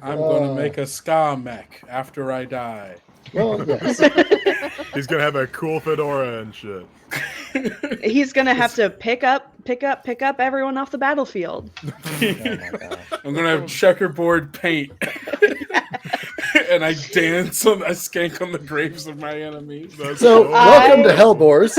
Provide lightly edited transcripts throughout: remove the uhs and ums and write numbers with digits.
I'm going to make a ska mech after I die. Well, yes. He's gonna have a cool fedora and shit. He's gonna have to pick up everyone off the battlefield. Oh my god. I'm going to have checkerboard paint. And I dance I skank on the graves of my enemies. So, welcome to HELLBOARS.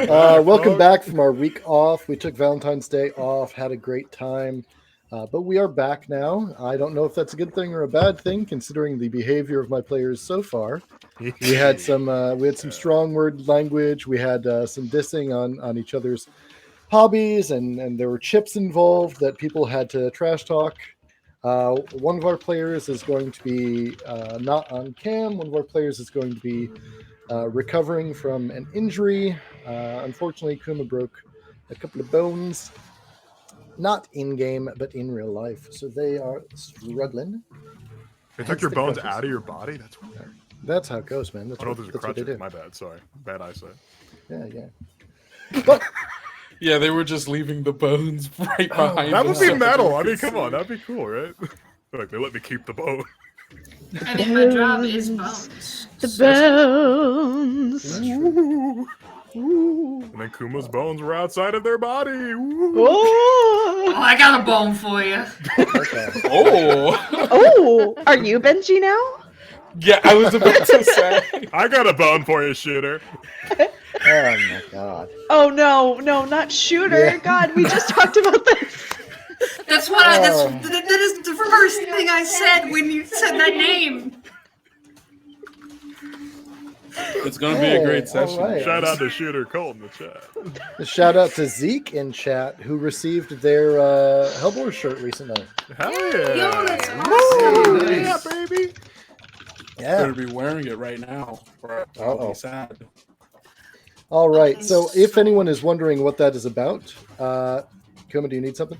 Welcome Welcome back from our week off. We took Valentine's Day off, had a great time. But we are back now. I don't know if that's a good thing or a bad thing, considering the behavior of my players so far. We had some strong word language. We had some dissing on each other's hobbies, and there were chips involved that people had to trash talk. One of our players is going to be not on cam. One of our players is going to be recovering from an injury. Unfortunately, Kuma broke a couple of bones. Not in-game, but in real life. So they are struggling. They took your bones out of your body? That's weird. That's how it goes, man. That's there's a what they do. My bad. Sorry. Bad eyesight. Yeah. But yeah, they were just leaving the bones right behind. That would be metal. I mean, come on. That'd be cool, right? Like, they let me keep the bone. I mean, my job is bones. The bones. And then Kuma's bones were outside of their body. Oh, I got a bone for you. okay. Oh, are you Benji now? Yeah, I was about to say. I got a bone for you, shooter. Oh my god. Oh no, not shooter. Yeah. God, we just talked about this. That's what that is the first thing I said when you said that name. It's going to be a great session. All right. Shout out to Shooter Colt in the chat. Shout out to Zeke in chat, who received their HELLBOARS shirt recently. Hell yeah. Yo, that's awesome. Woo! Yeah, baby. Yeah. Better be wearing it right now. Or I'll be sad. All right. So if anyone is wondering what that is about, Kuma, do you need something?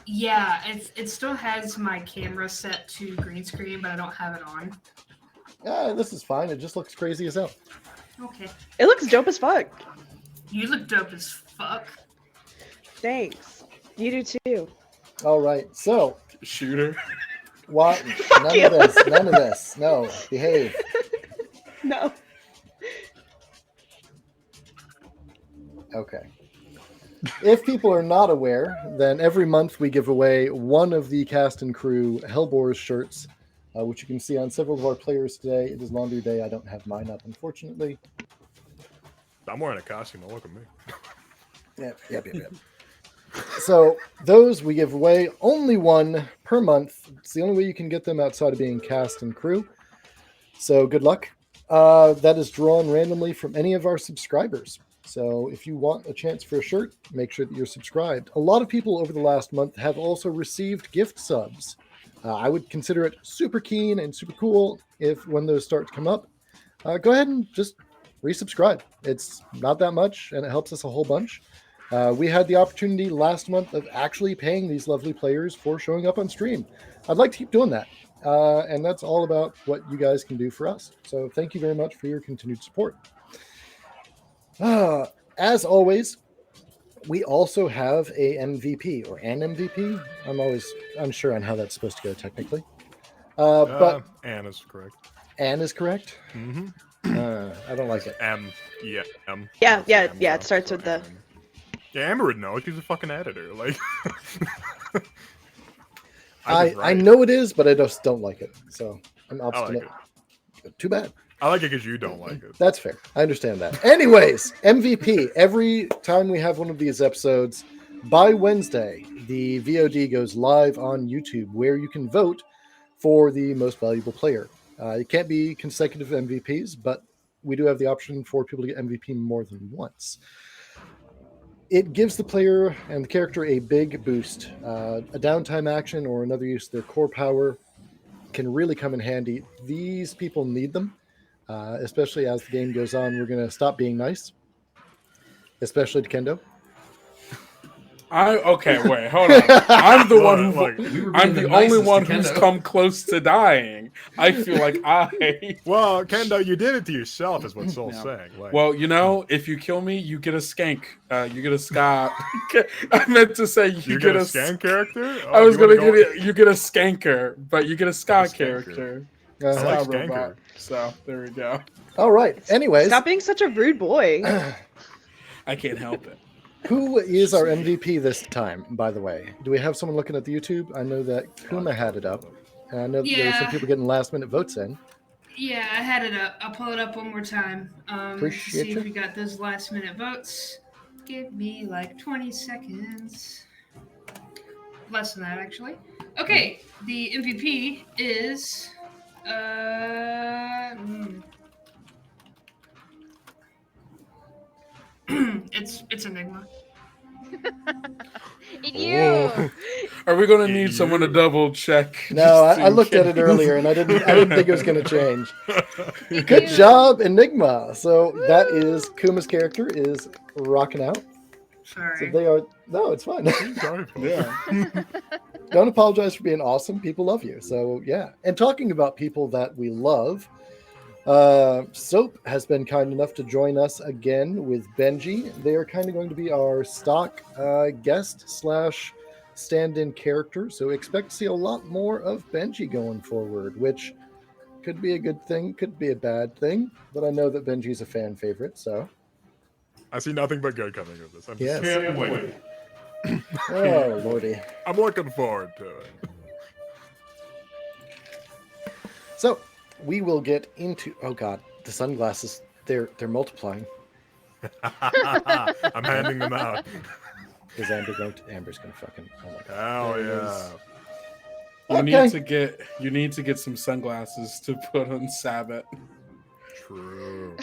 Yeah, it still has my camera set to green screen, but I don't have it on. Yeah, this is fine. It just looks crazy as hell. Okay. It looks dope as fuck. You look dope as fuck. Thanks. You do too. All right. So Shooter. what? None you. of this. None of this. No. Behave. No. Okay. If people are not aware, then every month we give away one of the cast and crew HELLBOARS shirts, which you can see on several of our players today. It is laundry day. I don't have mine up, unfortunately. I'm wearing a costume. Don't look at me. Yep. So those we give away, only one per month. It's the only way you can get them outside of being cast and crew. So good luck. That is drawn randomly from any of our subscribers. So if you want a chance for a shirt, make sure that you're subscribed. A lot of people over the last month have also received gift subs. I would consider it super keen and super cool if when those start to come up, go ahead and just resubscribe. It's not that much and it helps us a whole bunch. We had the opportunity last month of actually paying these lovely players for showing up on stream. I'd like to keep doing that. And that's all about what you guys can do for us. So thank you very much for your continued support. As always, we also have a MVP or an MVP. I'm always unsure on how that's supposed to go technically. But Anne is correct. Anne is correct. Mm-hmm. I don't like it. M. Yeah, M. Yeah. It starts with the. Yeah, Amber would know. She's a fucking editor. Like, I know it is, but I just don't like it. So I'm obstinate. Too bad. I like it because you don't like it. That's fair. I understand that. Anyways, MVP. Every time we have one of these episodes, by Wednesday, the VOD goes live on YouTube where you can vote for the most valuable player. It can't be consecutive MVPs, but we do have the option for people to get MVP more than once. It gives the player and the character a big boost. A downtime action or another use of their core power can really come in handy. These people need them. Especially as the game goes on, we're going to stop being nice, especially to Kendo. Okay, wait, hold on. I'm the one who. Like, We were being I'm the only nicest to one who's Kendo. come close to dying. I feel like I. well, Kendo, you did it to yourself, is what Soul's Yeah. saying. Like, Well, if you kill me, you get a skank. You get a ska. I meant to say you get get a a scan character. I was you wanna gonna get it. You get a skanker, but you get a ska skanker. character. I Uh, like Ska robot. Skanker. So there we go. all right. Anyways, Stop being such a rude boy. I can't help it. who is our MVP this time, by the way? Do we have someone looking at the YouTube? I know that Kuma had it up. And I know that there were some Yeah. people getting last minute votes in. Yeah, I had it up. I'll pull it up one more time. Appreciate see you. if we got those last minute votes. Give me like 20 seconds. Less than that, actually. Okay, the MVP is it's Enigma. You. Are we gonna need someone to double check? No, just I in looked at it case? earlier and I didn't think it was going to change. You. Good job, Enigma. So that is Kuma's character is rocking out. So Sorry. they are. No, it's fine. Sorry. Yeah. Don't apologize for being awesome. People love you. So yeah. And talking about people that we love, Soap has been kind enough to join us again with Benji. They are kind of going to be our stock guest / stand-in character. So expect to see a lot more of Benji going forward, which could be a good thing, could be a bad thing. But I know that Benji's a fan favorite. So I see nothing but good coming of this. yes. Can't wait. Oh lordy. I'm looking forward to it. So we will get into. Oh god, the sunglasses. They're multiplying. I'm handing them out. Is Amber going to? Amber's going to fucking. Oh my god. Hell There it yeah. You need to get some sunglasses to put on Sabbath. True.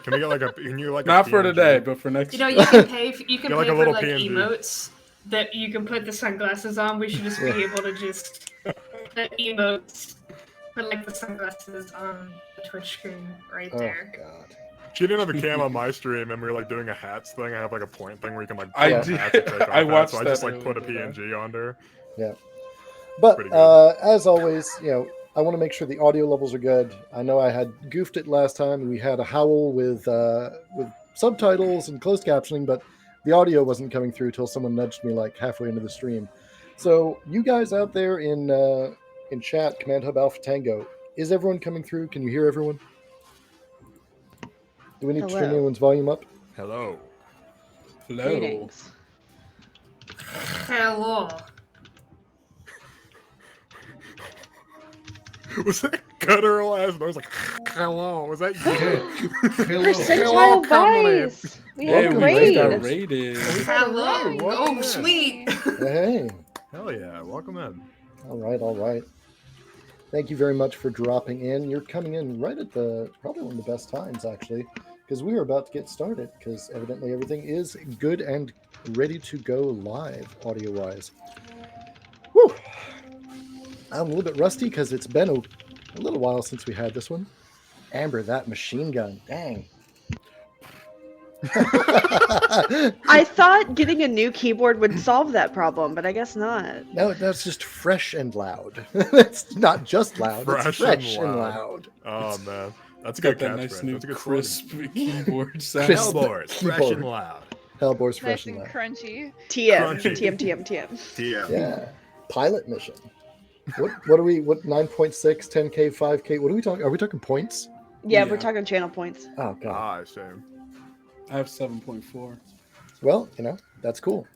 Can we get like a? Can you like a Not for PNG? today, but for next. You know, you can pay. You can You're like pay a for little like PNG. emotes that you can put the sunglasses on. We should just be able to just put emotes, put like the sunglasses on the Twitch screen right Oh there. god. She didn't have a cam on my stream, and we were like doing a hats thing. I have like a point thing where you can like. I put did- hats and take off I hats, watched so I just that like put a earlier, PNG on there. But Pretty good. as always, I want to make sure the audio levels are good. I know I had goofed it last time, and we had a howl with subtitles and closed captioning, but the audio wasn't coming through till someone nudged me like halfway into the stream. So you guys out there in chat, Command Hub Alpha Tango, is everyone coming through? Can you hear everyone? Do we need to turn Hello. anyone's volume up? Hello. Hello. Greetings. Hello. Was that guttural ass? I was like, hello. Was that you? Hello. Percentile comedy. bias. We Hey, have we grades. got rated. Hello. Welcome Oh, in. sweet. Hey. Hell yeah. Welcome in. All right. Thank you very much for dropping in. You're coming in right at probably one of the best times, actually, because we are about to get started, because evidently everything is good and ready to go live, audio-wise. Whew. I'm a little bit rusty because it's been a little while since we had this one. Amber, that machine gun. Dang. I thought getting a new keyboard would solve that problem, but I guess not. No, that's just fresh and loud. It's not just loud. Fresh It's and fresh and loud. Oh man, that's a Got good that catchphrase. nice new That's a good crisp keyboard sound. Crisp. Hellboards, fresh Keyboard. and loud. Hellboar's fresh Nice and and loud. crunchy. TM, Crunchy. TM, TM, TM. TM. Yeah. Pilot mission. What are we? What 9.6, 10K, 5K? What are we talking? Are we talking points? Yeah, Yeah. we're talking channel points. Oh god. Ah, shame. I have 7.4. Well, that's cool.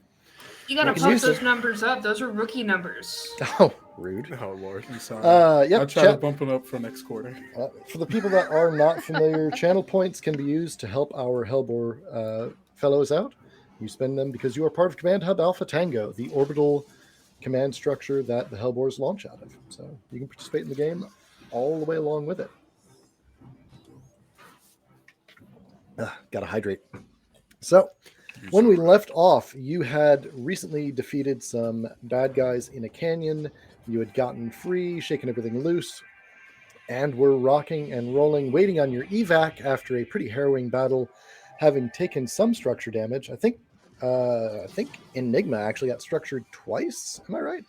You gotta We can pump use those it. numbers up. Those are rookie numbers. Oh, rude. Oh lord. I'm sorry. Yep. I'll try to Chat, bump it up for next quarter. for the people that are not familiar, channel points can be used to help our Hellboar fellows out. You spend them because you are part of Command Hub Alpha Tango, the orbital command structure that the Hellboars launch out of. So you can participate in the game all the way along with it. Gotta hydrate. So, when we left off, you had recently defeated some bad guys in a canyon. You had gotten free, shaken everything loose, and were rocking and rolling, waiting on your evac after a pretty harrowing battle, having taken some structure damage. I think I think Enigma actually got structured twice. Am I right?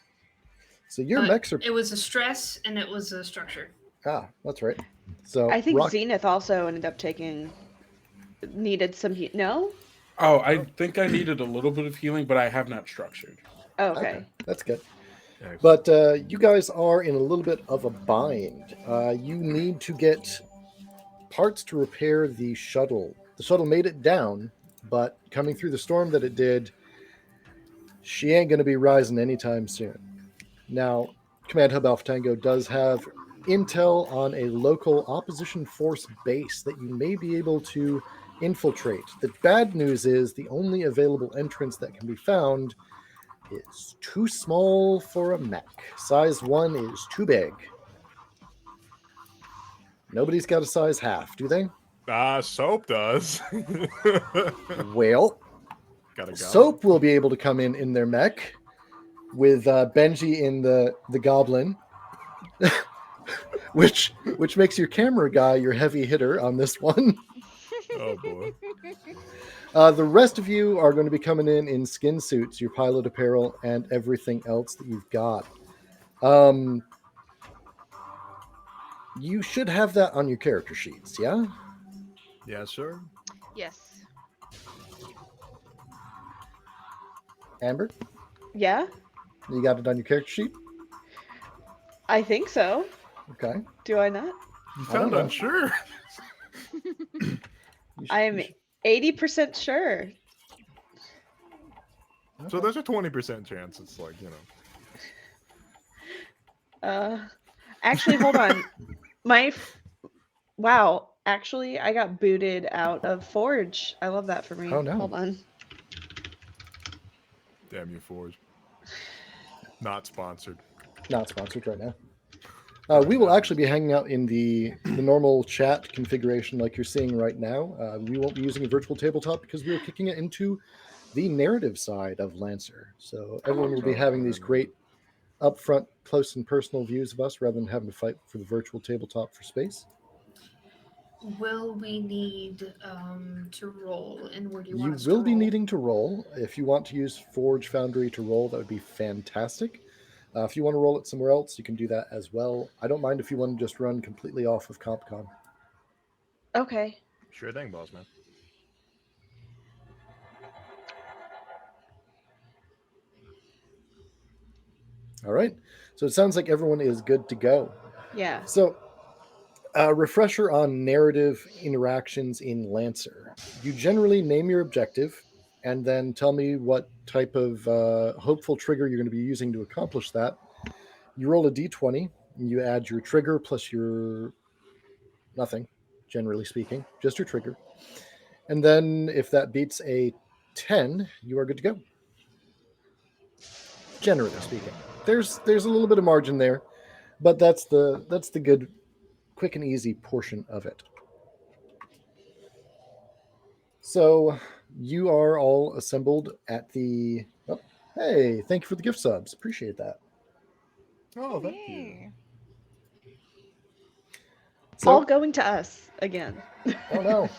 So your mechs are. It was a stress and it was a structure. Ah, that's right. So I think Rock. Zenith also ended up needed some no? Oh, I think I needed a little bit of healing, but I have not structured. Oh, Okay, okay. that's good. Excellent. But you guys are in a little bit of a bind. You need to get parts to repair the shuttle. The shuttle made it down, but coming through the storm that it did, she ain't going to be rising anytime soon. Now, Command Hub Alpha Tango does have intel on a local opposition force base that you may be able to infiltrate. The bad news is the only available entrance that can be found is too small for a mech. Size 1 is too big. Nobody's got a size half, do they? Soap does. Well, Gotta go. Soap will be able to come in their mech with Benji in the goblin, which makes your camera guy your heavy hitter on this one. Oh boy. The rest of you are going to be coming in skin suits, your pilot apparel, and everything else that you've got. You should have that on your character sheets, yeah? Yes, sir. Yes. Amber, Yeah, you got it on your character sheet? I think so. Okay. Do I not? You I don't sound know. unsure. I am 80% sure. So there's a 20% chance it's like, you know. Actually, hold on. Wow. Actually, I got booted out of Forge. I love that for me. Oh, no. Hold on. Damn you, Forge. Not sponsored. Not sponsored right now. We will actually be hanging out in the normal chat configuration like you're seeing right now. We won't be using a virtual tabletop because we are kicking it into the narrative side of Lancer. So everyone will be having these great upfront, close and personal views of us rather than having to fight for the virtual tabletop for space. Will we need to roll, and where do you want You us will to be roll? needing to roll. If you want to use Forge Foundry to roll, that would be fantastic. If you want to roll it somewhere else, you can do that as well. I don't mind if you want to just run completely off of CompCon. Okay. Sure thing, boss man. All right. So it sounds like everyone is good to go. Yeah. So, refresher on narrative interactions in Lancer. You generally name your objective and then tell me what type of hopeful trigger you're going to be using to accomplish that. You roll a d20, and you add your trigger plus your nothing, generally speaking, just your trigger. And then if that beats a 10, you are good to go. Generally speaking. There's a little bit of margin there, but that's the good, quick and easy portion of it. So you are all assembled at the. Oh, hey, thank you for the gift subs. Appreciate that. Oh, thank you. Yay. So, All going to us again. oh no,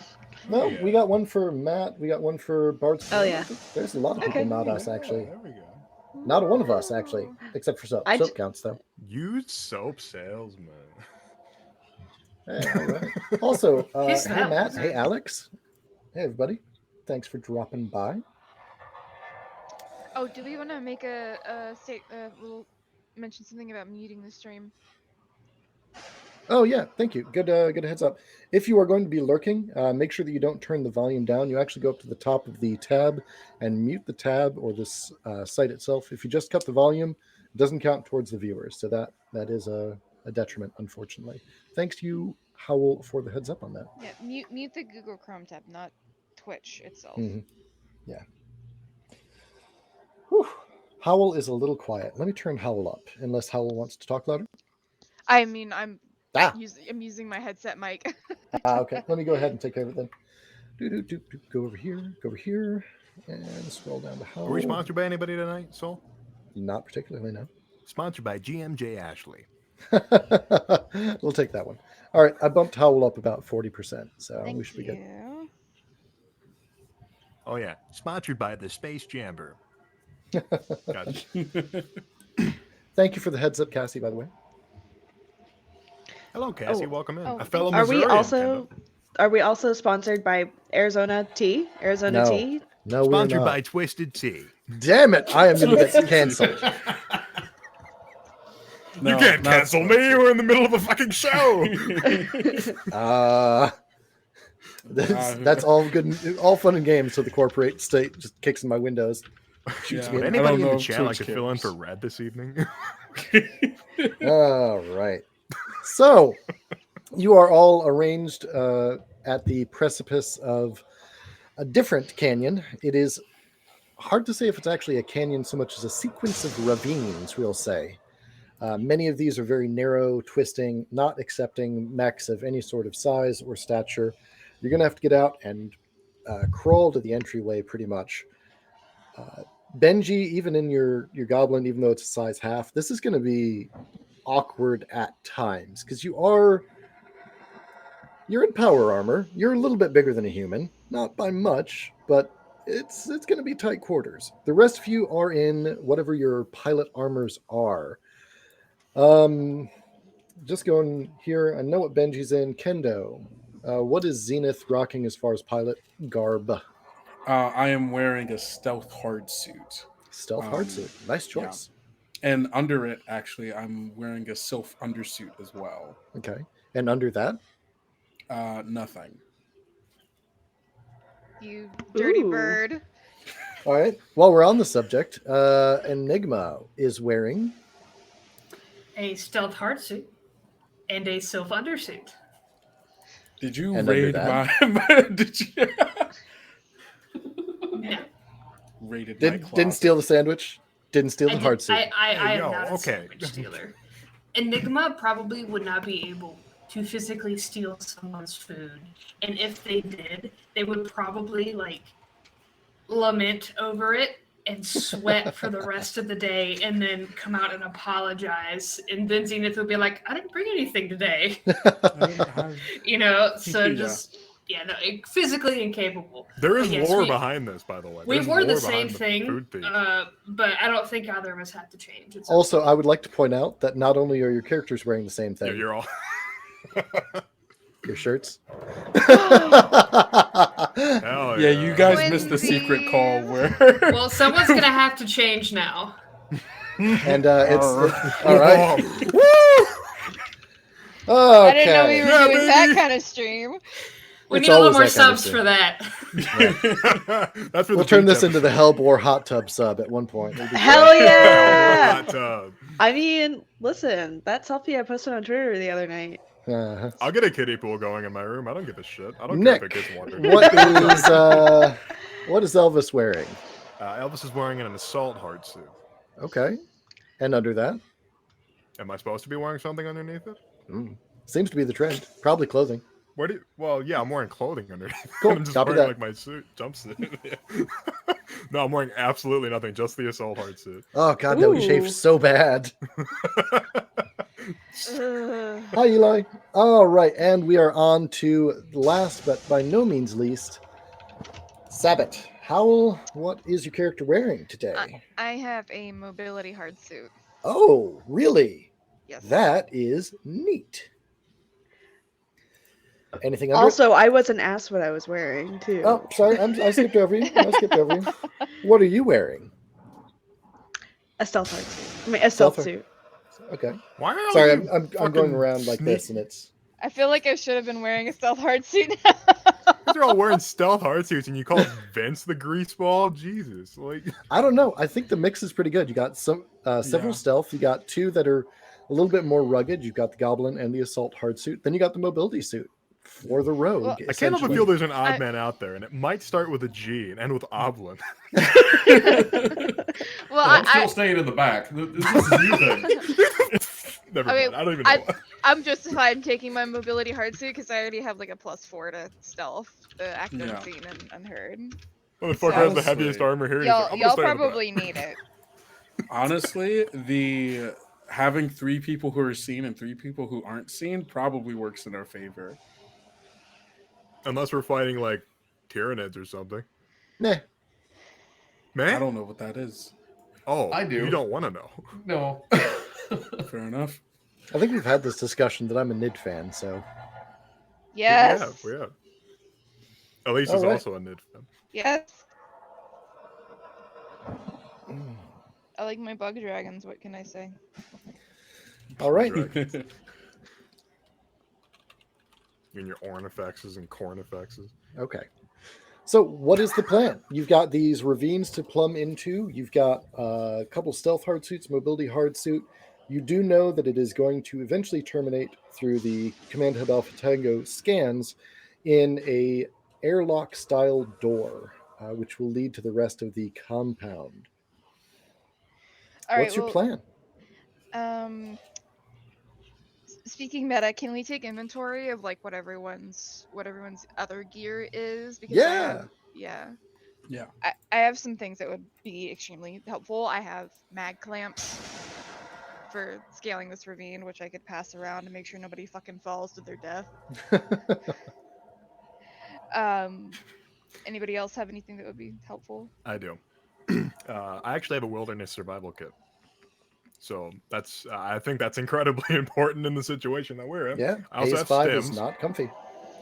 no, Yeah. we got one for Matt. We got one for Bart's. Oh, yeah. There's a lot of people, Okay. not us actually. There we go. Not a one of us actually, except for Soap. I Soap j- counts though. You soap salesman. Hey, all right. Also, Kiss hey that Matt, one. hey Alex, hey everybody. Thanks for dropping by. Oh, do we want to make a we'll mention something about muting the stream? Oh yeah, thank you. Good heads up. If you are going to be lurking, make sure that you don't turn the volume down. You actually go up to the top of the tab and mute the tab or this site itself. If you just cut the volume, it doesn't count towards the viewers. So that is a detriment, unfortunately. Thanks to you, Howl, for the heads up on that. Yeah, mute the Google Chrome tab, not Twitch itself. Mm-hmm. Yeah. Whew. Howl is a little quiet. Let me turn Howl up, unless Howl wants to talk louder. I mean, I'm Ah, using my headset mic. okay. Let me go ahead and take care of it then. Go over here, and scroll down to Howl. Were we sponsored by anybody tonight, Soul? Not particularly, no. Sponsored by GMJ Ashley. We'll take that one. All right, I bumped Howl up about 40%, so Thank we should be good. you. Oh yeah, sponsored by the Space Jamber. Gotcha. Thank you for the heads up, Cassie, by the way. Hello, Cassie. Oh. Welcome in. Oh, A fellow Are we Missourian. also are we also sponsored by Arizona Tea? Arizona No. Tea? No, we're Sponsored not. by Twisted Tea. Damn it! I am going to get canceled. No, You can't not cancel me. sponsored. We're in the middle of a fucking show. That's all good, all fun and games. So the corporate state just kicks in my windows, shoots Yeah. me. Would In I anybody don't in know the if chat like Twitch to fill in cares. for Red this evening? All right. So you are all arranged at the precipice of a different canyon. It is hard to say if it's actually a canyon so much as a sequence of ravines, we'll say. Many of these are very narrow, twisting, not accepting mechs of any sort of size or stature. You're going to have to get out and crawl to the entryway pretty much. Benji, even in your goblin, even though it's a size half, this is going to be awkward at times because you're in power armor. You're a little bit bigger than a human, not by much, but it's going to be tight quarters. The rest of you are in whatever your pilot armors are. Just going here. I know what Benji's in. Kendo, what is Zenith rocking as far as pilot garb? I am wearing a stealth hard suit. Stealth hardsuit. Nice yeah. choice. And under it, actually, I'm wearing a sylph undersuit as well. Okay. And under that? Nothing. You dirty Ooh. bird. All right. While we're on the subject, Enigma is wearing A stealth hardsuit and a sylph undersuit. Did you And under raid that? my? Did you No. raided my didn't closet? steal the sandwich? Didn't steal the hard suit. I Hey, am yo, not a okay. sandwich stealer. Enigma probably would not be able to physically steal someone's food, and if they did, they would probably like lament over it and sweat for the rest of the day, and then come out and apologize. And then Zenith would be like, "I didn't bring anything today," you know. So Yeah. just physically incapable. There is But yes, lore behind this, by the way. We There's wore the lore same behind the thing, food thief. but I don't think either of us have to change. It's Also, I would like to point out that not only are your characters wearing the same Yeah, thing, you're all. your shirts. Hell Yeah, you guys Twinsies. missed the secret call where. well, someone's gonna have to change now. And it's Arr. all right. Okay. I didn't know we were Yeah, doing that baby. kind of stream. We It's need a little always more that kind of subs thing. for that. That's for We'll the turn beach this into the Hellbore hot tub sub at one point. It'll be Hell great. yeah! Hot tub. I mean, listen, that selfie I posted on Twitter the other night. Uh-huh. I'll get a kiddie pool going in my room. I don't give a shit. I don't Nick, care if it gets water. what is Elvis wearing? Elvis is wearing an assault hard suit. Okay. And under that? Am I supposed to be wearing something underneath it? Seems to be the trend. Probably clothing. Where do you, well, yeah, I'm wearing clothing underneath. Cool, I'm just copy wearing that. like my suit, jumpsuit. No, I'm wearing absolutely nothing, just the assault hard suit. Oh god, that would chafe Ooh. so bad. Ugh. Hi Eli. All right, and we are on to last but by no means least, Sabbath. Howl, what is your character wearing today? I have a mobility hard suit. Oh, really? Yes. That is neat. Anything under it? Also, I wasn't asked what I was wearing, too. Oh, sorry, I skipped over you. What are you wearing? A stealth hard suit. I mean, a stealth Stealth suit. Okay. Why are Sorry, you I'm going fucking around like this, and it's I feel like I should have been wearing a stealth hard suit. They're all wearing stealth hard suits, and you call Vince the greaseball? Jesus, like I don't know. I think the mix is pretty good. You got some several Yeah. stealth. You got two that are a little bit more rugged. You've got the goblin and the assault hard suit. Then you got the mobility suit for the rogue. Well, I can't help but essentially. feel there's an odd I- man out there, and it might start with a G and end with Oblin. Well, I'm still I, staying in the back. This is a new thing. Never I mean, mind. I don't even know. I'm justified in taking my mobility hard suit because I already have like a +4 to stealth, active Yeah. seen and unheard. Motherfucker has the Honestly, heaviest armor here. He's like, Y'all, I'm gonna y'all stay in the back." probably need it. Honestly, the having 3 people who are seen and 3 people who aren't seen probably works in our favor. Unless we're fighting like Tyranids or something. Nah. I Man? don't know what that is. Oh, I do. You don't want to know. No. Fair enough. I think we've had this discussion that I'm a Nid fan, so. Yes. We have. Elise All is right. also a Nid fan. Yes. I like my bug dragons. What can I say? All right. Dragon. And your ornifexes and cornifexes. Okay. So, what is the plan? You've got these ravines to plumb into. You've got a couple stealth hard suits, mobility hard suit. You do know that it is going to eventually terminate through the Command Hub Alpha Tango scans in a airlock style door, which will lead to the rest of the compound. All right. What's your plan? Speaking meta, can we take inventory of like what everyone's other gear is? Because Yeah. I have some things that would be extremely helpful. I have mag clamps for scaling this ravine, which I could pass around to make sure nobody fucking falls to their death. Anybody else have anything that would be helpful? I do. I actually have a wilderness survival kit. So that's I think that's incredibly important in the situation that we're in. Yeah. I also Haze have 5 stems. is not comfy.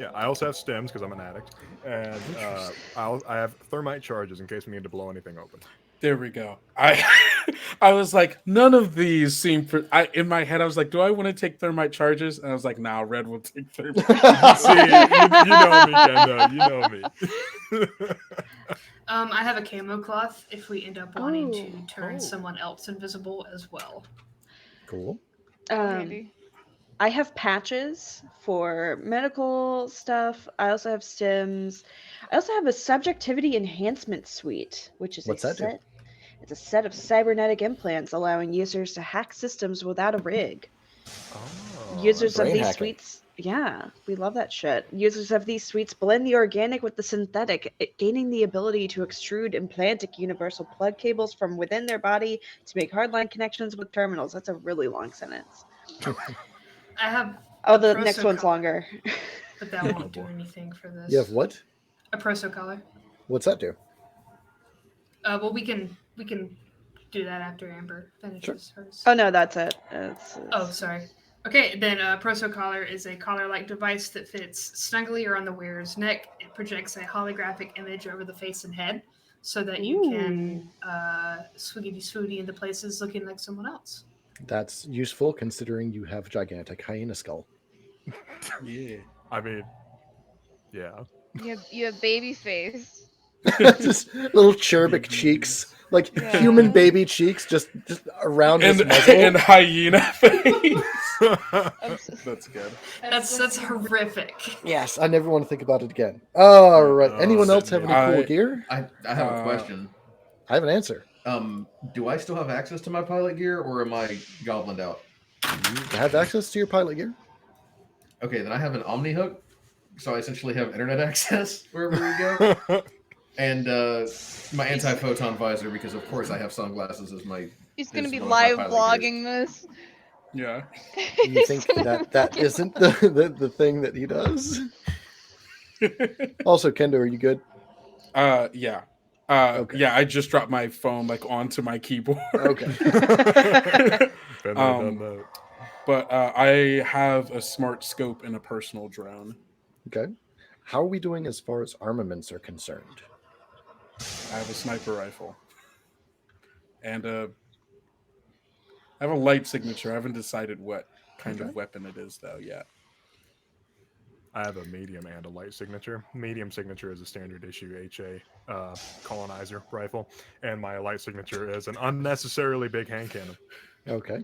Yeah, I also have stems because I'm an addict, and I have thermite charges in case we need to blow anything open. There we go. I was like, none of these seem. In my head, I was like, do I want to take thermite charges? And I was like, nah, Red will take thermite. See, you know me, Kendo. You know me. I have a camo cloth if we end up wanting to Oh. turn someone else invisible as well. Cool. Handy. I have patches for medical stuff. I also have stims. I also have a subjectivity enhancement suite, which is What's a that do? set. It's a set of cybernetic implants allowing users to hack systems without a rig. Users of brain these hacking. suites, yeah, we love that shit. Users of these suites blend the organic with the synthetic, gaining the ability to extrude implantic universal plug cables from within their body to make hardline connections with terminals. That's a really long sentence. I have Oh, a the proso next one's collar, longer. but that Oh, won't do boy. anything for this. You have what? A proso collar. What's that do? Well, we can do that after Amber finishes hers. Oh no, that's it. Oh, sorry. Okay, then a proso collar is a collar-like device that fits snugly around the wearer's neck. It projects a holographic image over the face and head, so that you can swiggity-swooty into places looking like someone else. That's useful considering you have gigantic hyena skull. Yeah. I mean, yeah. You have baby face. Just little cherubic cheeks, like Yeah. human baby cheeks, just around his And, muzzle. and hyena face. I'm so- That's good. That's horrific. Yes, I never want to think about it again. All right. Oh, Anyone else have any cool I- gear? I have a question. I have an answer. Do I still have access to my pilot gear, or am I goblined out? You have access to your pilot gear? Okay, then I have an Omni hook, so I essentially have internet access wherever we go, and my anti-photon visor because of course I have sunglasses as my. He's gonna Is be one of my live pilot blogging this. Yeah. You He's think gonna that fucking- isn't the thing that he does? Also, Kendo, are you good? Yeah. Okay. Yeah, I just dropped my phone like onto my keyboard. Okay. Been there, done that. But I have a smart scope and a personal drone. Okay. How are we doing as far as armaments are concerned? I have a sniper rifle. And I have a light signature. I haven't decided what kind of weapon it is though yet. I have a medium and a light signature. Medium signature is a standard issue HA colonizer rifle, and my light signature is an unnecessarily big hand cannon. Okay.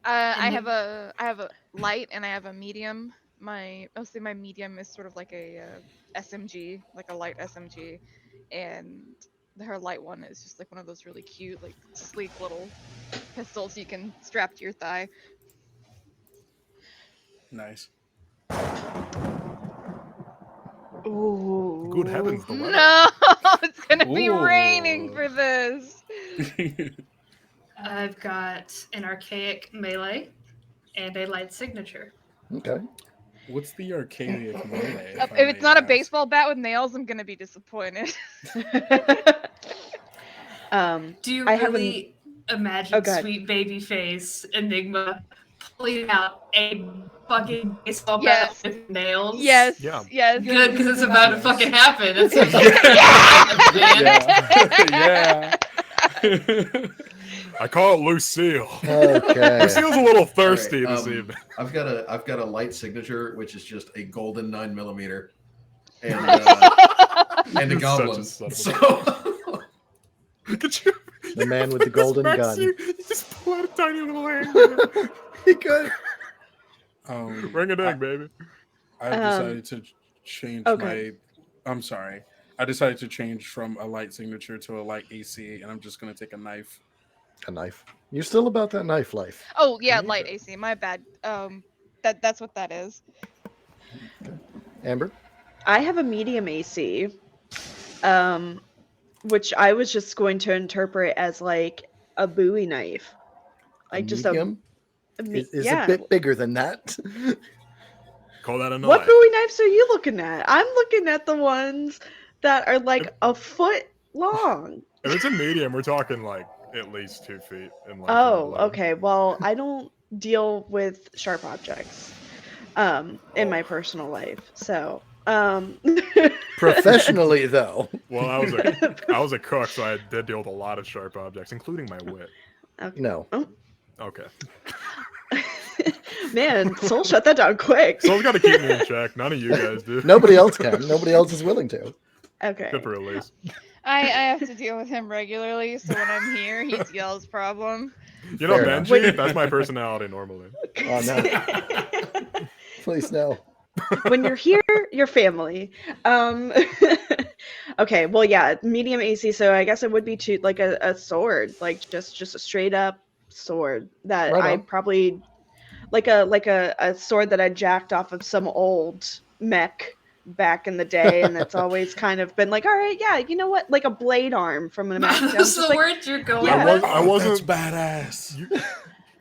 I have a light and I have a medium. Mostly my medium is sort of like a SMG, like a light SMG, and her light one is just like one of those really cute, like sleek little pistols you can strap to your thigh. Nice. Ooh. Good heavens, the weather. No, it's gonna be Ooh. raining for this. I've got an archaic melee and a light signature. Okay. What's the Arcadia Commande? If it's not a baseball bat with nails, I'm gonna be disappointed. Do you I have really imagine Oh, go ahead. sweet baby face Enigma pulling out a fucking baseball Yes. bat with nails? Yes. Yeah. Yes. Good, because it's about to Yes. fucking happen. It's like, Yeah. I call it Lucille. Okay. Lucille's a little thirsty All right, this evening. I've got a light signature, which is just a golden 9mm, and and a You're such a goblin. son of a So Could you? The man with the golden gun. You just pull out a tiny little hand. He could. Ring a ding, baby. I decided to change Okay. I'm sorry. I decided to change from a light signature to a light AC, and I'm just gonna take a knife. A knife. You're still about that knife life. Oh yeah, light AC. My bad. That's what that is. Amber? I have a medium AC, which I was just going to interpret as like a Bowie knife, like just medium? a Is yeah. a bit bigger than that. Call that a What knife. Bowie knives are you looking at? I'm looking at the ones that are like a foot long. If it's a medium, we're talking like at least 2 feet in length. Oh, okay. Well, I don't deal with sharp objects in my personal life, so Professionally, though. Well, I was a cook, so I did deal with a lot of sharp objects, including my wit. No. Okay. Man, Soul shut that down quick. Soul's got to keep me in check. None of you guys do. Nobody else can. Nobody else is willing to. Okay. Except for Elise. I have to deal with him regularly, so when I'm here, he's Yell's problem. You know, Fair enough. Benji? That's my personality normally. Oh, no. Please, no. When you're here, you're family. Okay, well, yeah, medium AC. So I guess it would be like a sword, like just a straight up sword that Right I on. probably like a sword that I jacked off of some old mech back in the day, and that's always kind of been like, all right, yeah, you know what, like a blade arm from an mech. That's the word you're going Yeah. with. I wasn't. That's badass.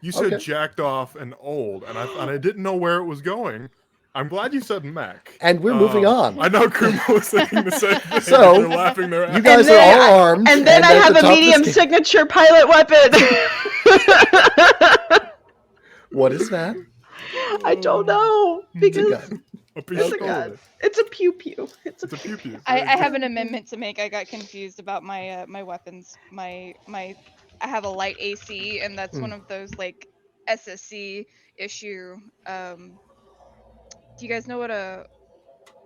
You said Okay. jacked off and old, and I didn't know where it was going. I'm glad you said mech. And we're moving on. I know Kuma was thinking the same thing. So, They're laughing their You ass. guys are then all armed. And then I at have the a top of the medium scale- signature pilot weapon. What is that? I don't know because gun. A piece it's of a gun. gold. It's a pew pew. It's a It's a pew pew. I have an amendment to make. I got confused about my my weapons. I have a light AC, and that's one of those like SSC issue. Do you guys know what a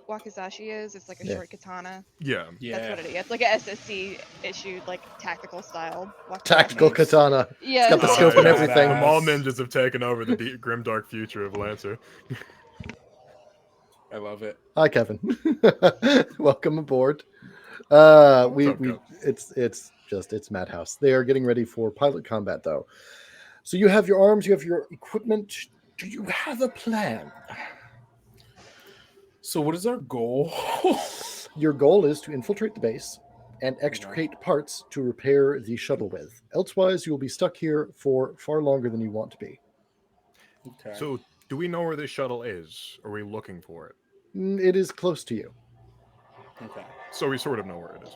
wakizashi is? It's like a Yeah. short katana. Yeah. Yeah. That's what it is. It's like a SSC issued like tactical style. wakizashi. Tactical Nice. katana. Yeah. got the so- scope and yeah. everything. The mall ninjas have taken over the grim dark future of Lancer. I love it. Hi, Kevin. Welcome aboard. We up, it's Madhouse. They are getting ready for pilot combat, though. So you have your arms, you have your equipment. Do you have a plan? So, what is our goal? Your goal is to infiltrate the base and extricate parts to repair the shuttle with. Elsewise, you will be stuck here for far longer than you want to be. Okay. So, do we know where this shuttle is? Are we looking for it? It is close to you. Okay. So we sort of know where it is.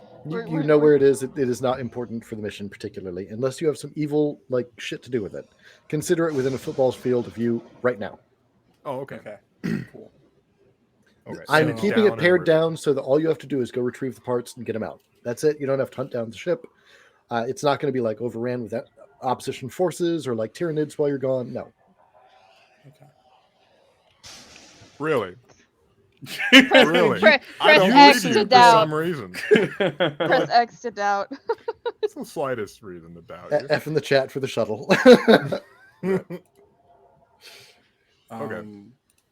You know where it is. It is not important for the mission particularly, unless you have some evil like shit to do with it. Consider it within a football's field of view right now. Oh, okay. Okay. Cool. Okay. I'm so keeping it and pared we're- down so that all you have to do is go retrieve the parts and get them out. That's it. You don't have to hunt down the ship. It's not going to be like overran with that opposition forces or like Tyranids while you're gone. No. Okay. Really? Press, Really? press I don't X believe to you for doubt. some reason. Press X to doubt. It's the slightest reason to doubt you. F in the chat for the shuttle.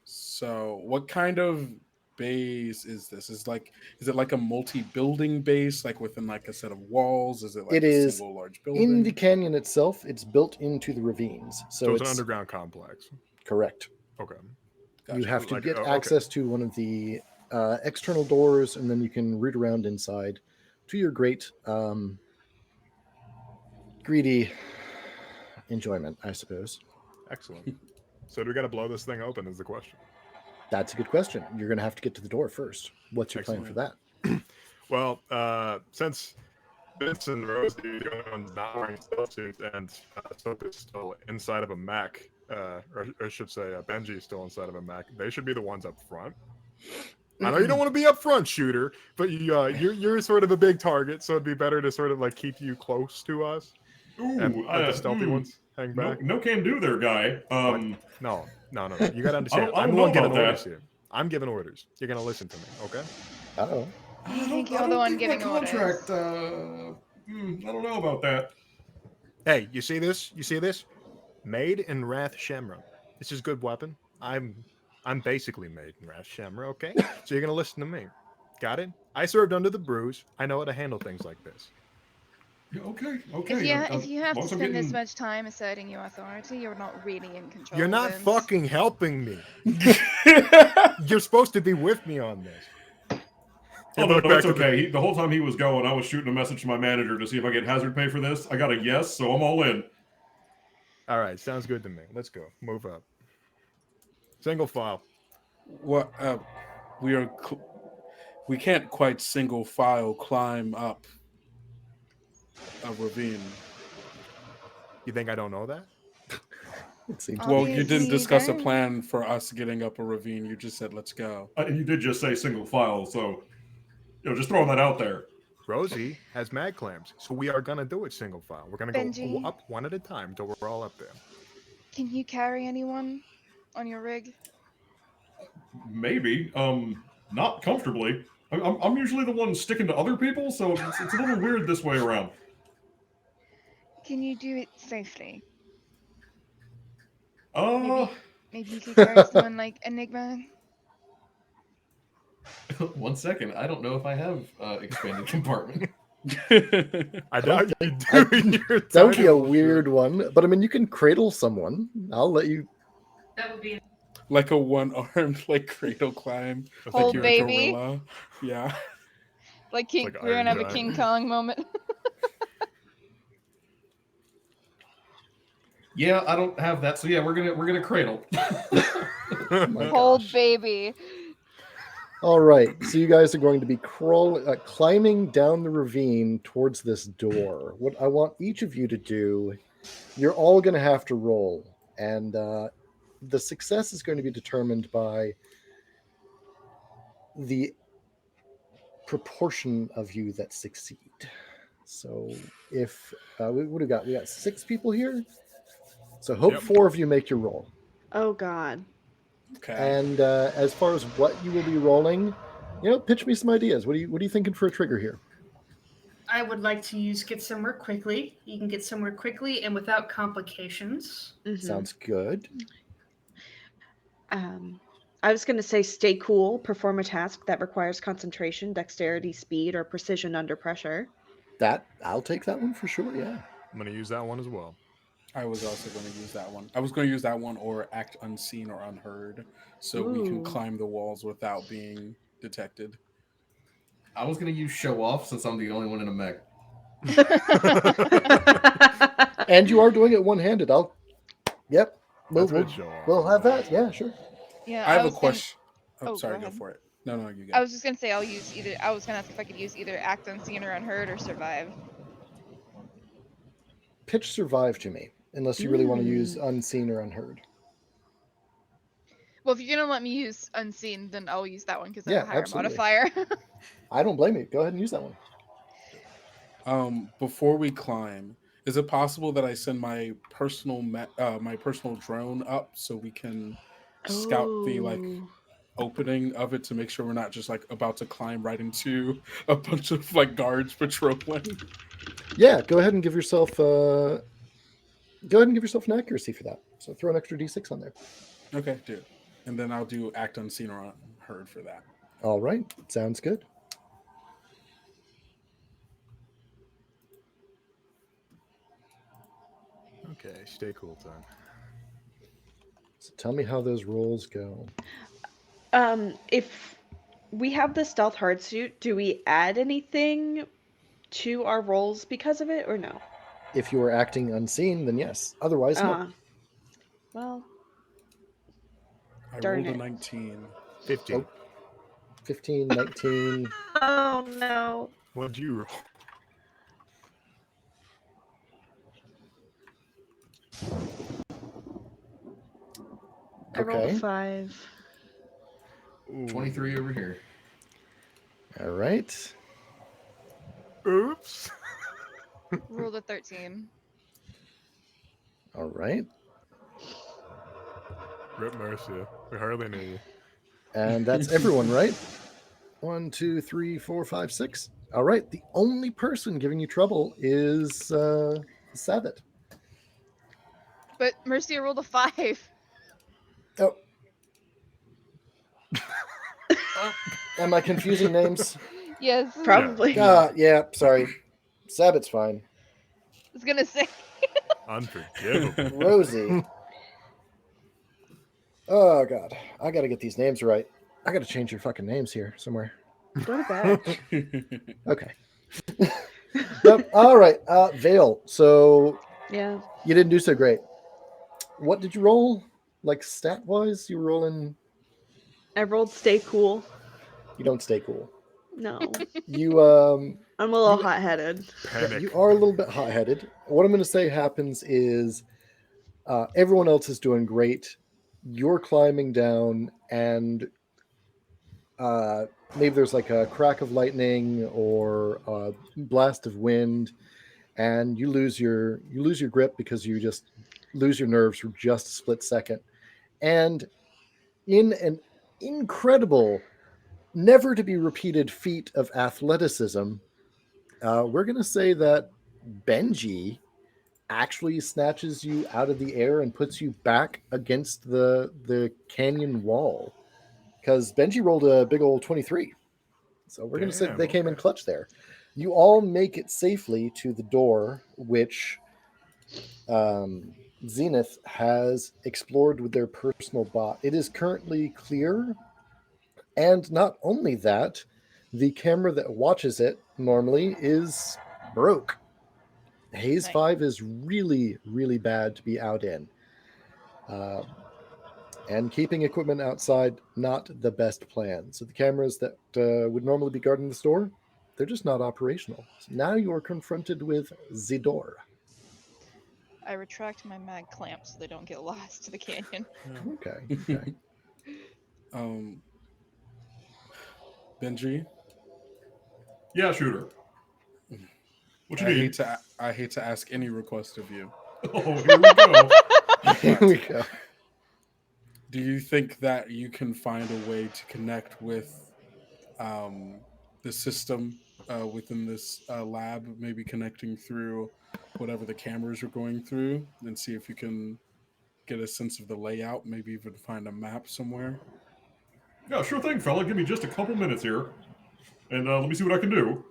So, what kind of base is this? Is it like a multi-building base, like within like a set of walls? Is it like It a is single large building? In the canyon itself, it's built into the ravines. So So it's an it's underground complex. correct. Okay. You have to Like, get okay. access to one of the external doors, and then you can root around inside to your great greedy enjoyment, I suppose. Excellent. So do we got to blow this thing open? Is the question. That's a good question. You're going to have to get to the door first. What's your plan for that? Well, since Vince and Rose, the only ones not wearing stealth suits, and Soap is still inside of a mech, or I should say, Benji is still inside of a mech. They should be the ones up front. I know you don't want to be up front, shooter, but you're sort of a big target, so it'd be better to sort of like keep you close to us. Ooh, And let the stealthy ones hang back. No can do there, guy. No. You gotta understand. I don't I'm the know one giving about that. orders here. I'm giving orders. You're gonna listen to me, okay? Uh-oh. I think you're the one giving orders. Contract. I don't know about that. Hey, you see this? You see this? Made in Wrath Shemra. This is a good weapon. I'm basically made in Wrath Shemra, okay? So you're gonna listen to me. Got it? I served under the Bruise. I know how to handle things like this. Yeah, okay. If you have to Once I'm spend this getting- much time asserting your authority, you're not really in control. You're not Vince. fucking helping me. You're supposed to be with me on this. Oh, Look no, back it's to the- okay. The whole time he was going, I was shooting a message to my manager to see if I get hazard pay for this. I got a yes, so I'm all in. All right, sounds good to me. Let's go. Move up. Single file. What? We can't quite single file climb up a ravine. You think I don't know that? It seems Well, you Obviously didn't you discuss a don't. plan for us getting up a ravine. You just said, "Let's go." And you did just say single file, so just throwing that out there. Rosie has mag clamps, so we are gonna do it single file. We're gonna Benji? go up one at a time until we're all up there. Can you carry anyone on your rig? Maybe. Not comfortably. I'm usually the one sticking to other people, so it's a little weird this way around. Can you do it safely? Uh, Maybe you could carry someone like Enigma. 1 second. I don't know if I have expanded compartment. I doubt you do. I- in your that would be a title, weird one. But I mean, you can cradle someone. I'll let you. That would be Like a one-armed like cradle climb. That's Hold Like you're good. a baby. gorilla. Yeah. Like King, like we're gonna have Iron a Giant. King Kong moment. Yeah, I don't have that, so yeah, we're gonna cradle. Oh my Hold gosh. baby. All right, so you guys are going to be climbing down the ravine towards this door. What I want each of you to do, you're all going to have to roll, and the success is going to be determined by the proportion of you that succeed. So if what do we got? We got 6 people here. So hope Yep. 4 of you make your roll. Oh God. Okay. And as far as what you will be rolling, pitch me some ideas. What are you thinking for a trigger here? I would like to use get somewhere quickly. You can get somewhere quickly and without complications. Mhm. Sounds good. I was going to say stay cool, perform a task that requires concentration, dexterity, speed, or precision under pressure. That I'll take that one for sure. Yeah. I'm gonna use that one as well. I was also going to use that one. I was going to use that one or act unseen or unheard, so we can Ooh. climb the walls without being detected. I was gonna use show off since I'm the only one in a mech. And you are doing it one-handed. Yep. That's a good show off. We'll have that. Yeah, sure. Yeah. I have a was gonna- question. Oh, Oh, sorry, go go ahead. for it. No, you go. I was just gonna say I'll use either. I was gonna ask if I could use either act unseen or unheard or survive. Pitch survive to me, unless you really want to use unseen or unheard. Well, if you're gonna let me use unseen, then I'll use that one because I Yeah, have a higher absolutely. modifier. I don't blame you. Go ahead and use that one. Before we climb, is it possible that I send my personal drone up so we can scout the Ooh. opening of it to make sure we're not just about to climb right into a bunch of guards patrolling? Yeah, go ahead and give yourself an accuracy for that. So throw an extra d6 on there. Okay, dude. And then I'll do act unseen or unheard for that. All right, sounds good. Okay, stay cool, time. So tell me how those rolls go. If we have the stealth hard suit, do we add anything to our rolls because of it, or no? If you are acting unseen, then yes. Otherwise, no. Well, I Darn rolled a it. 19. 15. 15, 19. Oh no. What'd you roll? I rolled a Okay. 5. 23 over here. All right. Oops. Rolled a 13. All right. Rip Mercia. We hardly knew you. And that's everyone, right? 1, 2, 3, 4, 5, 6. All right. The only person giving you trouble is Sabat. But Mercia rolled a 5. Oh. Am I confusing names? Yes. Probably. Yeah, sorry. Sabat's fine. I was gonna say. Unforgivable. Rosie. Oh, God. I got to get these names right. I got to change your fucking names here somewhere. Go to bed. Okay. Yep. All right. Vale. So Yeah. you didn't do so great. What did you roll? Like stat wise, you were rolling. I rolled stay cool. You don't stay cool. No. You I'm a little You- hot-headed. Panic. you are a little bit hot headed. What I'm going to say happens is everyone else is doing great. You're climbing down, and maybe there's like a crack of lightning or a blast of wind, and you lose your grip because you just lose your nerves for just a split second. And in an incredible, never to be repeated feat of athleticism, we're going to say that Benji actually snatches you out of the air and puts you back against the canyon wall, because Benji rolled a big old 23. So we're going to say Damn, they came in okay. clutch there. You all make it safely to the door, which Zenith has explored with their personal bot. It is currently clear, and not only that, the camera that watches it normally is broke. Haze Nice. 5 is really, really bad to be out in. And keeping equipment outside, not the best plan. So the cameras that would normally be guarding the store, they're just not operational. So now you're confronted with the door. I retract my mag clamps so they don't get lost to the canyon. Okay. Benji, Yeah, shooter. What you I need? hate to ask any request of you. Oh, here we go. Here we go. Do you think that you can find a way to connect with the system within this lab, maybe connecting through whatever the cameras are going through, and see if you can get a sense of the layout, maybe even find a map somewhere? Yeah, sure thing, fella. Give me just a couple minutes here, and let me see what I can do.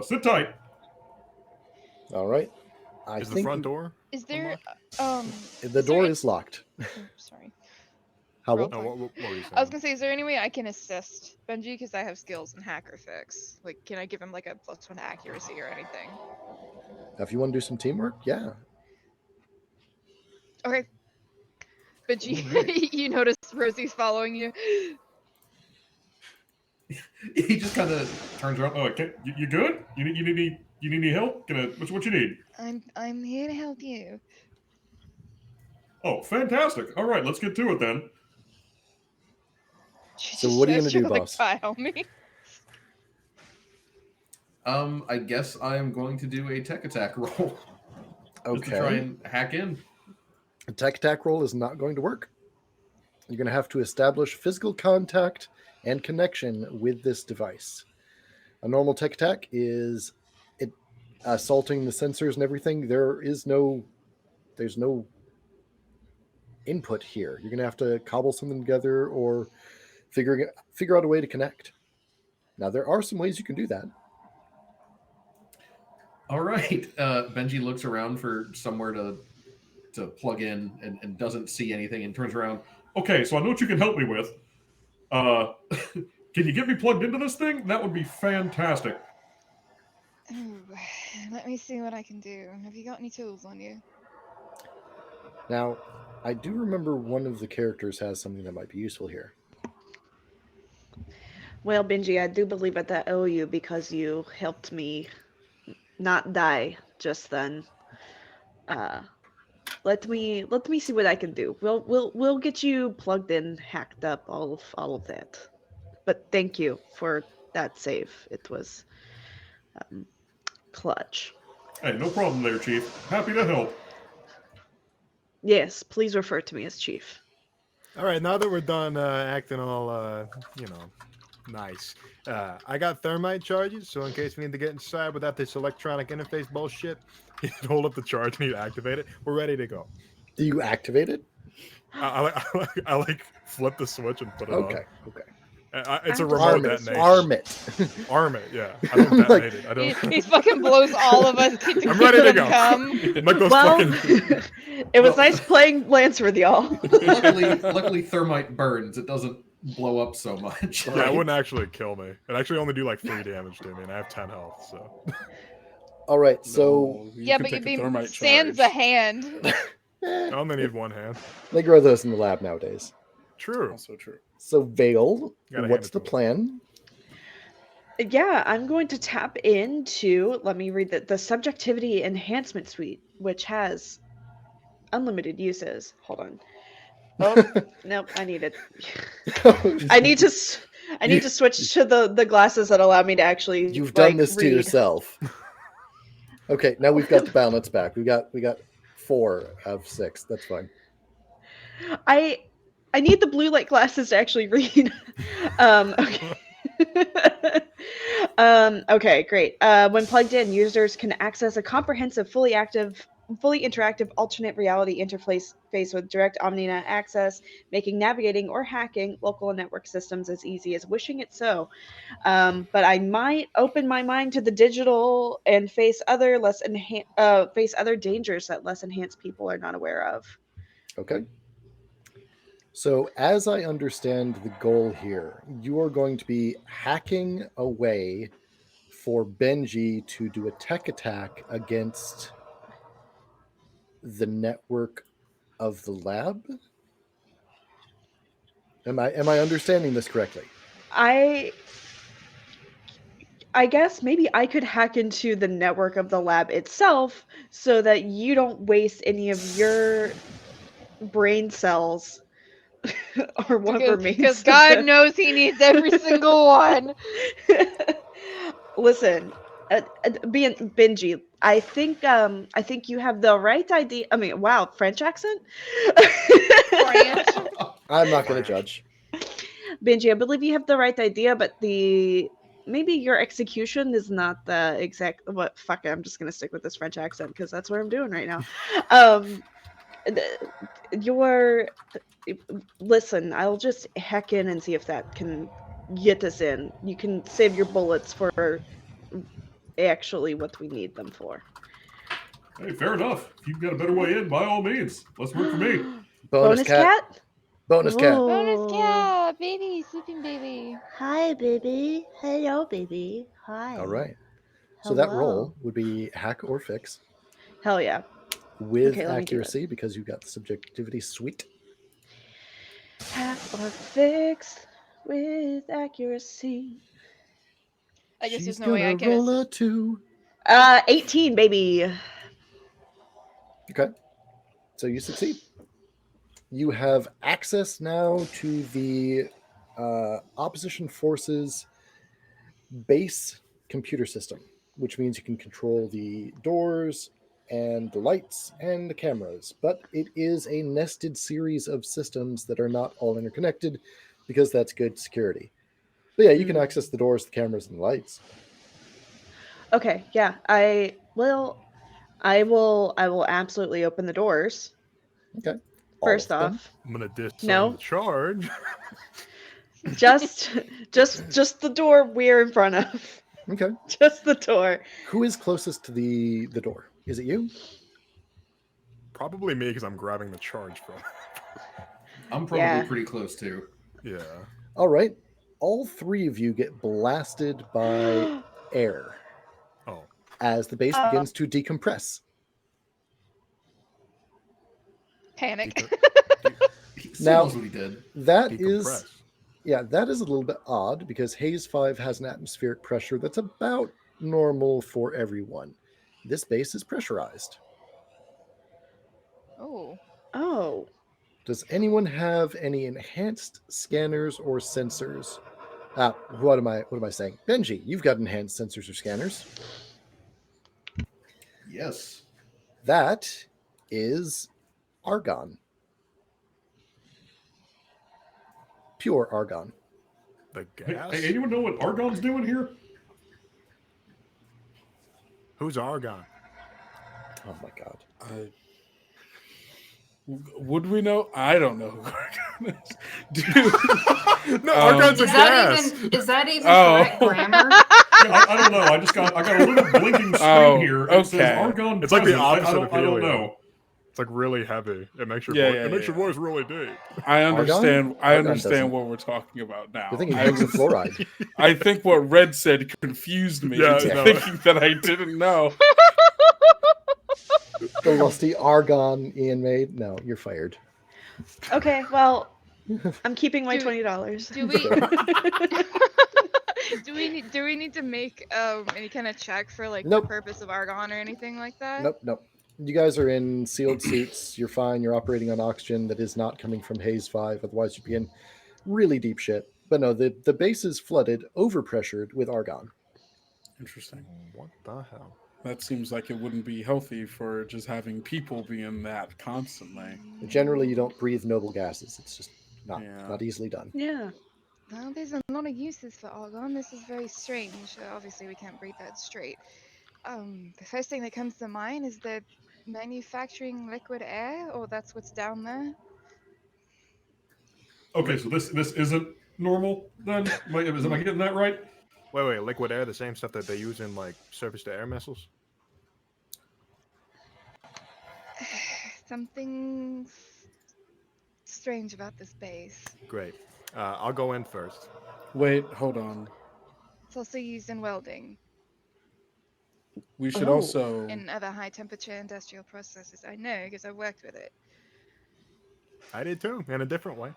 Sit tight. All right. I Is the think front door? Is there the is there door a- is locked. oh, sorry. How Roll well? Oh, point. what were you saying? I was gonna say, is there any way I can assist Benji because I have skills in hacker fix? Like, can I give him like a +1 accuracy or anything? If you want to do some teamwork, yeah. Okay. Benji, Alright. you notice Rosie's following you. He just kind of Turns around. Oh, okay. You good? You need any help? What you need? I'm here to help you. Oh, fantastic. All right, let's get to it then. She So just what are you shows gonna you do, the boss? file me. I guess I am going to do a tech attack roll. Just to try Okay. and hack in. A tech attack roll is not going to work. You're going to have to establish physical contact and connection with this device. A normal tech attack is it assaulting the sensors and everything. There's no input here. You're going to have to cobble something together or figure out a way to connect. Now there are some ways you can do that. All right. Benji looks around for somewhere to plug in and doesn't see anything and turns around. Okay, so I know what you can help me with. Can you get me plugged into this thing? That would be fantastic. Ooh, let me see what I can do. Have you got any tools on you? Now, I do remember one of the characters has something that might be useful here. Well, Benji, I do believe that I owe you because you helped me not die just then. Uh, let me see what I can do. We'll get you plugged in, hacked up, all of that. But thank you for that save. It was um, clutch. Hey, no problem there, Chief. Happy to help. Yes, please refer to me as Chief. All right, now that we're done acting all, nice, I got thermite charges, so in case we need to get inside without this electronic interface bullshit, you can hold up the charge and you activate it. We're ready to go. Do you activate it? I like flip the switch and put it Okay. on. Okay. It's a I'm just remote Arm it. detonation. Arm it. Arm it, yeah. I don't I'm like- detonate it. I He, don't. he fucking blows all of us. I'm ready to them go. Come. Like those Well, fucking. it was Well- nice playing Lance with y'all. Luckily, thermite burns. It doesn't blow up so much. Yeah, it wouldn't actually kill me. It actually only do like 3 damage to me, and I have 10 health. So. All right. So No, you Yeah, can but take you a be thermite sans a charge. hand. I only need one hand. they grow those in the lab nowadays. True. Also true. So Vale, Gotta hand what's it the to him. plan? Yeah, I'm going to tap into, let me read the subjectivity enhancement suite, which has unlimited uses. Hold on. Oh, nope, I need it. I need to switch to the glasses that allow me to actually You've done like, this to read. yourself. Okay, now we've got the balance back. We got 4 out of 6. That's fine. I need the blue light glasses to actually read. Okay. Okay, great. When plugged in, users can access a comprehensive, fully interactive alternate reality interface with direct OmniNet access, making navigating or hacking local network systems as easy as wishing it so. But I might open my mind to the digital and face other dangers that less enhanced people are not aware of. Okay. So, as I understand the goal here, you are going to be hacking a way for Benji to do a tech attack against the network of the lab. Am I understanding this correctly? I guess maybe I could hack into the network of the lab itself so that you don't waste any of your brain cells or what remains. Because of God them. knows he needs every single one. Listen, Benji, I think you have the right idea. I mean, wow, French accent. French. I'm not going to judge. Benji, I believe you have the right idea, but maybe your execution is not the exact. What? Fuck it, I'm just gonna stick with this French accent because that's what I'm doing right now. Your listen, I'll just hack in and see if that can get us in. You can save your bullets for actually what we need them for. Hey, fair enough. If you've got a better way in, by all means, let's work for me. Bonus cat. Bonus cat. Bonus Oh. cat, baby, sleeping baby. Hi, baby. Hello, baby. Hi. All right. So that Hello. roll would be hack or fix Hell yeah. with Okay, let me do it. accuracy because you got the subjectivity suite. Hack or fix with accuracy. I guess She's there's no way I gonna can. roll a 2. 18, baby. Okay. So you succeed. You have access now to the opposition forces base computer system, which means you can control the doors and the lights and the cameras. But it is a nested series of systems that are not all interconnected because that's good security. But yeah, you can access the doors, the cameras, and the lights. Okay, yeah. I will absolutely open the doors. Okay. First All of them? off. I'm gonna disarm No. the charge. Just the door we're in front of. Okay. Just the door. Who is closest to the door? Is it you? Probably me because I'm grabbing the charge from. I'm probably Yeah. pretty close too. Yeah. All right. All 3 of you get blasted by air Oh. as the base begins to decompress. Panic. He Now- knows what he did. That is, Decompress. Yeah, that is a little bit odd because Haze 5 has an atmospheric pressure that's about normal for everyone. This base is pressurized. Oh. Oh. Does anyone have any enhanced scanners or sensors? What am I saying? Benji, you've got enhanced sensors or scanners. Yes. That is argon. Pure argon. The Hey, gas? hey, anyone know what Argon's doing here? Who's Argon? Oh my god. Would we know? I don't know who Argon is. Dude. No, Argon's a Is that gas. even Oh. correct grammar? I don't know. I got a little blinking screen Oh, here. It says okay. Argon. It's like the present. opposite I of don't helium. know. It's like really heavy. It makes your Yeah, voice. yeah, It makes your yeah. voice really deep. I understand. I Argon understand doesn't. what we're talking about now. You're thinking I hexafluoride. fluoride. I think what Red said confused me Yeah, into no. thinking that I didn't know. The lusty argon Ian made. No, you're fired. Okay, well, I'm keeping my Do- $20. Do we? do we need to make any kind of check for like Nope. the purpose of argon or anything like that? Nope. You guys are in sealed suits. You're fine. You're operating on oxygen that is not coming from Haze 5. Otherwise, you'd be in really deep shit. But no, the base is flooded, overpressured with argon. Interesting. What the hell? That seems like it wouldn't be healthy for just having people be in that constantly. Generally, you don't breathe noble gases. It's just Yeah. not easily done. Yeah. Well, there's a lot of uses for argon. This is very strange. Obviously, we can't breathe that straight. The first thing that comes to mind is that manufacturing liquid air, or that's what's down there. Okay, so this isn't normal then. Am I getting that right? Wait. Liquid air, the same stuff that they use in like surface-to-air missiles. Something strange about this base. Great. I'll go in first. Wait, hold on. It's also used in welding We should Oh. also. and other high temperature industrial processes. I know because I worked with it. I did too, in a different way.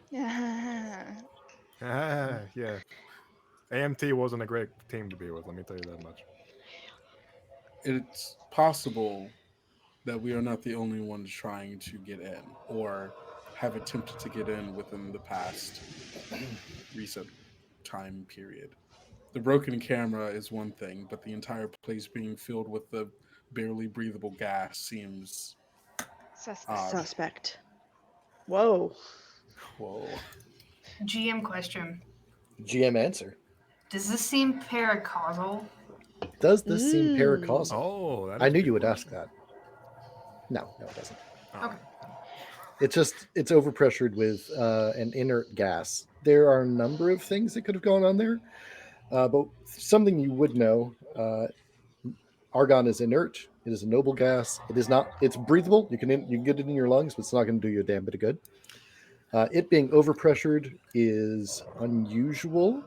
Yeah. Yeah. AMT wasn't a great team to be with, let me tell you that much. It's possible that we are not the only ones trying to get in or have attempted to get in within the past recent time period. The broken camera is one thing, but the entire place being filled with the barely breathable gas seems Suspect. odd. Suspect. Whoa. Whoa. GM question. GM answer. Does this seem paracausal? Does this seem Mm. paracausal? Oh, that I is knew a you good would ask question. that. No, it doesn't. Oh. Okay. It's overpressured with an inert gas. There are a number of things that could have gone on there, but something you would know: argon is inert. It is a noble gas. It is not. It's breathable. You can get it in your lungs, but it's not going to do you a damn bit of good. It being overpressured is unusual,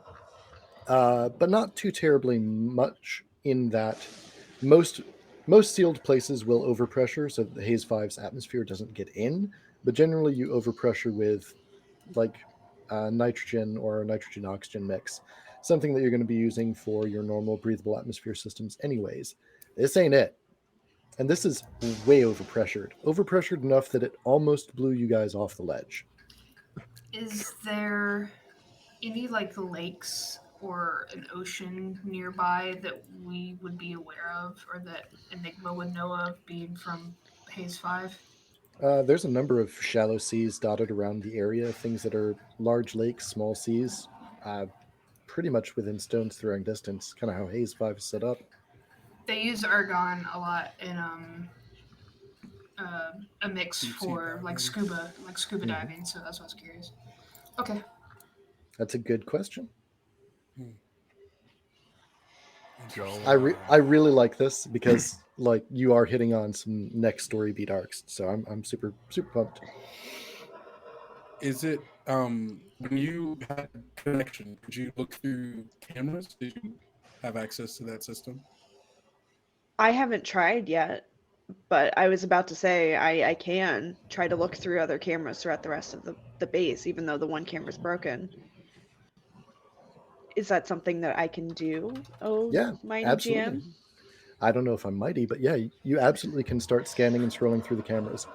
but not too terribly much. In that most sealed places will overpressure, so that the Haze 5's atmosphere doesn't get in. But generally, you overpressure with like nitrogen or a nitrogen oxygen mix, something that you're going to be using for your normal breathable atmosphere systems, anyways. This ain't it. And this is way overpressured enough that it almost blew you guys off the ledge. Is there any like lakes or an ocean nearby that we would be aware of or that Enigma would know of being from Haze 5? There's a number of shallow seas dotted around the area, things that are large lakes, small seas, pretty much within stone's throwing distance, kind of how Haze 5 is set up. They use argon a lot in a mix Deep sea for diving. scuba Mhm. diving, so that's what I was curious. Okay. That's a good question. Go, I really like this because like you are hitting on some next story beat arcs, so I'm super pumped. Is it when you had connection, did you look through cameras? Did you have access to that system? I haven't tried yet. But I was about to say I can try to look through other cameras throughout the rest of the base, even though the one camera's broken. Is that something that I can do? Oh, Yeah, mighty absolutely. GM? I don't know if I'm mighty, but yeah, you absolutely can start scanning and scrolling through the cameras.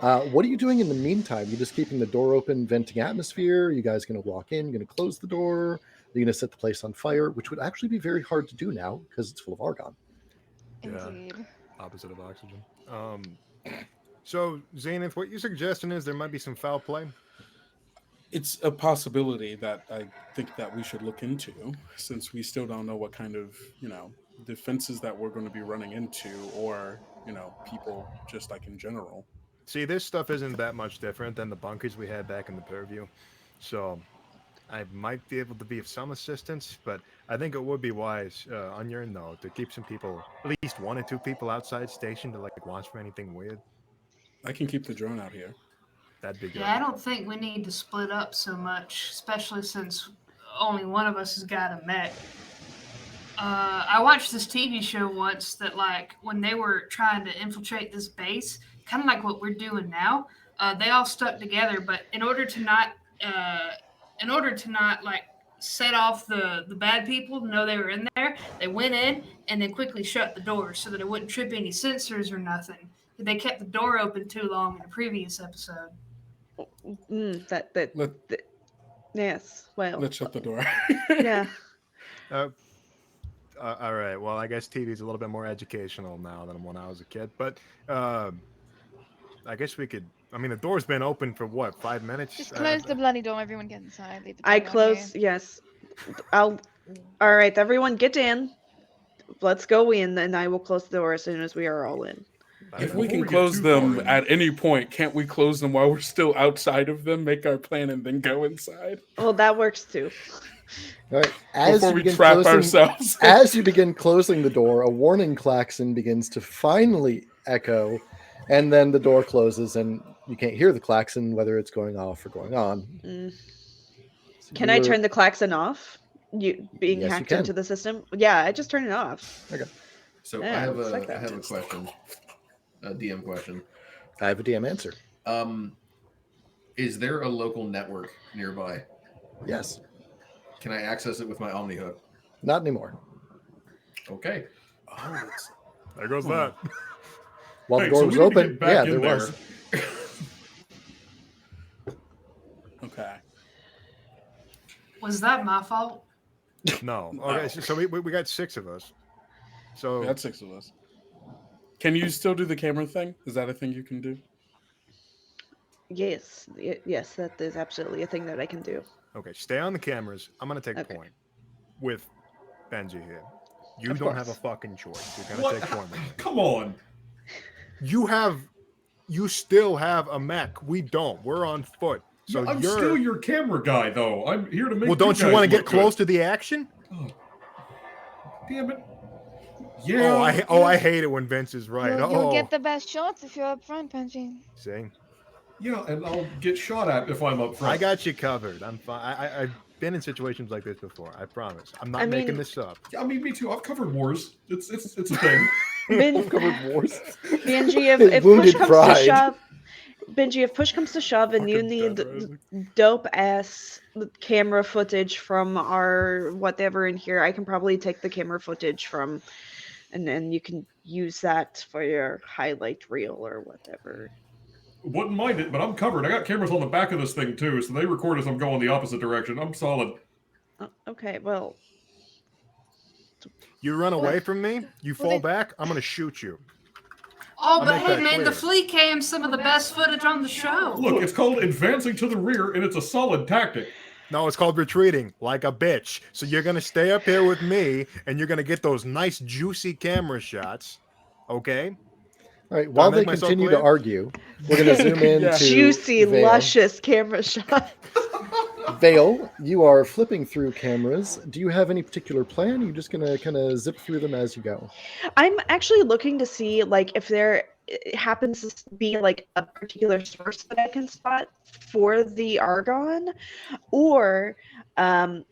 What are you doing in the meantime? You just keeping the door open, venting atmosphere? Are you guys going to walk in, going to close the door? Are you going to set the place on fire? Which would actually be very hard to do now because it's full of argon. Yeah, Indeed. opposite of oxygen. So Zenith, what you're suggesting is there might be some foul play. It's a possibility that I think that we should look into, since we still don't know what kind of, defenses that we're going to be running into, or, people just like in general. See, this stuff isn't that much different than the bunkers we had back in the purview, so I might be able to be of some assistance. But I think it would be wise, on your note, to keep some people, at least 1 or 2 people outside station to like watch for anything weird. I can keep the drone out here. That'd be good. Yeah, I don't think we need to split up so much, especially since only one of us has got a mech. I watched this TV show once that, like, when they were trying to infiltrate this base, kind of like what we're doing now, they all stuck together. But uh, in order to not like set off the bad people to know they were in there, they went in and then quickly shut the door so that it wouldn't trip any sensors or nothing. They kept the door open too long in a previous episode. Let Yes. Well, let's shut the door. yeah. Uh, all right. Well, I guess TV's a little bit more educational now than when I was a kid. But I guess we could. I mean, the door's been open for what, 5 minutes? Just close the bloody door. Everyone get inside. Leave the I plane on close. here. Yes. All right, everyone, get in. Let's go in, and I will close the door as soon as we are all in. If Before we can we get close too them far in- at any point, can't we close them while we're still outside of them, make our plan, and then go inside Well, that works too. All right. As before you we begin trap closing, ourselves? as you begin closing the door, a warning klaxon begins to finally echo, and then the door closes, and you can't hear the klaxon whether it's going off or going on. Mm. So Can you I were- turn the klaxon off? You being Yes, you hacked can. into the system? Yeah, I just turned it off. Okay. So Yeah, I have it's a like I that. have a question, a DM question. I have a DM answer. Is there a local network nearby? Yes. Can I access it with my Omni hook? Not anymore. Okay. Oh, it's- There goes Hmm. that. While Hey, the door so was we need to open, get back yeah, in there there. was. okay. Was that my fault? No. Okay. So we got 6 of us. So We got 6 of us. Can you still do the camera thing? Is that a thing you can do? Yes, yes, that is absolutely a thing that I can do. okay, stay on the cameras. I'm gonna take Okay. point with Benji here. You Of don't have a course. fucking choice. You're gonna What? take point. with me. Come on. You still have a mech. We don't. We're on foot. So I'm you're. still your camera guy, though. I'm here to make. well, don't you guys want to get look close good. to the action? Oh, damn it. Yeah. I hate it when Vince is right. You'll get the best shots if you're up front, Benji. See, Yeah, and I'll get shot at if I'm up front. I got you covered. I'm fine. I've been in situations like this before. I promise. I'm not I making mean- this up. I mean, me too. I've covered wars. It's a thing. Ben- Covered wars. Benji, if push Wounded comes pride. to shove, Benji, if push comes to shove, and you Fucking need Dead Rising. dope ass camera footage from our whatever in here, I can probably take the camera footage from, and then you can use that for your highlight reel or whatever. Wouldn't mind it, but I'm covered. I got cameras on the back of this thing too, so they record as I'm going the opposite direction. I'm solid. Okay, well, You run away from me. You Well, fall they- back. I'm gonna shoot you. Oh, I'll but make hey, that man, clear. the fleet cam's some of the best footage on the show. Look, it's called advancing to the rear, and it's a solid tactic. No, it's called retreating like a bitch. So you're gonna stay up here with me, and you're gonna get those nice juicy camera shots. Okay. All right, while they make myself continue to clear? argue, we're going to zoom in Yeah. to juicy, Vale. luscious camera shot. Vale, you are flipping through cameras. Do you have any particular plan? Are you just going to kind of zip through them as you go? I'm actually looking to see like if there happens to be like a particular source that I can spot for the argon, or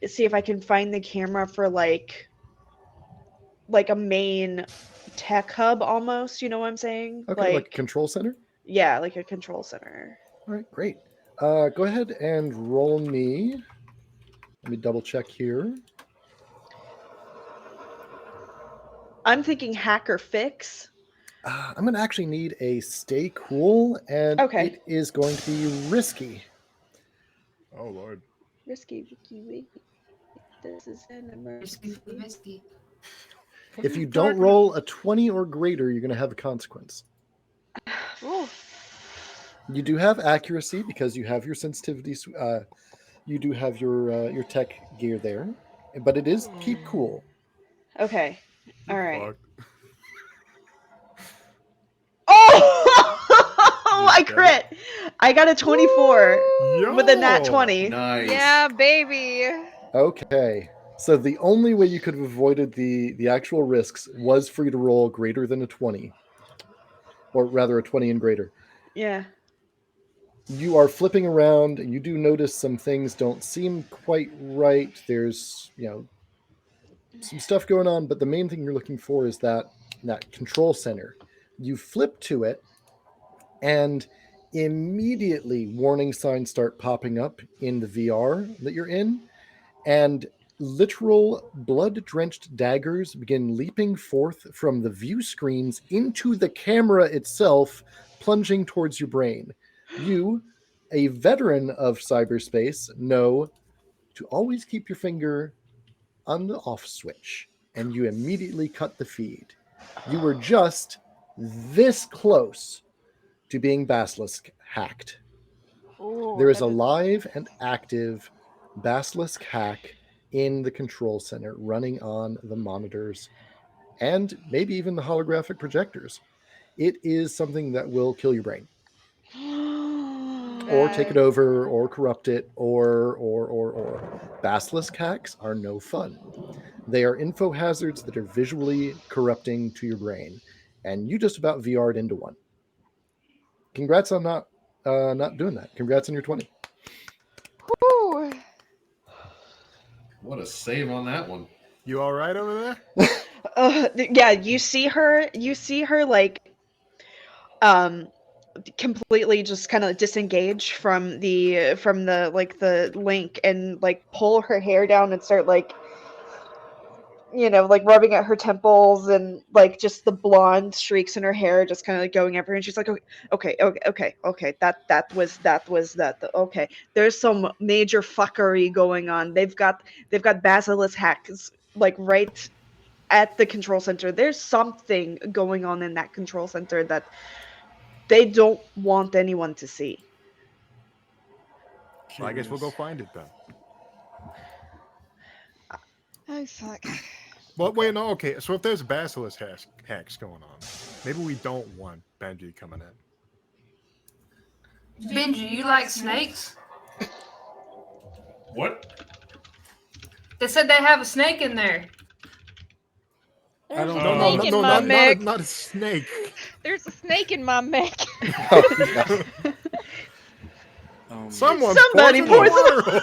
see if I can find the camera for like like a main tech hub almost. You know what I'm saying? Okay, like a control center. Yeah, like a control center. All right, great. Go ahead and roll me. Let me double check here. I'm thinking hacker fix. I'm going to actually need a stay cool, and Okay. it is going to be risky. Oh Lord. Risky, Ricky. This is an emergency. Risky. If you don't roll a 20 or greater, you're going to have a consequence. Ooh. You do have accuracy because you have your sensitivity. You do have your tech gear there, but it is keep cool. Okay. All right. Fuck. Oh! I crit. I got a 24 with a nat Yo! 20. Nice. Yeah, baby. Okay. So the only way you could have avoided the actual risks was for you to roll greater than a 20. Or rather a 20 and greater. Yeah. You are flipping around. You do notice some things don't seem quite right. There's, some stuff going on, but the main thing you're looking for is that control center. You flip to it, and immediately warning signs start popping up in the VR that you're in, and literal blood-drenched daggers begin leaping forth from the view screens into the camera itself, plunging towards your brain. You, a veteran of cyberspace, know to always keep your finger on the off switch, and you immediately cut the feed. You were just this close to being Basilisk hacked. Ooh, There is that a live and active Basilisk hack in the control center running on the monitors and maybe even the holographic projectors. It is something that will kill your brain or take it over or corrupt it or. Basilisk hacks are no fun. They are info hazards that are visually corrupting to your brain, and you just about VR'd into one. Congrats on not doing that. Congrats on your 20. Whew. What a save on that one. You all right over there? Yeah, you see her like completely just kind of disengage from the like the link and like pull her hair down and start like like rubbing at her temples and like just the blonde streaks in her hair just kind of like going everywhere, and she's like, okay, okay, there's some major fuckery going on. They've got basilisk hacks like right at the control center. There's something going on in that control center that they don't want anyone to see. Well, I guess we'll go find it then. Oh, fuck. Well, wait, no, okay. So if there's basilisk hacks going on, maybe we don't want Benji coming in. Benji, you like snakes? What? They said they have a snake in there. I don't No, know. Snake in my mech. Not a snake. There's a snake in my mech. Somebody pour some water.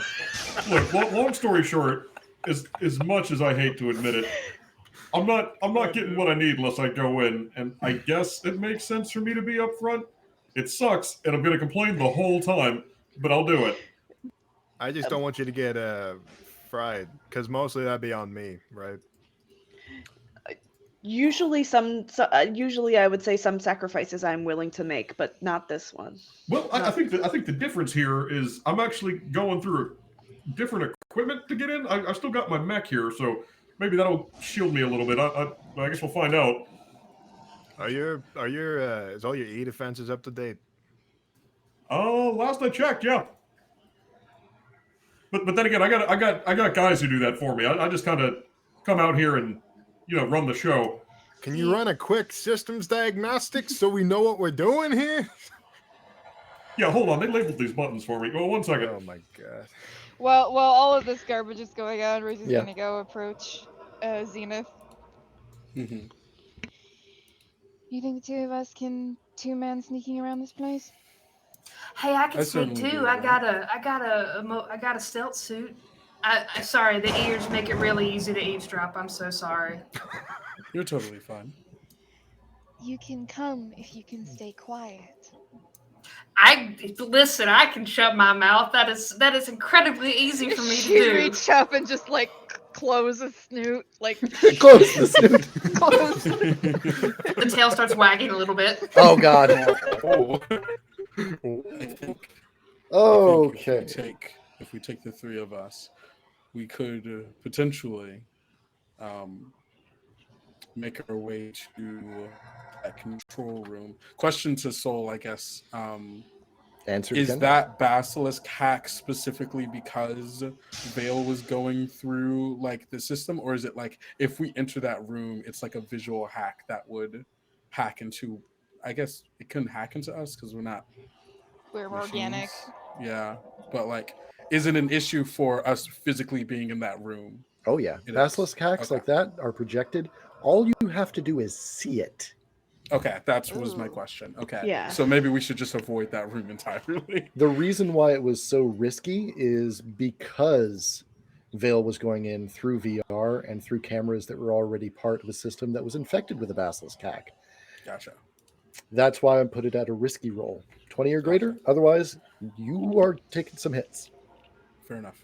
Look, long story short, as much as I hate to admit it, I'm not getting what I need unless I go in, and I guess it makes sense for me to be upfront. It sucks, and I'm going to complain the whole time, but I'll do it. I just don't want you to get fried, because mostly that'd be on me, right? Usually I would say some sacrifices I'm willing to make, but not this one. Well, I think the difference here is I'm actually going through different equipment to get in. I still got my mech here, so maybe that'll shield me a little bit. I guess we'll find out. Is all your E defenses up to date? Last I checked, yeah. But then again, I got guys who do that for me. I just kind of come out here and run the show. Can you run a quick systems diagnostics so we know what we're doing here? Yeah, hold on. They labeled these buttons for me. Well, one second. Oh my god. Well, all of this garbage is going on. We're just Yeah. gonna go approach Zenith. Mhm. You think the two of us can two-man sneaking around this place? Hey, I can I sneak certainly too. do I that. got a stealth suit. Sorry, the ears make it really easy to eavesdrop. I'm so sorry. You're totally fine. You can come if you can stay quiet. Listen. I can shut my mouth. That is incredibly easy for me to She do. reach up and just like close a snoot, like Close the snoot. close. The tail starts wagging a little bit. Oh God. Oh. I think Okay. if we take the three of us, we could potentially make our way to that control room. Question to Soul, I guess. Answered Is again. that basilisk hack specifically because Vale was going through like the system, or is it like if we enter that room, it's like a visual hack that would hack into? I guess it couldn't hack into us because we're not We're machines. organic. Yeah, but like, is it an issue for us physically being in that room? Oh yeah. It is. Basilisk hacks Okay. like that are projected. All you have to do is see it. Okay, that was my Ooh. question. Okay, Yeah. so maybe we should just avoid that room entirely. The reason why it was so risky is because Vale was going in through VR and through cameras that were already part of a system that was infected with a basilisk hack. Gotcha. That's why I put it at a risky roll. 20 or greater. Gotcha. Otherwise, you are taking some hits. Fair enough.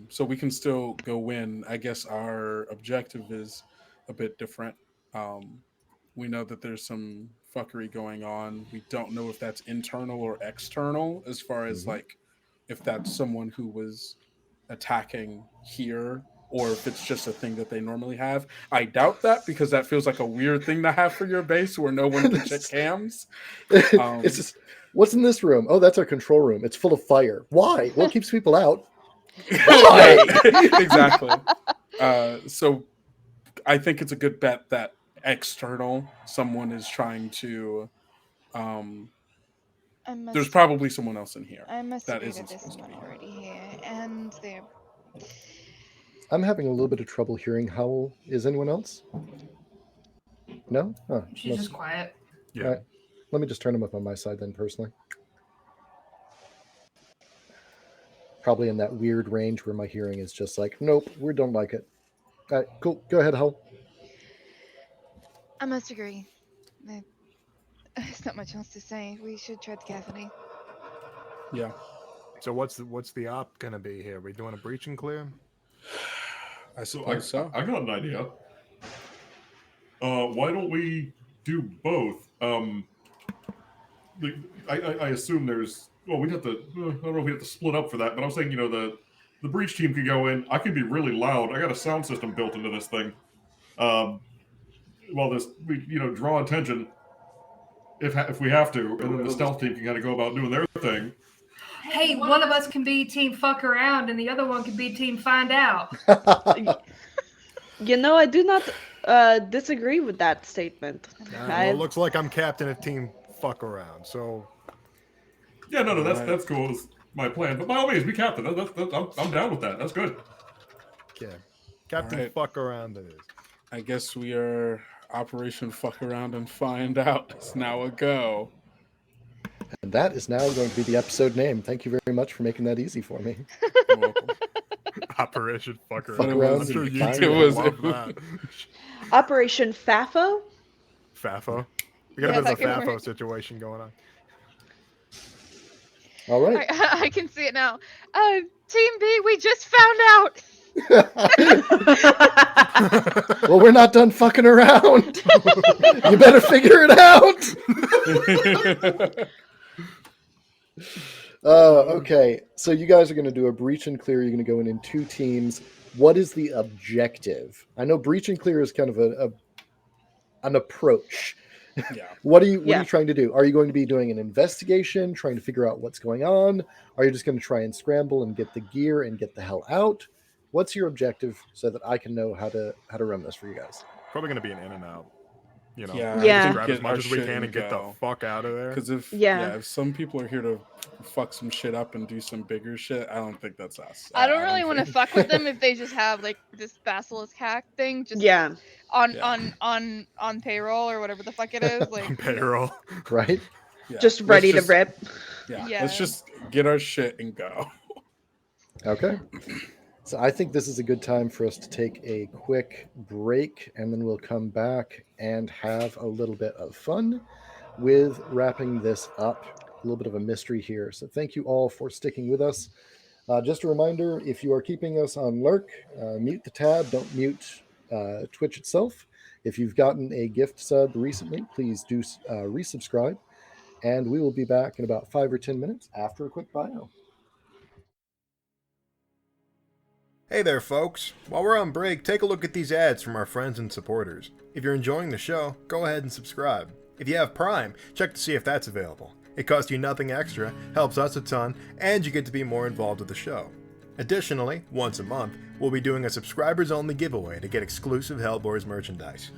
So we can still go in. I guess our objective is a bit different. Um, we know that there's some fuckery going on. We don't know if that's internal or external, as far as like if that's someone who was attacking here or if it's just a thing that they normally have. I doubt that because that feels like a weird thing to have for your base where no one can check cams. It's just, what's in this room? Oh, that's our control room. It's full of fire. Why? What keeps people out? Why? Exactly. So I think it's a good bet that external someone is trying to there's probably someone else in here I must that agree isn't that there's supposed to be someone here. already here, and they're. I'm having a little bit of trouble hearing Howl. Is anyone else? No? Oh, She's just quiet. Yeah. All right. Let me just turn them up on my side then, personally. Probably in that weird range where my hearing is just like, nope, we don't like it. All right, cool. Go ahead, Howl. I must agree. There's not much else to say. We should tread carefully. Yeah. So what's the op gonna be here? We doing a breach and clear? I So suppose so. I got an idea. Why don't we do both? I assume there's. Well, we'd have to. I don't know if we have to split up for that, but I was saying, the breach team could go in. I could be really loud. I got a sound system built into this thing. Well, we draw attention if we have to, and then the stealth team can kind of go about doing their thing. Hey, one of us can be team fuck around, and the other one can be team find out. I do not disagree with that statement. Well, it looks like I'm captain of team fuck around. So yeah, no, that's cool. It's my plan, but by all means, be captain. I'm down with that. That's good. Yeah, captain right. fuck around it is. I guess we are Operation Fuck Around and Find Out. It's now a go. And that is now going to be the episode name. Thank you very much for making that easy for me. You're welcome. Operation fuck Fuck around. around I'm sure and you find two out. would love that. Operation FAFO? FAFO. We got Yeah, a bit that of a could FAFO work. situation going on. All right. I can see it now. Team B, we just found out. Well, we're not done fucking around. You better figure it out. Okay, so you guys are going to do a breach and clear. You're going to go in 2 teams. What is the objective? I know breach and clear is kind of an approach. Yeah. What are you trying to do? Are you going to be doing an investigation, trying to figure out what's going on? Are you just going to try and scramble and get the gear and get the hell out? What's your objective so that I can know how to run this for you guys? Probably gonna be an in and out. Yeah. Yeah. Grab as much as we can and get the fuck out of there. Because if some people are here to fuck some shit up and do some bigger shit, I don't think that's us. I don't really want to fuck with them if they just have like this basilisk hack thing just on payroll or whatever the fuck it is. Like on payroll. Right? Just ready to rip. Yeah. Let's just get our shit and go. Okay. So I think this is a good time for us to take a quick break, and then we'll come back and have a little bit of fun with wrapping this up. A little bit of a mystery here. So thank you all for sticking with us. Just a reminder, if you are keeping us on Lurk, mute the tab. Don't mute Twitch itself. If you've gotten a gift sub recently, please do resubscribe. And we will be back in about 5 or 10 minutes after a quick bio. Hey there, folks. While we're on break, take a look at these ads from our friends and supporters. If you're enjoying the show, go ahead and subscribe. If you have Prime, check to see if that's available. It costs you nothing extra, helps us a ton, and you get to be more involved with the show. Additionally, once a month, we'll be doing a subscribers-only giveaway to get exclusive HELLBOARS merchandise.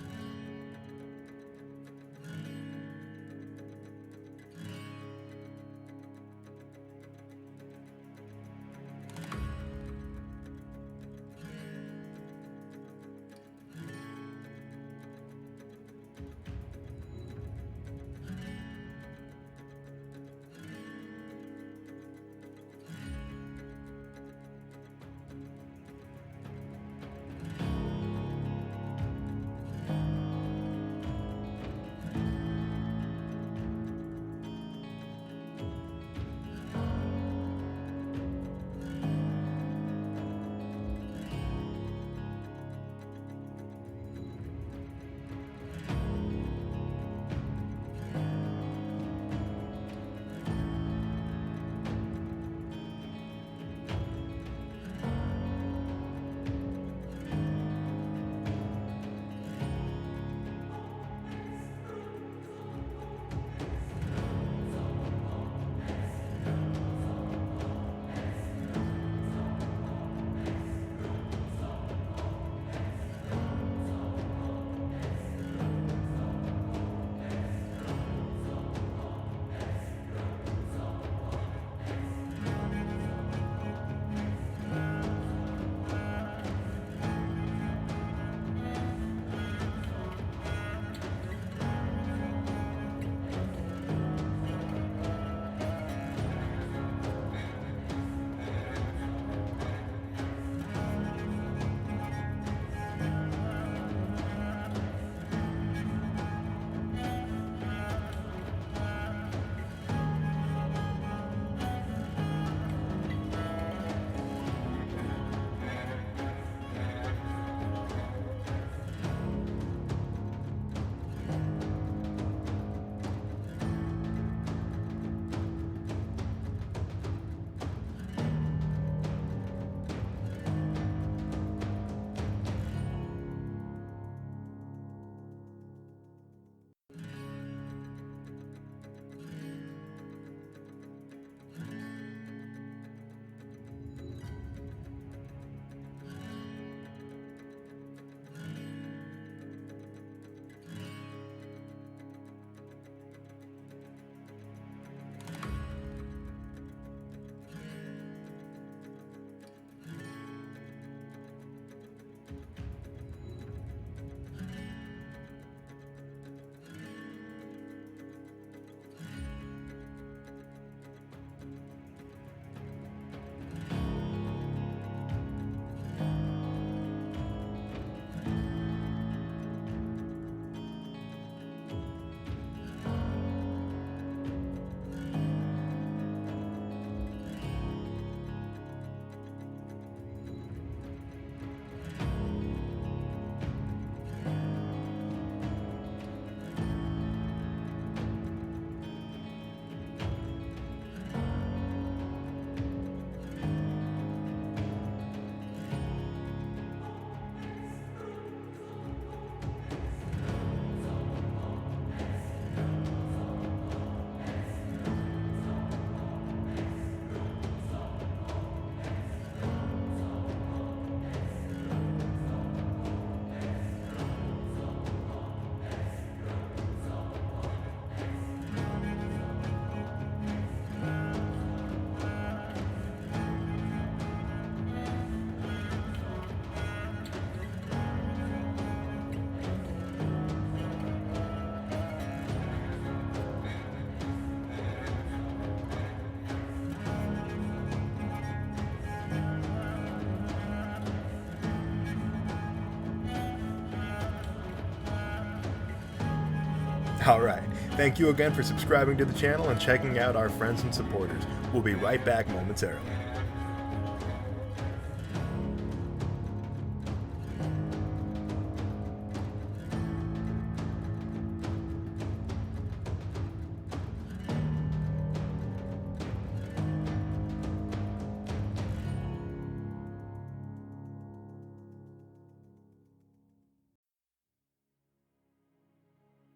Alright, thank you again for subscribing to the channel and checking out our friends and supporters. We'll be right back momentarily.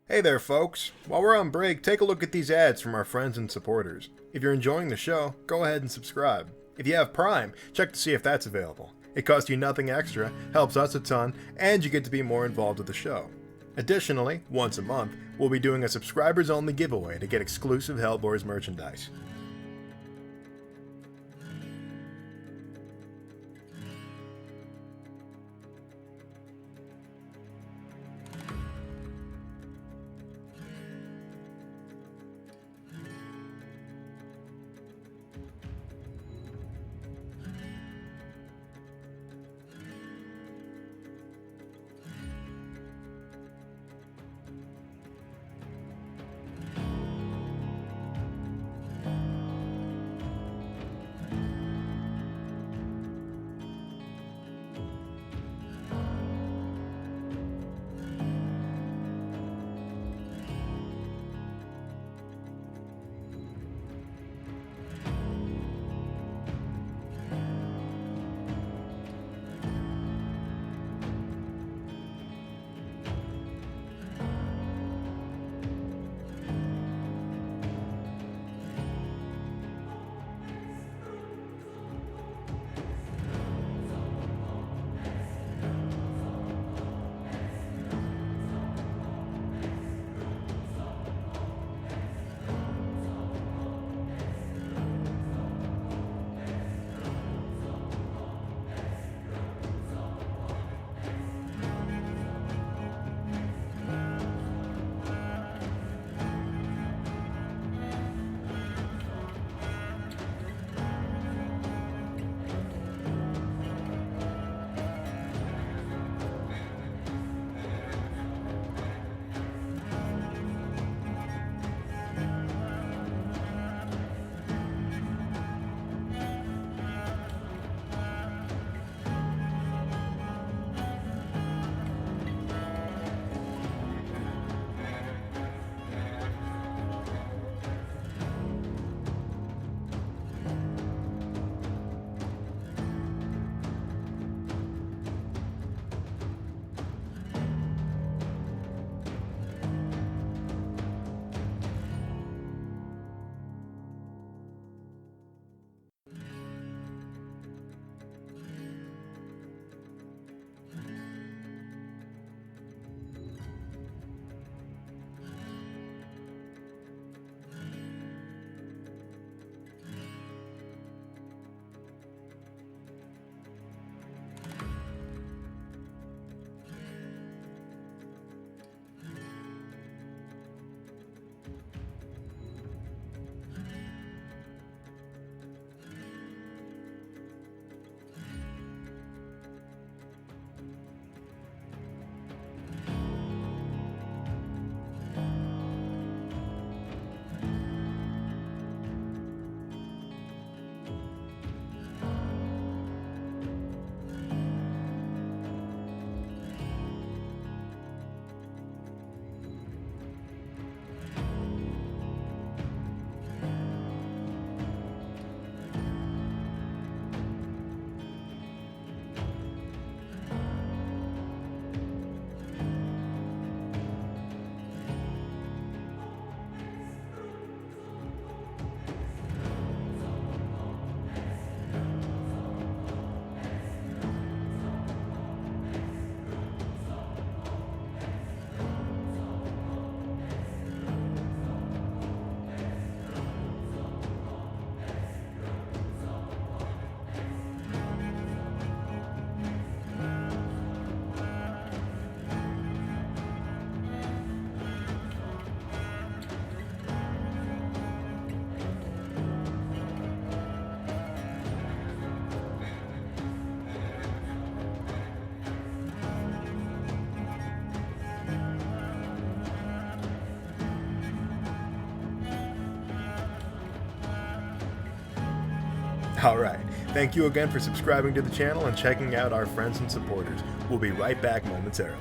Hey there, folks. While we're on break, take a look at these ads from our friends and supporters. If you're enjoying the show, go ahead and subscribe. If you have Prime, check to see if that's available. It costs you nothing extra, helps us a ton, and you get to be more involved with the show. Additionally, once a month, we'll be doing a subscribers-only giveaway to get exclusive HELLBOARS merchandise. Alright, thank you again for subscribing to the channel and checking out our friends and supporters. We'll be right back momentarily.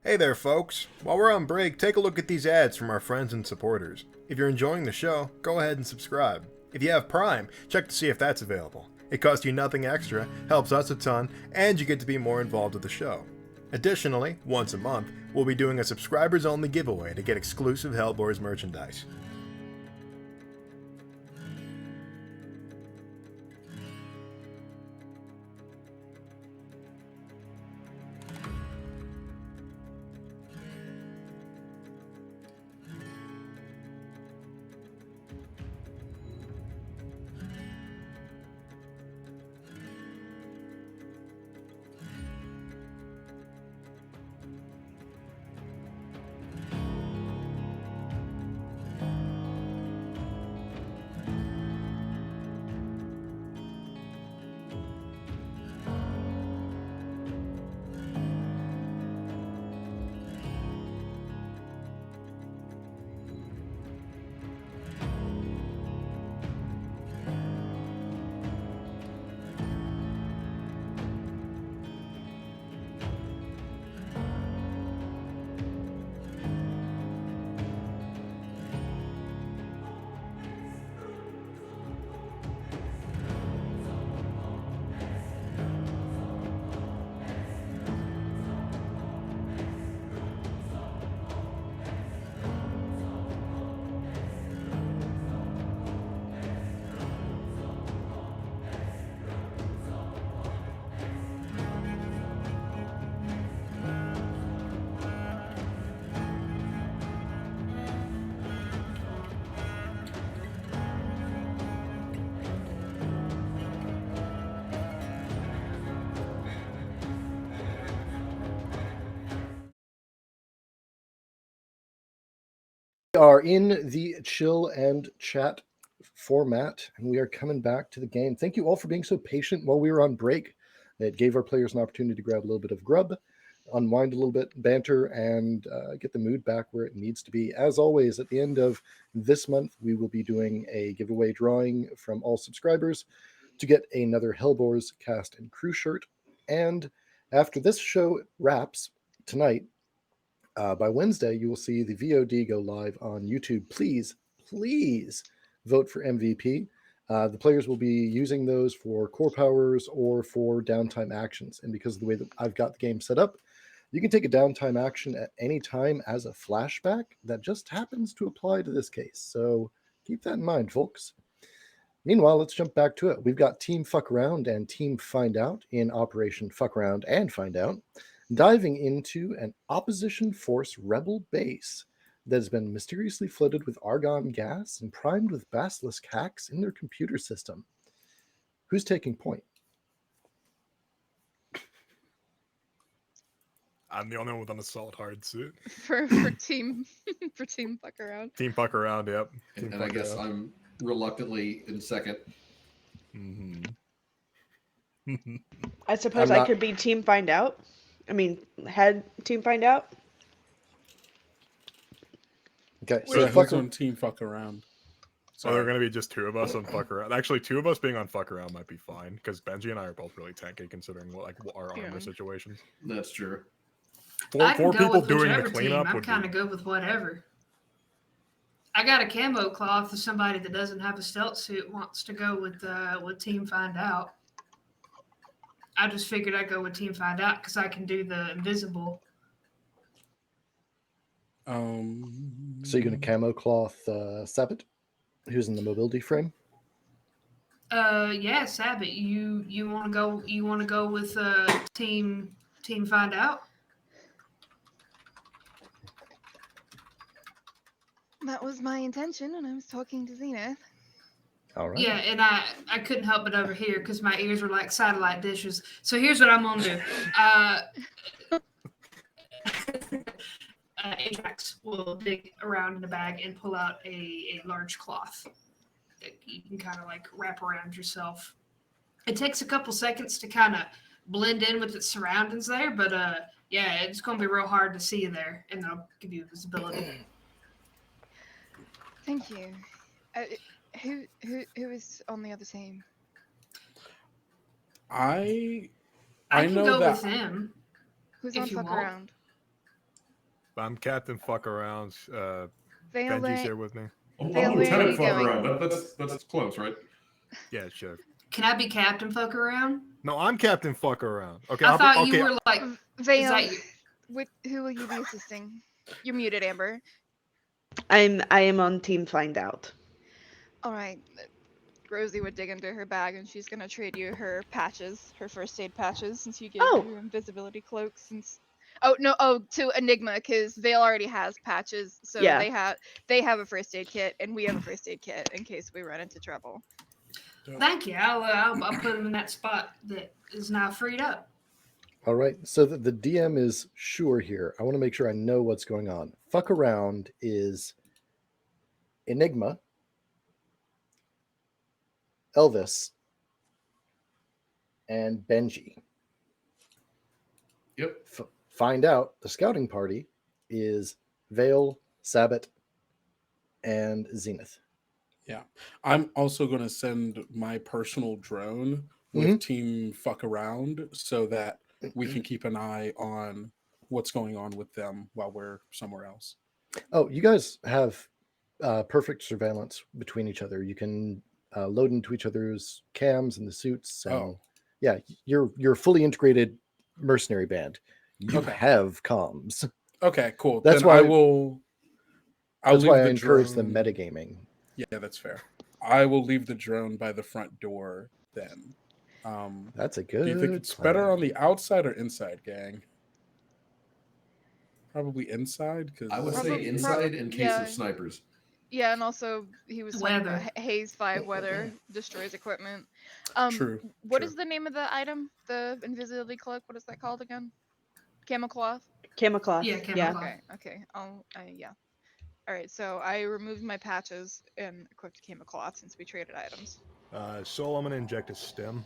Hey there, folks. While we're on break, take a look at these ads from our friends and supporters. If you're enjoying the show, go ahead and subscribe. If you have Prime, check to see if that's available. It costs you nothing extra, helps us a ton, and you get to be more involved with the show. Additionally, once a month, we'll be doing a subscribers-only giveaway to get exclusive HELLBOARS merchandise. We are in the chill and chat format, and we are coming back to the game. Thank you all for being so patient while we were on break. It gave our players an opportunity to grab a little bit of grub, unwind a little bit, banter, and get the mood back where it needs to be. As always, at the end of this month, we will be doing a giveaway drawing from all subscribers to get another HELLBOARS cast and crew shirt. And after this show wraps tonight, by Wednesday, you will see the VOD go live on YouTube. Please vote for MVP. The players will be using those for core powers or for downtime actions. And because of the way that I've got the game set up, you can take a downtime action at any time as a flashback that just happens to apply to this case. So keep that in mind, folks. Meanwhile, let's jump back to it. We've got Team Fuck Around and Team Find Out in Operation Fuck Around and Find Out, diving into an opposition force rebel base that has been mysteriously flooded with argon gas and primed with basilisk hacks in their computer system. Who's taking point? I'm the only one with an assault hard suit. for team for team fuck around. Team fuck around, yep. Team And I guess I'm reluctantly in second. I suppose I could be Team Find Out. I mean, head Team Find Out. Okay, So who's on Team Fuck Around? So there are going to be just two of us on fuck around. Actually, two of us being on fuck around might be fine because Benji and I are both really tanky considering our armor situations. That's true. I can Four go people with doing the whichever team. cleanup I'm would kind be. of good with whatever. I got a camo cloth for somebody that doesn't have a stealth suit wants to go with Team Find Out. I just figured I'd go with Team Find Out because I can do the invisible. So you're going to camo cloth Sabbat, who's in the mobility frame? Yeah, Sabbath. You want to go? You want to go with Team Find Out? That was my intention when I was talking to Zenith. All right. Yeah, and I couldn't help but overhear because my ears were like satellite dishes. So here's what I'm gonna do. Ajax will dig around in the bag and pull out a large cloth that you can kind of like wrap around yourself. It takes a couple seconds to kind of blend in with its surroundings there, but yeah, it's going to be real hard to see you there, and I'll give you visibility. Thank you. Who is on the other team? I I I can know go that with him Who's if on you fuck want. around? I'm Captain Fuck Around. Vale, Benji's here with me. I'm Vale, where are Lieutenant you Fuck going? Around. That's close, right? Yeah, sure. Can I be Captain Fuck Around? No, I'm Captain Fuck Around. Okay, I I'll thought be, okay. you were like, is Vale, that you? who will you be assisting? You're muted, Amber. I am on team find out. All right. Rosie would dig into her bag and she's gonna trade you her patches, her first aid patches, since you gave Oh. her invisibility cloak. To Enigma, because Vale already has patches, so Yeah. they have a first aid kit, and we have a first aid kit in case we run into trouble. Thank you. I'll put him in that spot that is now freed up. All right, so that the DM is sure here. I want to make sure I know what's going on. Fuck around is Enigma, Elvis, and Benji. Yep. Find out the scouting party is Vale, Sabbat, and Zenith. Yeah. I'm also going to send my personal drone with Team Fuck Around so that we can keep an eye on what's going on with them while we're somewhere else. Oh, you guys have perfect surveillance between each other. You can load into each other's cams and the suits. And Oh. yeah, you're a fully integrated mercenary band. You Okay. have comms. Okay, cool. That's then why I'll that's leave why I the encourage the drone- metagaming. Yeah, that's fair. I will leave the drone by the front door then. That's a good. Do you think it's plan. better on the outside or inside, gang? Probably inside, because I would say Probably- inside in case yeah. of snipers. Yeah, and also he was talking Weather. about Haze 5 weather destroys equipment. True. What true. is the name of the item? The invisibility cloak? What is that called again? Camel-cloth? Camouflage. Yeah, camouflage. Okay. Yeah. All right, so I removed my patches and equipped Camel-cloth since we traded items. Soul, I'm gonna inject a stim.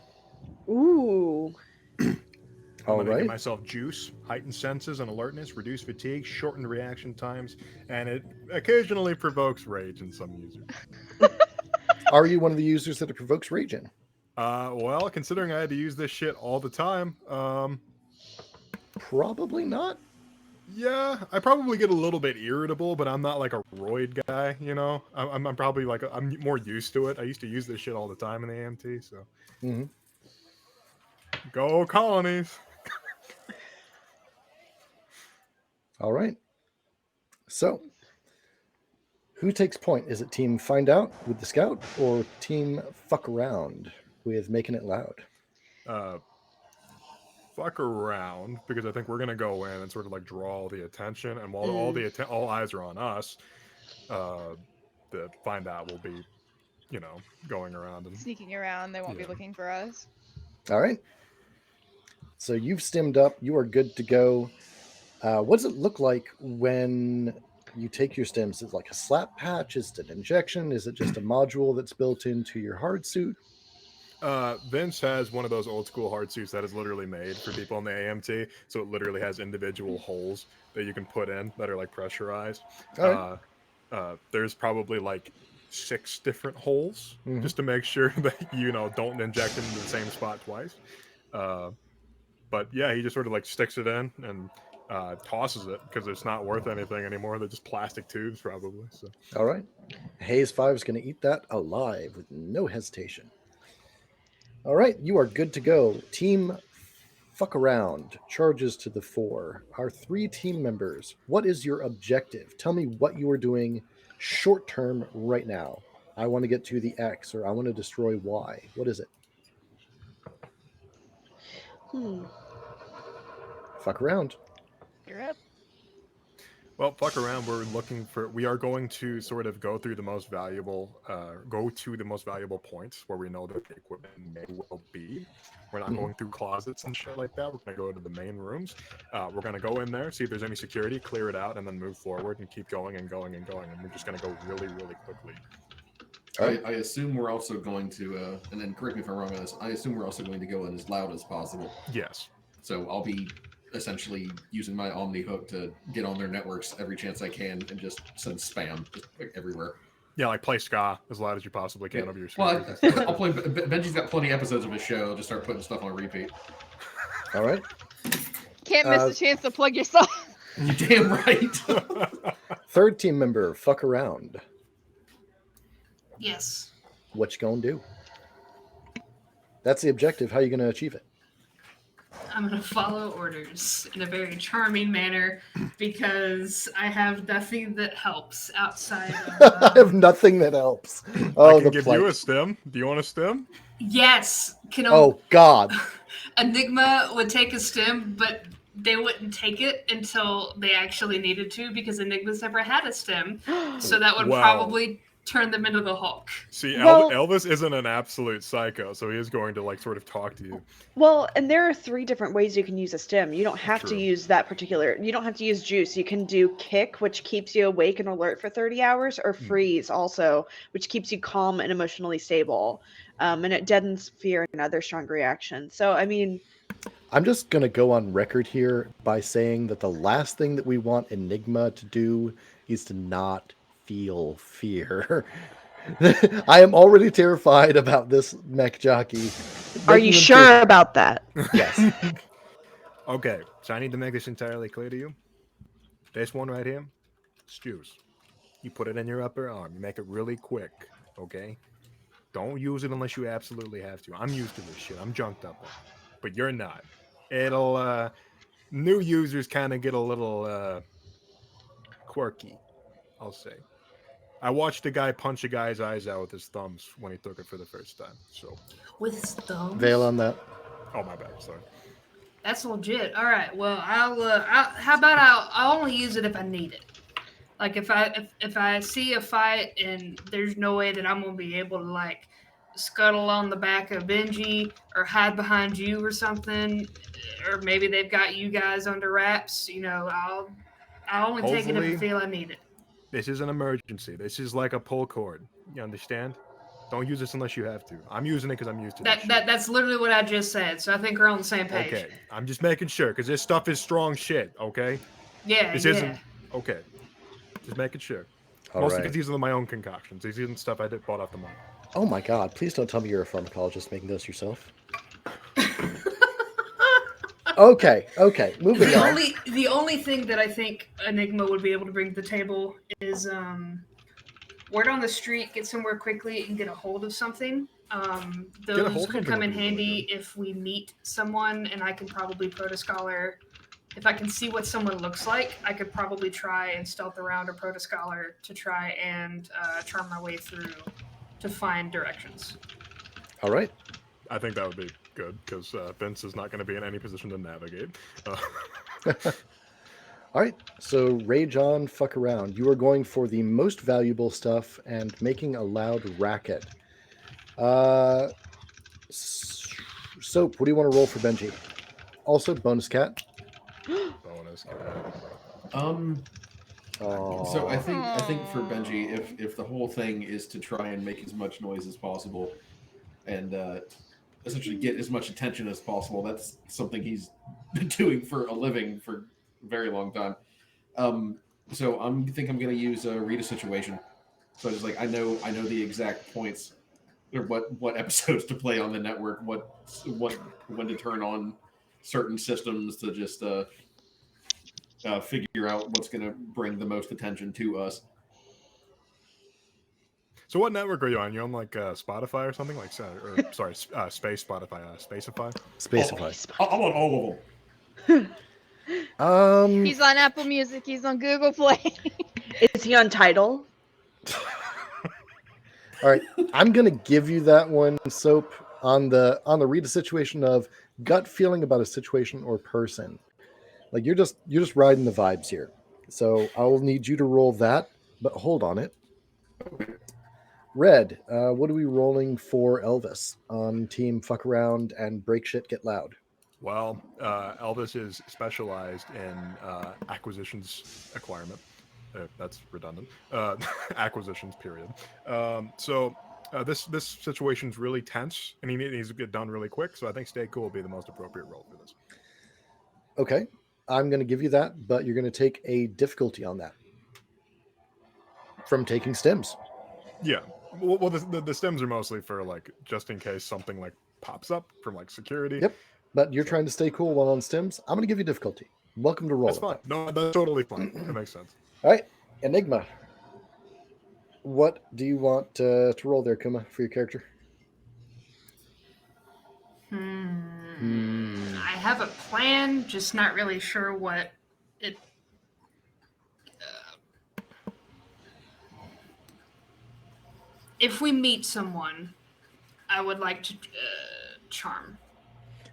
Ooh. I'm All gonna give right. myself juice, heightened senses and alertness, reduce fatigue, shortened reaction times, and it occasionally provokes rage in some users. Are you one of the users that it provokes rage in? Well, considering I had to use this shit all the time, Probably not. yeah, I probably get a little bit irritable, but I'm not like a roid guy, you know? I'm probably like, I'm more used to it. I used to use this shit all the time in the AMT, so. Mhm. Go colonies! All right. So, who takes point? Is it team find out with the scout or team fuck around with making it loud? Fuck around, because I think we're gonna go in and sort of like draw all the attention, and while all eyes are on us, the find out will be, you know, going around and Sneaking around, they won't be Yeah. looking for us. All right. So you've stemmed up. You are good to go. What does it look like when you take your stems? Is it like a slap patch? Is it an injection? Is it just a module that's built into your hard suit? Vince has one of those old school hard suits that is literally made for people in the AMT, so it literally has individual holes that you can put in that are like pressurized. All right. There's probably like 6 different holes Mhm. just to make sure that you know don't inject it into the same spot twice. But yeah, he just sort of like sticks it in and tosses it because it's not worth anything anymore. They're just plastic tubes probably. So All right. Haze 5 is going to eat that alive with no hesitation. All right. You are good to go. Team fuck around charges to the fore. Our 3 team members, what is your objective? Tell me what you are doing short term right now. I want to get to the X or I want to destroy Y. What is it? Hmm. Fuck around. You're up. Well, fuck around. We are going to sort of go to the most valuable points where we know that the equipment may well be. We're not going through closets and shit like that. We're gonna go to the main rooms. We're gonna go in there, see if there's any security, clear it out, and then move forward and keep going and going and going. And we're just gonna go really, really quickly. I assume we're also going to, and then correct me if I'm wrong on this. I assume we're also going to go in as loud as possible. Yes. So I'll be essentially using my Omni hook to get on their networks every chance I can and just send spam just like everywhere. Yeah, like play ska as loud as you possibly can over your Well, speakers. I'll play. Benji's got plenty of episodes of his show. I'll just start putting stuff on repeat. All right. Can't miss a chance to plug yourself. You damn right. Third team member, fuck around. Yes. What you gonna do? That's the objective. How you gonna achieve it? I'm going to follow orders in a very charming manner because I have nothing that helps outside of. I have nothing that helps. Oh, I can the give plight. you a stim. Do you want a stim? Yes. Oh God. Enigma would take a stim, but they wouldn't take it until they actually needed to because Enigma's never had a stim. So that would Wow. probably turn them into the Hulk. See, Well- Elvis isn't an absolute psycho, so he is going to like sort of talk to you. Well, and there are 3 different ways you can use a stim. You don't have to True. use that particular. You don't have to use juice. You can do kick, which keeps you awake and alert for 30 hours, or freeze also, which keeps you calm and emotionally stable. And it deadens fear and other strong reactions. So, I mean, I'm just gonna go on record here by saying that the last thing that we want Enigma to do is to not feel fear. I am already terrified about this mech jockey. are Making you him sure about that? Yes. Okay, so I need to make this entirely clear to you. This one right here, it's juice. You put it in your upper arm. You make it really quick, okay? Don't use it unless you absolutely have to. I'm used to this shit. I'm junked up on it. But you're not. It'll, new users kind of get a little, quirky, I'll say. I watched a guy punch a guy's eyes out with his thumbs when he took it for the first time, so. With his thumbs? Veil on that. Oh, my bad, sorry. That's legit. All right. Well, I'll only use it if I need it. Like if I see a fight and there's no way that I'm gonna be able to like scuttle on the back of Benji or hide behind you or something, or maybe they've got you guys under wraps. You know, I'll only take it if I Hopefully- feel I need it. This is an emergency. This is like a pull cord. You understand? Don't use this unless you have to. I'm using it because I'm used to this shit. That's literally what I just said. So I think we're on the same page. Okay, I'm just making sure because this stuff is strong shit. Okay, Yeah. this yeah. isn't okay. Just making sure. All Mostly right. because these are my own concoctions. These isn't stuff I bought off the market. Oh my God! Please don't tell me you're a pharmacologist making those yourself. Okay. Moving The on. only thing that I think Enigma would be able to bring to the table is word on the street, get somewhere quickly and get a hold of something. Those hold of could something come would in be really handy if we meet someone, and I can probably protoscholar. If I can see what someone looks like, I could probably try and stealth around or protoscholar to try and charm my way through to find directions. All right. I think that would be good because Vince is not going to be in any position to navigate. All right. So rage on, fuck around. You are going for the most valuable stuff and making a loud racket. Soap, what do you want to roll for Benji? Also, bonus cat. Bonus. So I think for Benji, if the whole thing is to try and make as much noise as possible, and essentially get as much attention as possible, that's something he's been doing for a living for a very long time. So I'm going to use read a situation. So just like I know the exact points or what episodes to play on the network, what when to turn on certain systems to just figure out what's going to bring the most attention to us. So what network are you on? You on like Spotify or something like? Sorry, Space Spotify, Spacify. Spacify. I'm on all of them. He's on Apple Music. He's on Google Play. Is he on Tidal? All right. I'm gonna give you that one, Soap, on the read a situation of gut feeling about a situation or person. Like you're just riding the vibes here. So I'll need you to roll that, but hold on it. Okay. Red, what are we rolling for Elvis on Team Fuck Around and Break Shit Get Loud? Well, Elvis is specialized in acquisitions acquirement. That's redundant. Acquisitions, period. This situation's really tense, and he needs to get done really quick. So I think stay cool will be the most appropriate role for this. Okay, I'm going to give you that, but you're going to take a difficulty on that from taking stims. Yeah. Well, the stems are mostly for like just in case something like pops up from like security. Yep, but you're So- trying to stay cool while on stims. I'm going to give you difficulty. Welcome to roll That's it, fine. though. No, that's totally fine. That makes sense. All right, Enigma. What do you want to roll there, Kuma, for your character? I have a plan, just not really sure what it. If we meet someone, I would like to charm.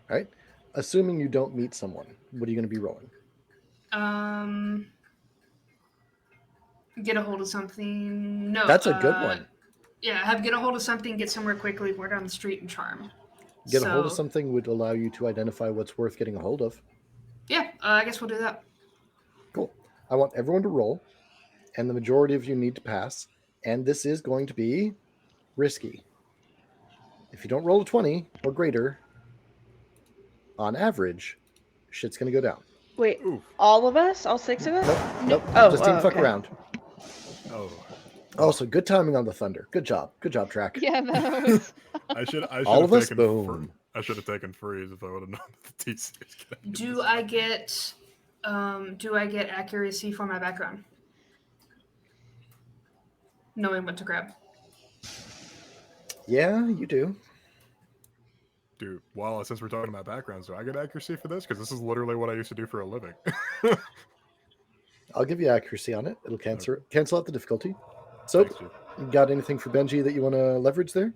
All right. Assuming you don't meet someone, what are you going to be rolling? Get a hold of something. No, That's a good one. Yeah, have get a hold of something, get somewhere quickly, word on the street, and charm. Get a hold of something would allow you to identify what's worth getting a hold of. Yeah, I guess we'll do that. Cool. I want everyone to roll, and the majority of you need to pass. And this is going to be risky. If you don't roll a 20 or greater, on average, shit's going to go down. Wait, Oof. all of us? All 6 of us? Nope. Oh, Just team fuck okay. around. Oh. Also, good timing on the thunder. Good job, Track. Yeah, that was. I should All have of us, taken boom. I should have taken freeze if I would have known that the TC is gonna Do I get accuracy for my background? Knowing what to grab. Yeah, you do. Dude, well, since we're talking about backgrounds, do I get accuracy for this? Because this is literally what I used to do for a living. I'll give you accuracy on it. It'll cancel out the difficulty. So, Thanks, dude. you got anything for Benji that you want to leverage there?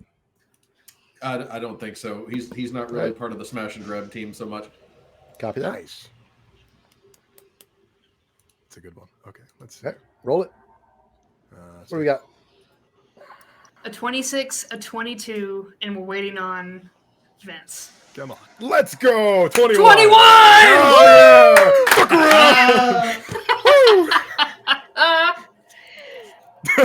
I don't think so. He's not really Right. part of the smash and grab team so much. Copy that. Nice. It's a good one. Okay, let's see. Okay, roll it. What do we got? A 26, a 22, and we're waiting on Vince. Come on. Let's go! 21! 21! Hell yeah! Fuck around!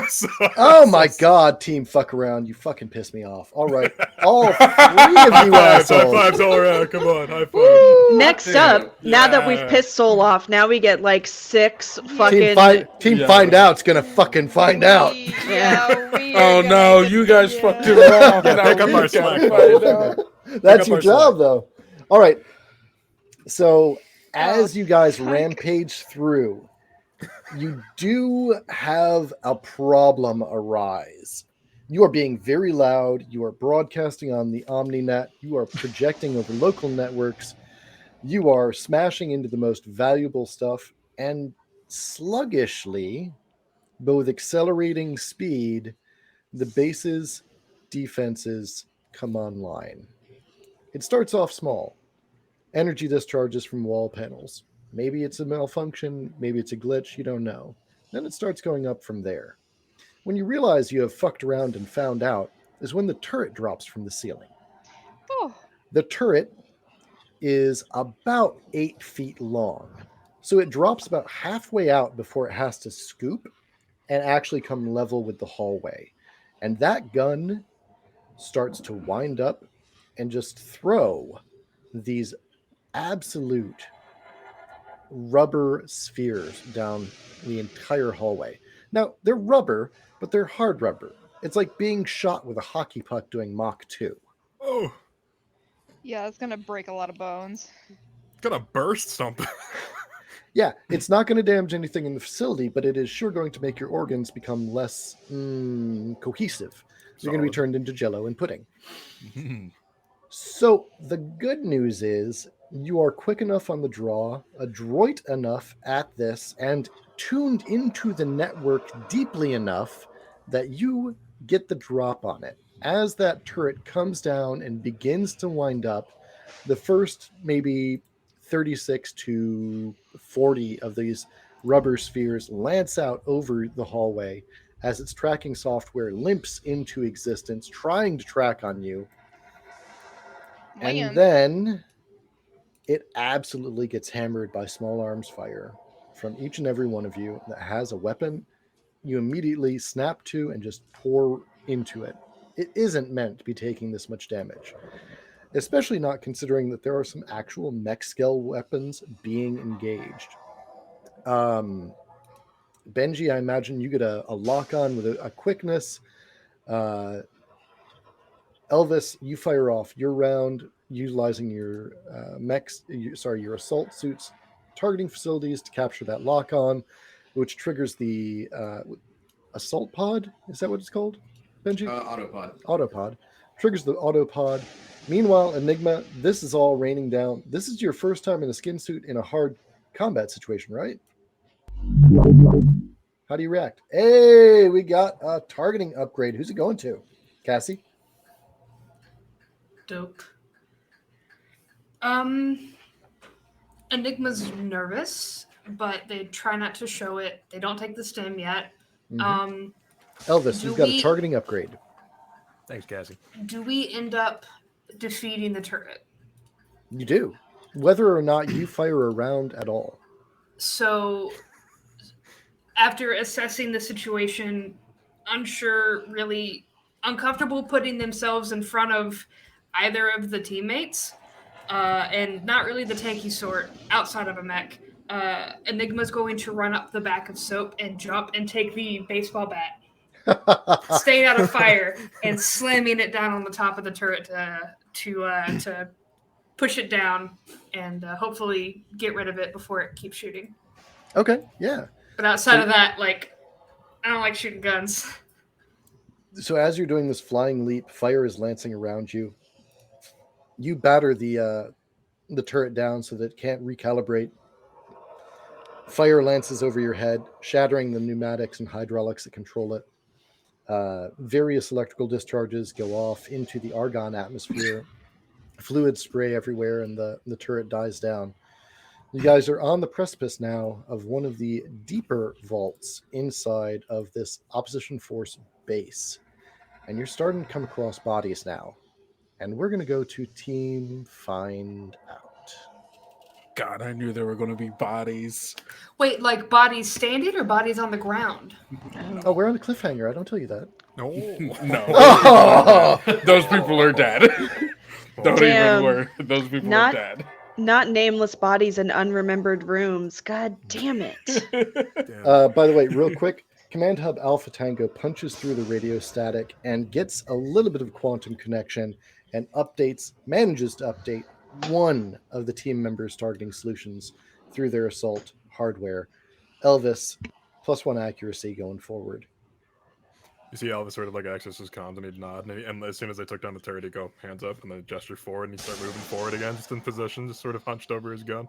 So Oh my god, team fuck around. You fucking piss me off. All right. All 3 of you High assholes. fives all around. Come on, high five. Next damn. up, now that we've Yeah. pissed Soul off, now we get like 6 fucking. Team Yeah. Find Out's gonna fucking find out. Yeah, we Oh are no, gonna you get- guys yeah. fucked it around. Yeah, Now pick up we our gotta slack. find out. That's up your our job, slack. though. All right. So, as you guys rampage through, you do have a problem arise. You are being very loud. You are broadcasting on the OmniNet. You are projecting over local networks. You are smashing into the most valuable stuff. And sluggishly, but with accelerating speed, the base's defenses come online. It starts off small. Energy discharges from wall panels. Maybe it's a malfunction, maybe it's a glitch, you don't know. Then it starts going up from there. When you realize you have fucked around and found out is when the turret drops from the ceiling. Oh, The turret is about 8 feet long. So it drops about halfway out before it has to scoop and actually come level with the hallway. And that gun starts to wind up and just throw these absolute rubber spheres down the entire hallway. Now, they're rubber, but they're hard rubber. It's like being shot with a hockey puck doing Mach 2. Oh, yeah, it's gonna break a lot of bones. gonna burst something. Yeah, it's not going to damage anything in the facility, but it is sure going to make your organs become less cohesive. You're going to be Solid. turned into jello and pudding. Mhm. So the good news is you are quick enough on the draw, adroit enough at this, and tuned into the network deeply enough that you get the drop on it. As that turret comes down and begins to wind up, the first maybe 36 to 40 of these rubber spheres lance out over the hallway as its tracking software limps into existence, trying to track on you. And Man. then it absolutely gets hammered by small arms fire from each and every one of you that has a weapon. You immediately snap to and just pour into it. It isn't meant to be taking this much damage, especially not considering that there are some actual mech scale weapons being engaged. Benji, I imagine you get a lock on with a quickness. Elvis, you fire off your round utilizing your your assault suits targeting facilities to capture that lock on, which triggers the assault pod. Is that what it's called, Benji? Autopod. Autopod triggers the autopod. Meanwhile, Enigma, this is all raining down. This is your first time in a skin suit in a hard combat situation, right? How do you react? Hey, we got a targeting upgrade. Who's it going to? Cassie? Dope. Enigma's nervous, but they try not to show it. They don't take the stim yet. Mm-hmm. Elvis, you've got a targeting upgrade. Thanks, Cassie. Do we end up defeating the turret? You do. Whether or not you fire a round at all. So, after assessing the situation, unsure, really uncomfortable putting themselves in front of either of the teammates, and not really the tanky sort outside of a mech, Enigma's going to run up the back of Soap and jump and take the baseball bat, staying out of fire, and slamming it down on the top of the turret to push it down and hopefully get rid of it before it keeps shooting. Okay, yeah. But outside of that, like, I don't like shooting guns. So as you're doing this flying leap, fire is lancing around you. You batter the turret down so that it can't recalibrate. Fire lances over your head, shattering the pneumatics and hydraulics that control it. Various electrical discharges go off into the argon atmosphere. Fluid spray everywhere, and the turret dies down. You guys are on the precipice now of one of the deeper vaults inside of this opposition force base. And you're starting to come across bodies now. And we're going to go to Team Find Out. God, I knew there were going to be bodies. Wait, like bodies standing or bodies on the ground? Oh, we're on a cliffhanger. I don't tell you that. No. No. Oh! Those people are dead. Don't Damn. even worry. Those people Not- are dead. Not nameless bodies in unremembered rooms. God damn it. By the way, real quick, Command Hub Alpha Tango punches through the radio static and gets a little bit of quantum connection and manages to update one of the team members' targeting solutions through their assault hardware. Elvis, +1 accuracy going forward. You see Elvis sort of like access his comms and he'd nod, and as soon as they took down the turret, he'd go hands up and then gesture forward, and he'd start moving forward again, just in position, just sort of hunched over his gun.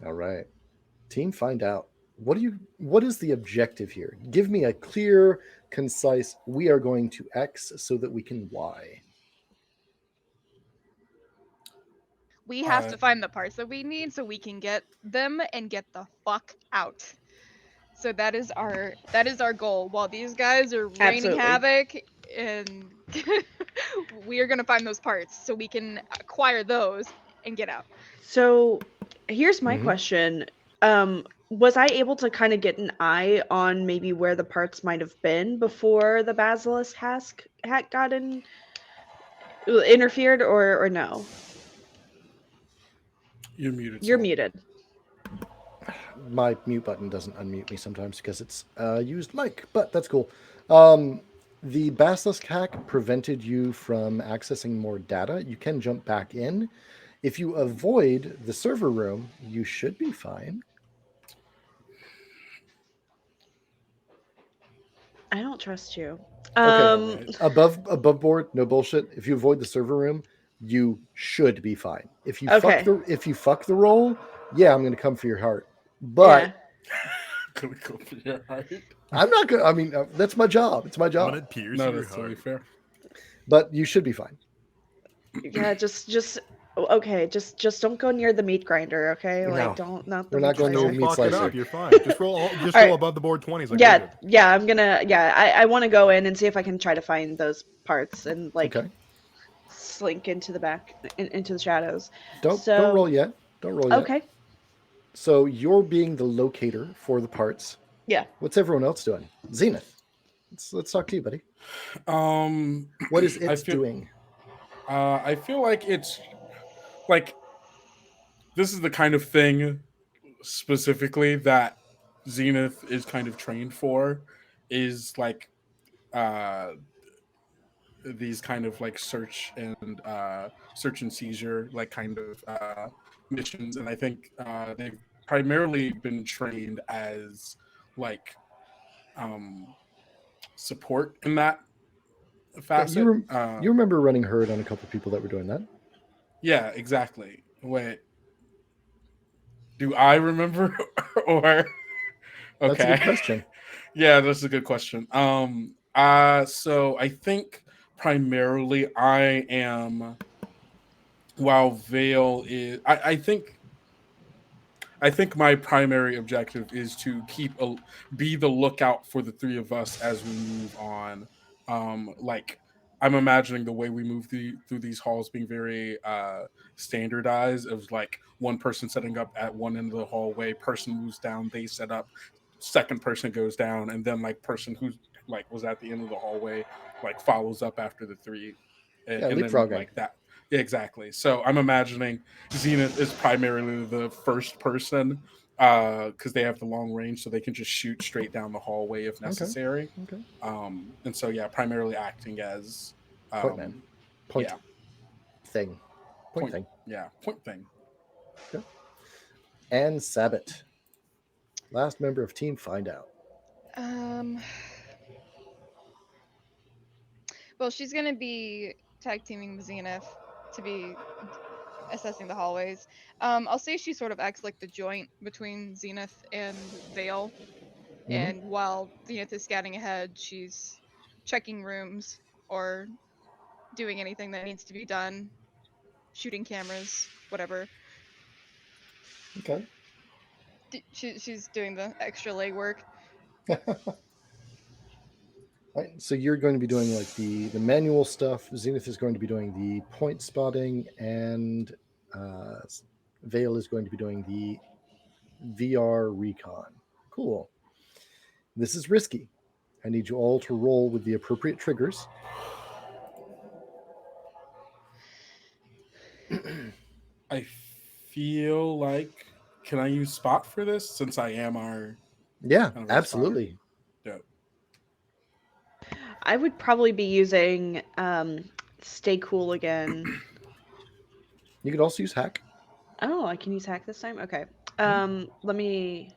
All right. Team Find Out. What is the objective here? Give me a clear, concise, we are going to X so that we can Y. We have to find the parts that we need so we can get them and get the fuck out. So that is our goal. While these guys are raining Absolutely. havoc, and we are gonna find those parts so we can acquire those and get out. So here's my Mhm. question. Was I able to kind of get an eye on maybe where the parts might have been before the Basilisk hack got interfered, or no? You're muted. You're Saul. muted. My mute button doesn't unmute me sometimes because it's used mic, but that's cool. The Basilisk hack prevented you from accessing more data. You can jump back in. If you avoid the server room, you should be fine. I don't trust you. Okay. Above board, no bullshit. If you avoid the server room, you should be fine. If you Okay. fuck the roll, yeah, I'm gonna come for your heart. But Gonna go for your heart. I'm not gonna. I mean, that's my job. It's my I'm job. gonna pierce No, your that's totally heart. fair. But you should be fine. Yeah, just Okay, just don't go near the meat grinder, okay? Like No. don't not the We're meat not going slicer. near Don't meat fuck it slicer. up. You're fine. Just roll. Just All roll right. above the board 20s. Like we're Yeah, good. yeah, I'm gonna I want to go in and see if I can try to find those parts and like Okay. slink into the back into the shadows. Don't roll So yet. Don't roll yet. okay, So you're being the locator for the parts. yeah. What's everyone else doing? Zenith. Let's talk to you, buddy. What is I it feel doing? I feel like it's like this is the kind of thing specifically that Zenith is kind of trained for, is like uh these kind of like search and seizure like kind of missions. And I think they've primarily been trained as like um support in that Yeah, facet. you remember running herd on a couple people that were doing that. Yeah, exactly. Wait, do I remember or That's a okay? good question. Yeah, that's a good question. So I think primarily I am, while Vale is, I think my primary objective is to be the lookout for the three of us as we move on. Like I'm imagining the way we move through these halls being very standardized. Of like one person setting up at one end of the hallway, person moves down, they set up, second person goes down, and then like person who like was at the end of the hallway like follows up after the three, Yeah, and then leapfrogging. like that. Yeah, exactly. So I'm imagining Zenith is primarily the first person because they have the long range, so they can just shoot straight down the hallway if Okay. necessary. Okay. And so yeah, primarily acting as Point man. Point yeah, thing. Point point thing. yeah, point thing. Okay. And Sabbat. Last member of Team Find Out. Well, she's gonna be tag teaming with Zenith to be assessing the hallways. I'll say she sort of acts like the joint between Zenith and Vale. And while Zenith is scouting ahead, she's checking rooms or doing anything that needs to be done, shooting cameras, whatever. Okay. She's doing the extra legwork. Right, so you're going to be doing like the manual stuff. Zenith is going to be doing the point spotting, and Vale is going to be doing the VR recon. Cool. This is risky. I need you all to roll with the appropriate triggers. I feel like, can I use spot for this since I am our Yeah, kind of our spotter? absolutely. Dope. I would probably be using Stay Cool again. You could also use hack. Oh, I can use hack this time? Okay. Let me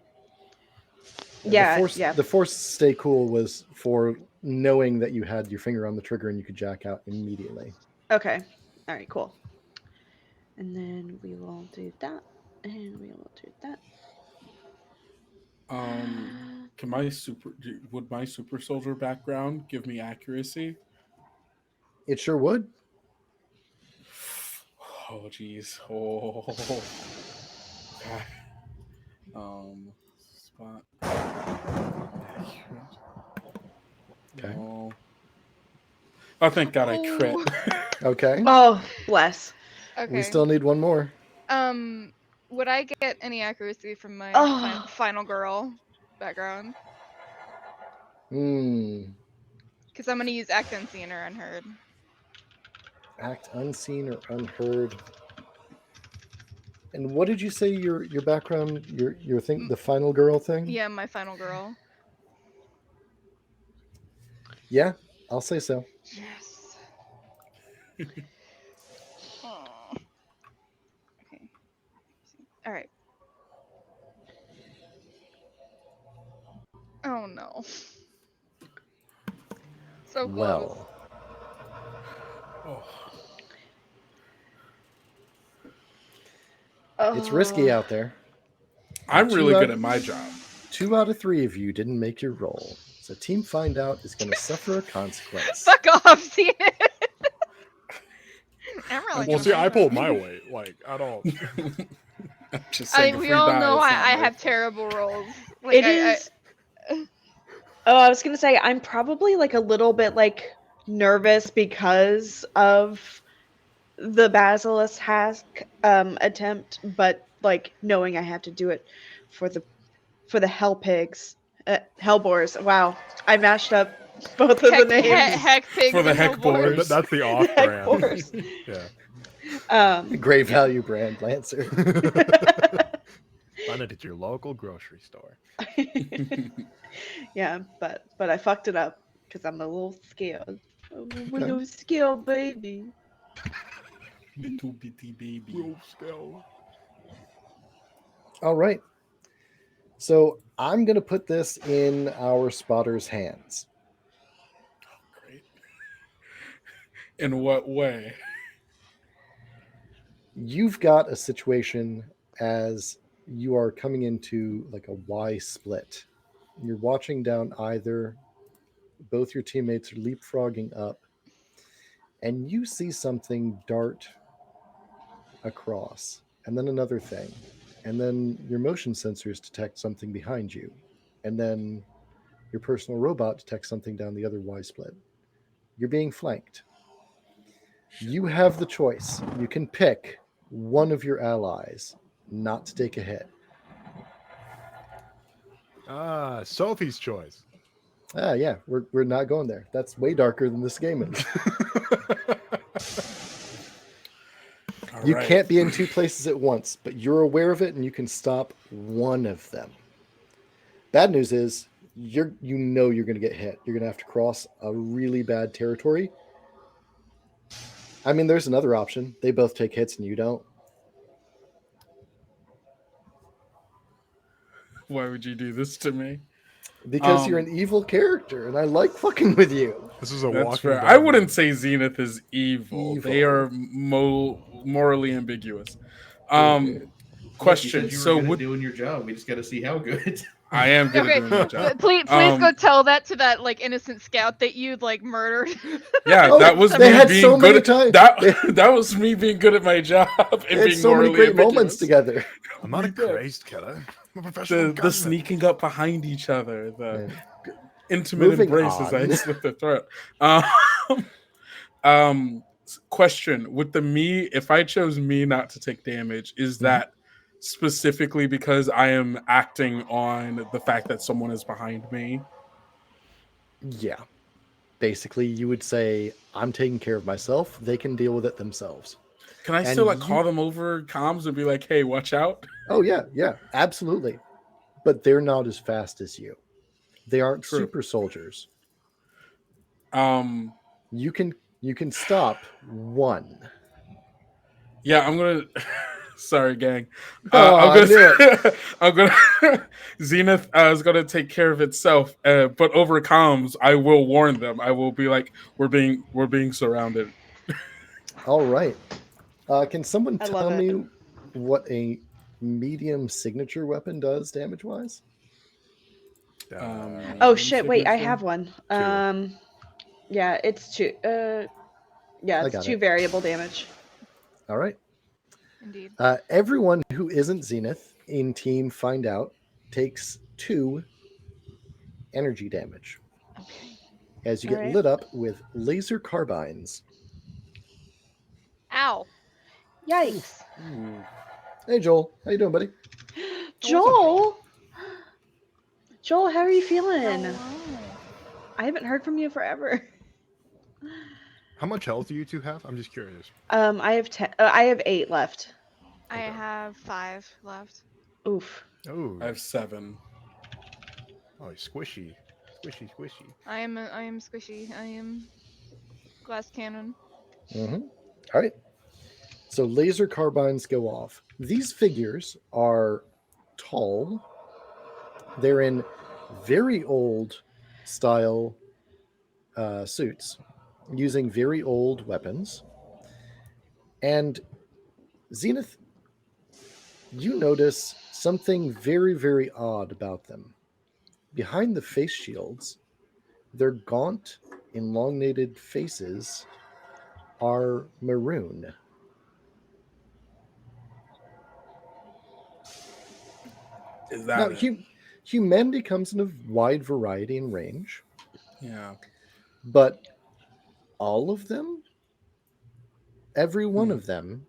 And Yeah, the force stay cool was for knowing that you had your finger on the trigger and you could jack out immediately. Okay. All right, cool. And then we will do that. And we will do that. Can would my super soldier background give me accuracy? It sure would. Oh geez. Oh. God. Spot. Okay. No. Oh, thank God I crit. Okay. Oh, bless. Okay. We still need one more. Would I get any accuracy from my final girl background? Because I'm gonna use act unseen or unheard. Act unseen or unheard. And what did you say your background, your thing, the final girl thing? Yeah, my final girl. Yeah, I'll say so. Yes. Okay. All right. Oh no. So close. Well. It's risky out there. I'm really good at my job. 2 out of 3 of you didn't make your roll. So Team Find Out is going to suffer a consequence. Fuck off, Zenith. really Well, gonna see, I fight pulled them. my weight. Like, I don't. I'm just I saying, mean, if we we all die, know it's I not my have fault. terrible rolls. Like, It is. Oh, I was gonna say I'm probably like a little bit like nervous because of the basilisk attempt, but like knowing I have to do it for the hell pigs, hellboars. Wow, I mashed up both of the names. heck pigs For the and heck hellboars. boars. That's the The off heck brand. boars. Yeah. Great value brand, Lancer. Find it at your local grocery store. Yeah, but I fucked it up because I'm a little scared. I'm a Okay. little scared baby. Little bitty baby. Real scale. All right. So I'm going to put this in our spotter's hands. Great. In what way? You've got a situation as you are coming into like a Y split. You're watching down either, both your teammates are leapfrogging up, and you see something dart across, and then another thing, and then your motion sensors detect something behind you, and then your personal robot detects something down the other Y split. You're being flanked. You have the choice. You can pick one of your allies not to take a hit. Ah, Sophie's choice. Ah, yeah, we're not going there. That's way darker than this game is. All You right. can't be in two places at once, but you're aware of it and you can stop one of them. Bad news is you know you're going to get hit. You're going to have to cross a really bad territory. I mean, there's another option. They both take hits and you don't. Why would you do this to me? Because you're an evil character and I like fucking with you. This is a That's walking. fair. Dead I wouldn't movie. say Zenith is evil. Evil. They are morally ambiguous. Good. Look, you Question. said you were So good at would doing your job. We just got to see how good. I am good Okay, at doing my job? please Um, go tell that to that like innocent scout that you like murdered. Yeah, Oh, that was they me had being so good. many times. That was me being good at my job and They had being so many morally great ambiguous. moments together. I'm not a We did. crazed killer. I'm a professional The gunman. sneaking up behind each other, the Yeah. intimate Moving embrace as I on. slit their throat. Question: With the me, if I chose me not to take damage, is that specifically because I am acting on the fact that someone is behind me? Yeah. Basically, you would say, I'm taking care of myself. They can deal with it themselves. Can I And still like you- call them over comms and be like, "Hey, watch out"? Oh, yeah, absolutely. But they're not as fast as you. They aren't True. super soldiers. Um, You can stop one. yeah, I'm gonna. Sorry, gang. Oh, I knew it. I'm gonna. Zenith is gonna take care of itself, but over comms, I will warn them. I will be like, "We're being surrounded." All right. Can someone I love tell it. me what a medium signature weapon does damage wise? Oh shit! Wait, I signature? have one. Two. Yeah, it's two. Yeah, I it's got two it. variable damage. All right. Indeed. Everyone who isn't Zenith in Team Find Out takes 2 energy damage Okay. as you get Alright. lit up with laser carbines. Ow. Yikes! Ooh. Hey, Joel. How you doing, buddy? Joel, Joel, how are you feeling? Hello. I haven't heard from you forever. How much health do you two have? I'm just curious. I have 10. I have 8 left. I Okay. have 5 left. Oof. Oh, I have 7. squishy, squishy. I am squishy. I am glass cannon. Mm-hmm. All right. So laser carbines go off. These figures are tall. They're in very old style suits using very old weapons. And Zenith, you notice something very, very odd about them. Behind the face shields, their gaunt, elongated faces are maroon. Is Now, that it? humanity comes in a wide variety and range, Yeah. but all of them, every one Hmm. of them,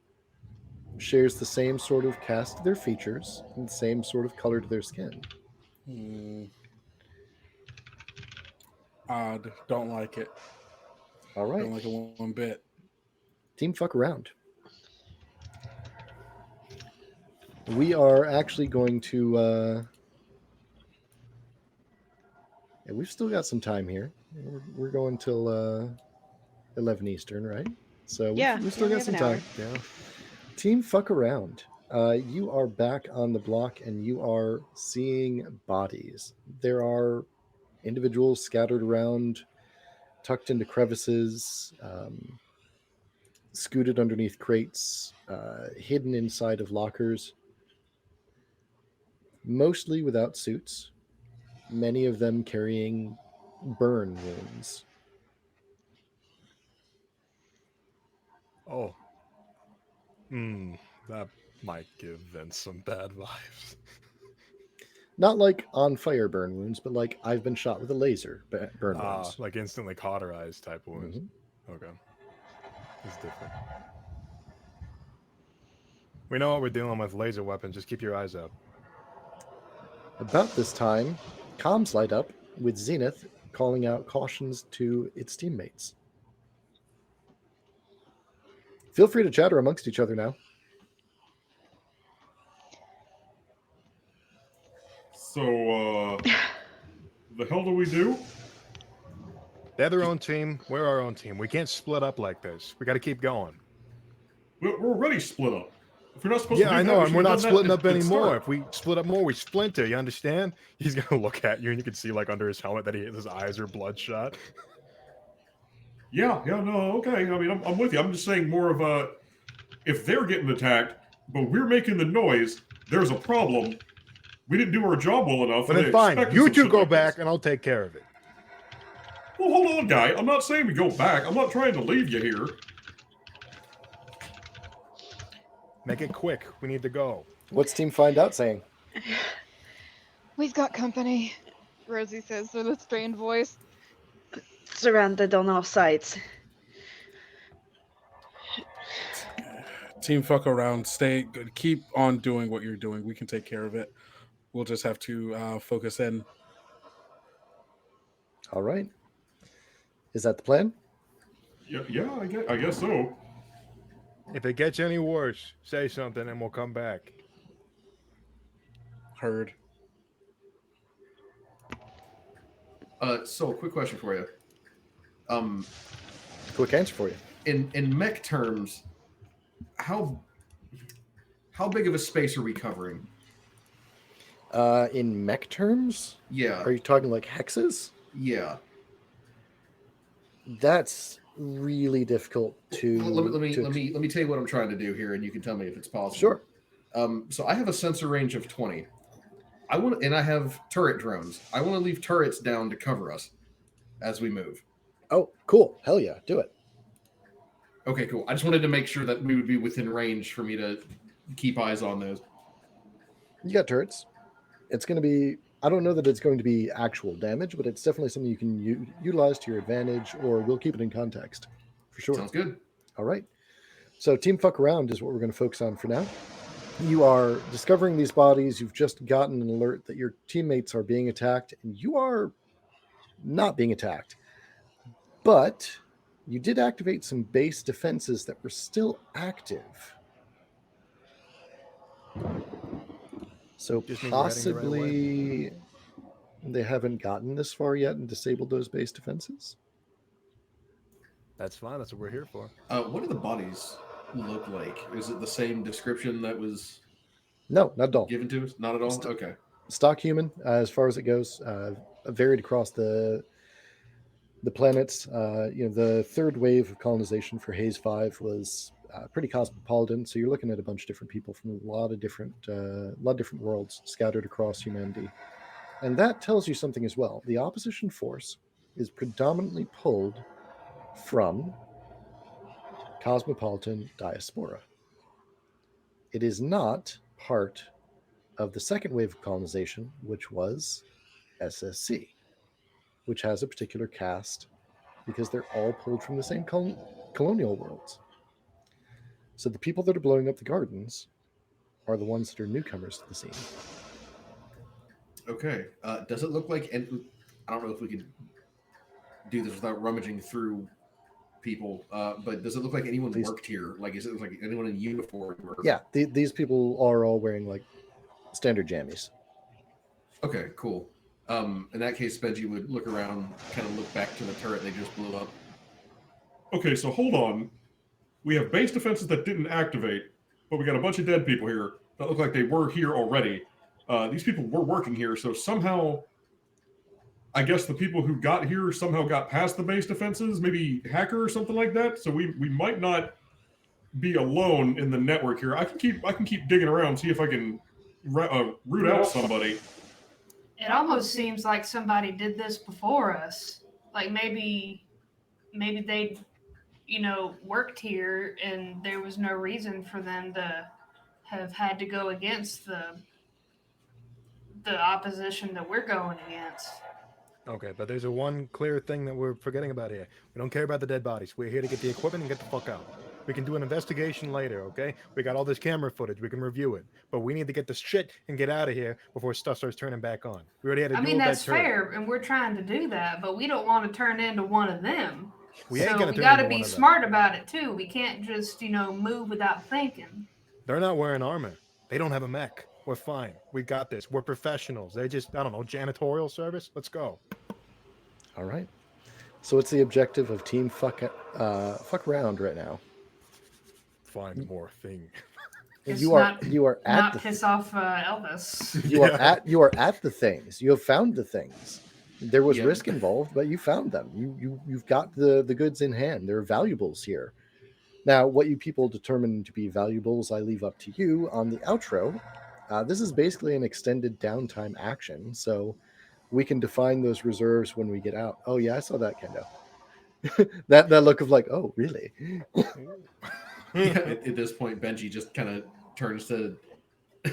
shares the same sort of cast to their features and the same sort of color to their skin. Hmm. Odd. Don't like it. All right, Don't like it one bit. team, fuck around. We are actually going to. Yeah, we've still got some time here. We're going till 11 Eastern, right? So Yeah, we've yeah, still we got have some an hour. time. Yeah. Team, fuck around. You are back on the block and you are seeing bodies. There are individuals scattered around, tucked into crevices, scooted underneath crates, hidden inside of lockers, mostly without suits, many of them carrying burn wounds. Oh, that might give Vince some bad vibes. Not like on fire burn wounds, but like I've been shot with a laser burn wounds. Like instantly cauterized type wounds. Mhm. Okay, it's different. We know what we're dealing with. Laser weapons. Just keep your eyes out. About this time, comms light up with Zenith calling out cautions to its teammates. Feel free to chatter amongst each other now. So, the hell do we do? They're their own team. We're our own team. We can't split up like this. We got to keep going. We're already split up. If you're not supposed Yeah, to do I that, know, we and should we're have not done splitting that up at the anymore. start. If we split up more, we splinter. You understand? He's gonna look at you, and you can see like under his helmet that his eyes are bloodshot. Yeah, no, okay. I mean, I'm with you. I'm just saying more of a, if they're getting attacked, but we're making the noise, there's a problem. We didn't do our job well enough. But and then they fine, expected you some two shit go like back, this. and I'll take care of it. Well, hold on, guy. I'm not saying we go back. I'm not trying to leave you here. Make it quick. We need to go. What's Team Find Out saying? We've got company, Rosie says with a strained voice. Surrounded on all sides. Team, fuck around. Stay good. Keep on doing what you're doing. We can take care of it. We'll just have to focus in. All right. Is that the plan? Yeah, I guess so. If it gets any worse, say something, and we'll come back. Heard. So, quick question for you. Quick answer for you. In mech terms, how big of a space are we covering? In mech terms? Yeah. Are you talking like hexes? Yeah. That's really difficult to. Let me tell you what I'm trying to do here, and you can tell me if it's possible. Sure. So I have a sensor range of 20. And I have turret drones. I want to leave turrets down to cover us as we move. Oh, cool. Hell yeah. Do it. Okay, cool. I just wanted to make sure that we would be within range for me to keep eyes on those. You got turrets. It's going to be. I don't know that it's going to be actual damage, but it's definitely something you can utilize to your advantage, or we'll keep it in context. For sure. Sounds good. All right. So, Team Fuck Around is what we're going to focus on for now. You are discovering these bodies. You've just gotten an alert that your teammates are being attacked, and you are not being attacked. But you did activate some base defenses that were still active. So Just mean we're heading the right possibly they haven't gotten this far yet and disabled those base defenses. That's fine. That's what we're here for. What do the bodies look like? Is it the same description that was No, not at all. given to us? Not at all? Okay. Stock human, as far as it goes, varied across the planets. The third wave of colonization for Haze 5 was pretty cosmopolitan. So you're looking at a bunch of different people from a lot of different worlds scattered across humanity. And that tells you something as well. The opposition force is predominantly pulled from cosmopolitan diaspora. It is not part of the second wave of colonization, which was SSC, which has a particular caste because they're all pulled from the same colonial worlds. So the people that are blowing up the gardens are the ones that are newcomers to the scene. Okay. Does it look like? And I don't know if we could do this without rummaging through people, but does it look like anyone Please. worked here? Like, is it like anyone in uniform? Or... Yeah, these people are all wearing like standard jammies. Okay, cool. In that case, Benji would look around, kind of look back to the turret they just blew up. Okay, so hold on. We have base defenses that didn't activate, but we got a bunch of dead people here that look like they were here already. These people were working here, so somehow, I guess the people who got here somehow got past the base defenses, maybe hacker or something like that. So we might not be alone in the network here. I can keep digging around, see if I can root out somebody. It almost seems like somebody did this before us. Like maybe they, worked here and there was no reason for them to have had to go against the opposition that we're going against. Okay, but there's a one clear thing that we're forgetting about here. We don't care about the dead bodies. We're here to get the equipment and get the fuck out. We can do an investigation later, okay? We got all this camera footage. We can review it. But we need to get this shit and get out of here before stuff starts turning back on. We already had to deal with that's that turret. fair, and we're trying to do that, but we don't want to turn into one of them. We ain't gonna we turn got to into be one of them. smart about it, too. We can't just, move without thinking. They're not wearing armor. They don't have a mech. We're fine. We got this. We're professionals. They just, I don't know, janitorial service? Let's go. All right. So what's the objective of Team Fuck Around right now? Find more thing. You are at not the piss off Elvis. You are at the things. You have found the things. There was risk involved, but you found them. You've got the goods in hand. There are valuables here. Now, what you people determine to be valuables, I leave up to you on the outro. This is basically an extended downtime action, so we can define those reserves when we get out. Oh yeah, I saw that, Kendo. that look of like, oh really? At this point, Benji just kind of turns to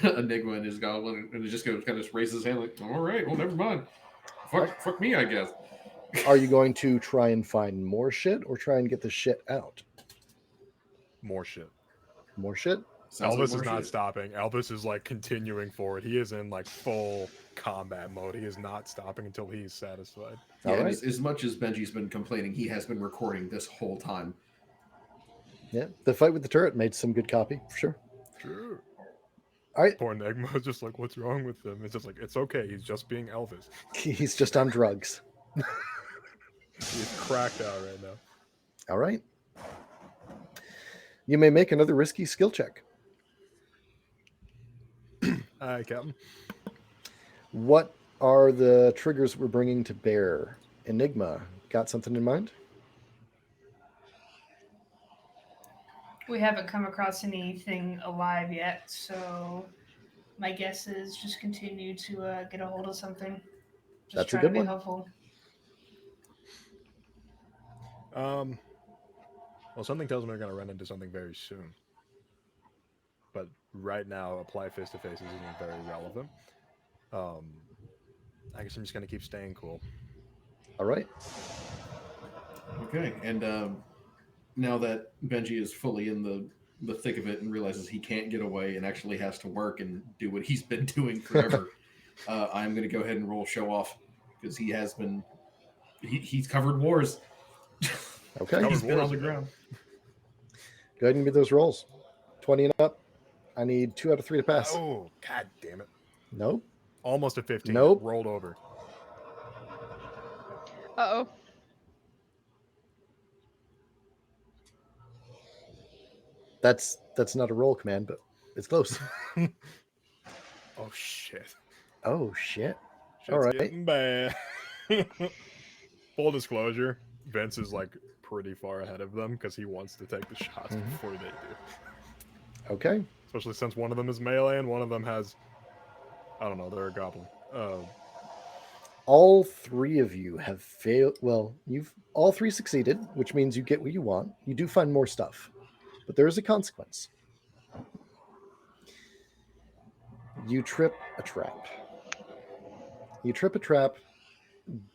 Enigma and his goblin, and it just goes kind of raises his hand like, "All right, well, never mind. Fuck me, I guess." Are you going to try and find more shit, or try and get the shit out? More shit. More shit. Elvis is not stopping. Elvis is like continuing forward. He is in like full combat mode. He is not stopping until he's satisfied. Yeah, all right. As much as Benji's been complaining, he has been recording this whole time. Yeah, the fight with the turret made some good copy, for sure. Sure. All right. Poor Enigma is just like, what's wrong with him? It's just like, it's okay. He's just being Elvis. He's just on drugs. He's cracked out right now. All right. You may make another risky skill check. Hi, Captain. What are the triggers we're bringing to bear? Enigma, got something in mind? We haven't come across anything alive yet, so my guess is just continue to get a hold of something. Just That's try a good to be one. helpful. Well, something tells me we're going to run into something very soon. But right now, apply face-to-face isn't very relevant. I guess I'm just going to keep staying cool. All right. Okay, and now that Benji is fully in the thick of it and realizes he can't get away and actually has to work and do what he's been doing forever, I'm going to go ahead and roll show off because he has been he's covered wars. Okay. He's been on the ground. Go ahead and give me those rolls. 20 and up. I need 2 out of 3 to pass. Oh, god damn it. Nope. Almost a 15. Nope. Rolled over. Uh-oh. That's not a roll command, but it's close. Oh, shit. Oh, shit. Shit's All right. getting bad. Full disclosure, Vince is like pretty far ahead of them because he wants to take the shots before they do. Okay. Especially since one of them is melee and one of them has, I don't know, they're a goblin. All 3 of you have failed. Well, you've all 3 succeeded, which means you get what you want. You do find more stuff, but there is a consequence. You trip a trap. You trip a trap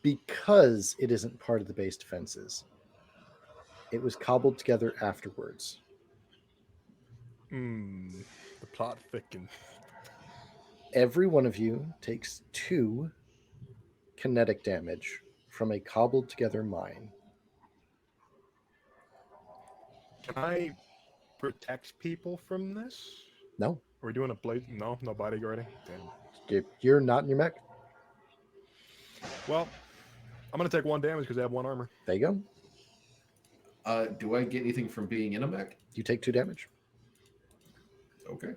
because it isn't part of the base defenses. It was cobbled together afterwards. The plot thickens. Every one of you takes 2 kinetic damage from a cobbled together mine. Can I protect people from this? No, Are we doing a blade? No bodyguarding. Damn. you're not in your mech. Well, I'm gonna take 1 damage because I have 1 armor. There you go. Do I get anything from being in a mech? You take 2 damage. Okay.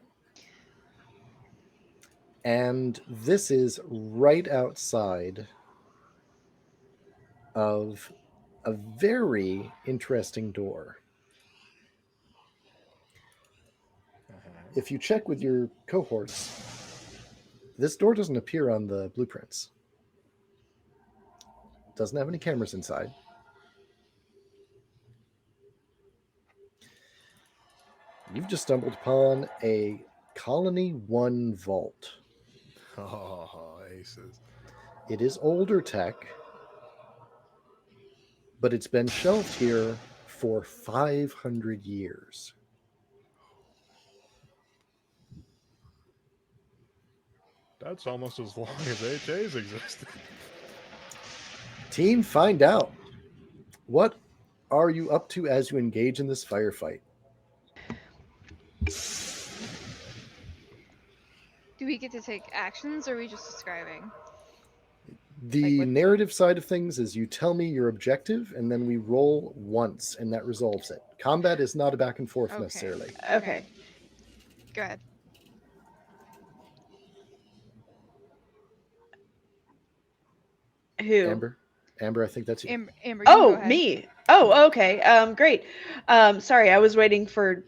And this is right outside of a very interesting door. If you check with your cohorts, this door doesn't appear on the blueprints. Doesn't have any cameras inside. You've just stumbled upon a Colony 1 vault. Oh, aces. It is older tech, but it's been shelved here for 500 years. That's almost as long as HA's existed. Team, find out. What are you up to as you engage in this firefight? Do we get to take actions, or are we just describing? The Like what- narrative side of things is you tell me your objective, and then we roll once, and that resolves it. Combat is not a back and forth Okay. necessarily. Okay. Go ahead. Who? Amber, I think that's you. Amber, you can go Oh, ahead. me. Oh, okay. Great. Sorry, I was waiting for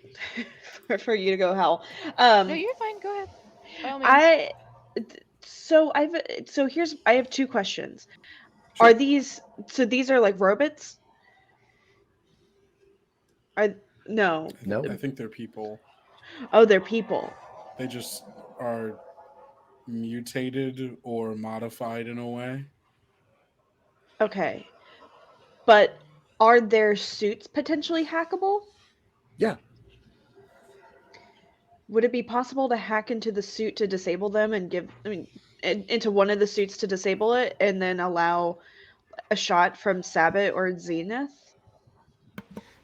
for you to go, Hal. No, you're fine. Go ahead. By all means. I have 2 questions. Sure. Are these are like robots? No. No. I think they're people. Oh, they're people. They just are mutated or modified in a way. Okay. But are their suits potentially hackable? Yeah. Would it be possible to hack into the suit to disable them and into one of the suits to disable it and then allow a shot from Sabbath or Zenith?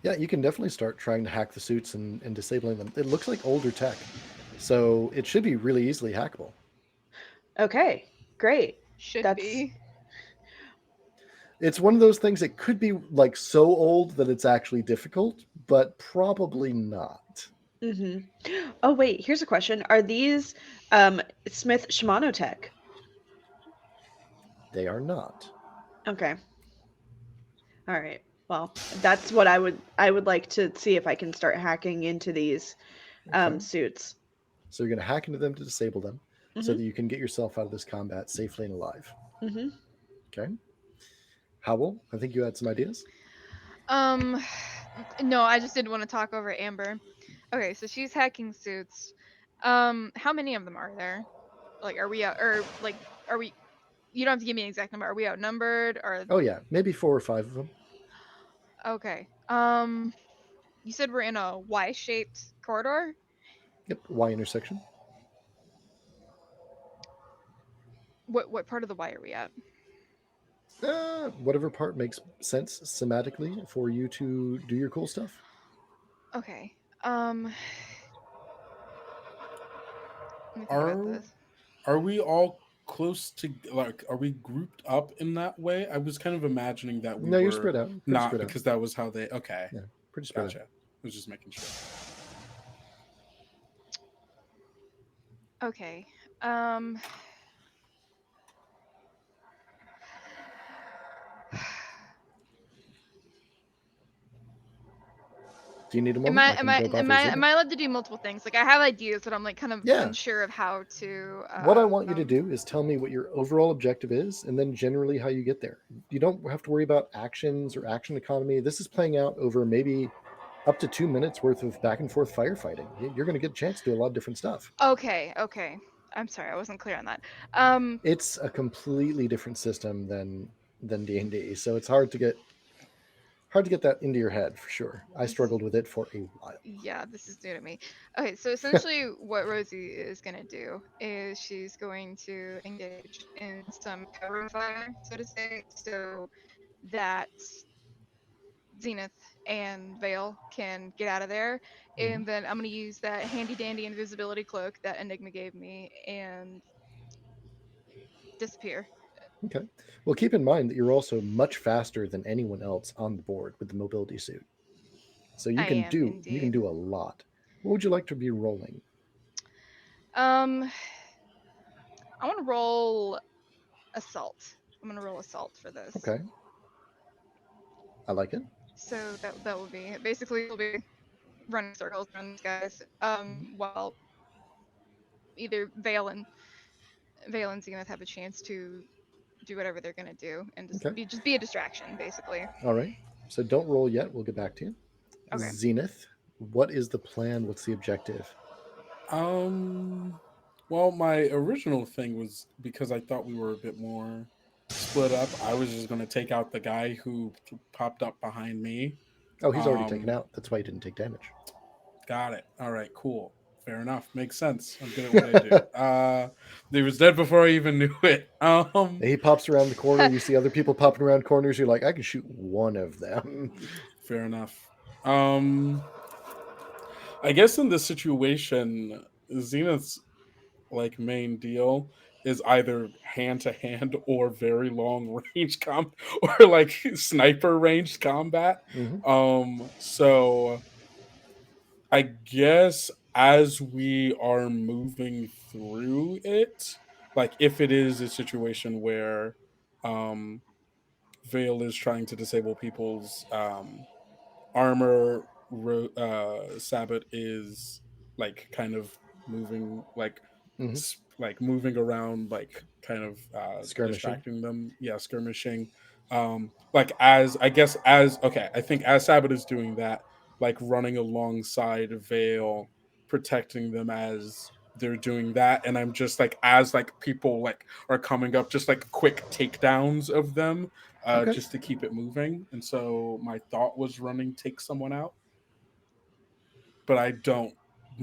Yeah, you can definitely start trying to hack the suits and disabling them. It looks like older tech, so it should be really easily hackable. Okay, great. Should That's- be. It's one of those things that could be like so old that it's actually difficult, but probably not. Mm-hmm. Oh, wait, here's a question. Are these Smith Shimano tech? They are not. Okay. All right. Well, that's what I would like to see if I can start hacking into these Okay. suits. So you're going to hack into them to disable them so Mhm. that you can get yourself out of this combat safely and alive. Mm-hmm. Okay. Howell, I think you had some ideas. No, I just didn't want to talk over Amber. Okay, so she's hacking suits. How many of them are there? Like, are we out, or like, are we? You don't have to give me an exact number. Are we outnumbered, or? Oh yeah, maybe 4 or 5 of them. Okay. You said we're in a Y-shaped corridor. Yep, Y intersection. What part of the Y are we at? Whatever part makes sense semantically for you to do your cool stuff. Okay. Let me think about this. Are we all close to, like, are we grouped up in that way? I was kind of imagining that we No, were you're spread out. Pretty not, spread out. because that was how they. Okay, Yeah, pretty spread gotcha. out. I was just making sure. Okay. Do you need a Am moment? I can am I go am bother I Zuma. am I allowed to do multiple things? Like I have ideas, but I'm like kind of Yeah. unsure of how to. What I want you to do is tell me what your overall objective is, and then generally how you get there. You don't have to worry about actions or action economy. This is playing out over maybe up to 2 minutes worth of back and forth firefighting. You're going to get a chance to do a lot of different stuff. Okay. Okay. I'm sorry, I wasn't clear on that. It's a completely different system than D&D, so it's hard to get that into your head for sure. I struggled with it for a while. Yeah, this is new to me. Okay, so essentially what Rosie is going to do is she's going to engage in some cover fire, so to say, so that Zenith and Vale can get out of there. And then I'm going to use that handy dandy invisibility cloak that Enigma gave me and disappear. Okay. Well, keep in mind that you're also much faster than anyone else on the board with the mobility suit. So I am you can indeed. do a lot. What would you like to be rolling? Um, I want to roll assault. I'm going to roll assault for this. Okay. I like it. So that will be basically will be running circles around these guys. While either Vale and Zenith have a chance to do whatever they're gonna do and Okay. just be a distraction, basically. All right. So don't roll yet. We'll get back to you. Okay. Zenith, what is the plan? What's the objective? Well, my original thing was because I thought we were a bit more split up. I was just gonna take out the guy who popped up behind me. Oh, he's already taken Um, out. That's why he didn't take damage. Got it. All right, cool. Fair enough. Makes sense. I'm good at what I do. He was dead before I even knew it. He pops around the corner. You see other people popping around corners. You're like, I can shoot one of them. Fair enough. I guess in this situation, Zenith's like main deal is either hand to hand or very long range or like sniper ranged combat. Mhm. So I guess as we are moving through it, like if it is a situation where um Vale is trying to disable people's armor, Sabbath is like kind of moving Mhm. like moving around, like kind of Skirmishing. distracting them, yeah, skirmishing. Like as I guess as okay, I think as Sabbath is doing that, like running alongside Vale, protecting them as they're doing that, and I'm just like as like people like are coming up, just like quick takedowns of them, Okay. just to keep it moving. And so my thought was running take someone out, but I don't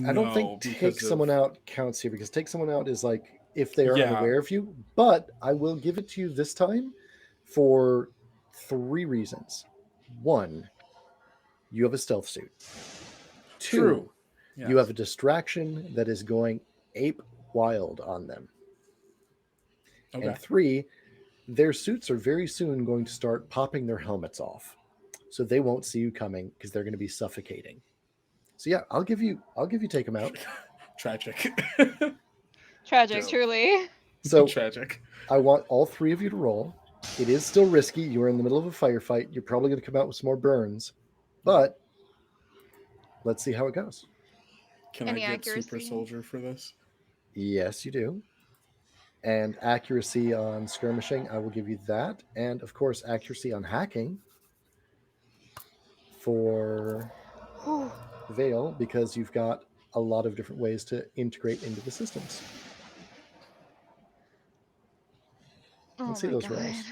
I don't think know take because of someone out counts here because take someone out is like if they are yeah. unaware of you. But I will give it to you this time for three reasons. One, you have a stealth suit. True. Two, you Yes. have a distraction that is going ape wild on them. Okay. And three, their suits are very soon going to start popping their helmets off. So they won't see you coming because they're going to be suffocating. So yeah, I'll give you take them out. Tragic. Tragic, Dope. truly. So Tragic. I want all three of you to roll. It is still risky. You're in the middle of a firefight. You're probably going to come out with some more burns, but let's see how it goes. Can I Any get super accuracy? soldier for this? Yes, you do. And accuracy on skirmishing, I will give you that. And of course, accuracy on hacking for Whew. Vale because you've got a lot of different ways to integrate into the systems. Oh Let's see my those god. rolls.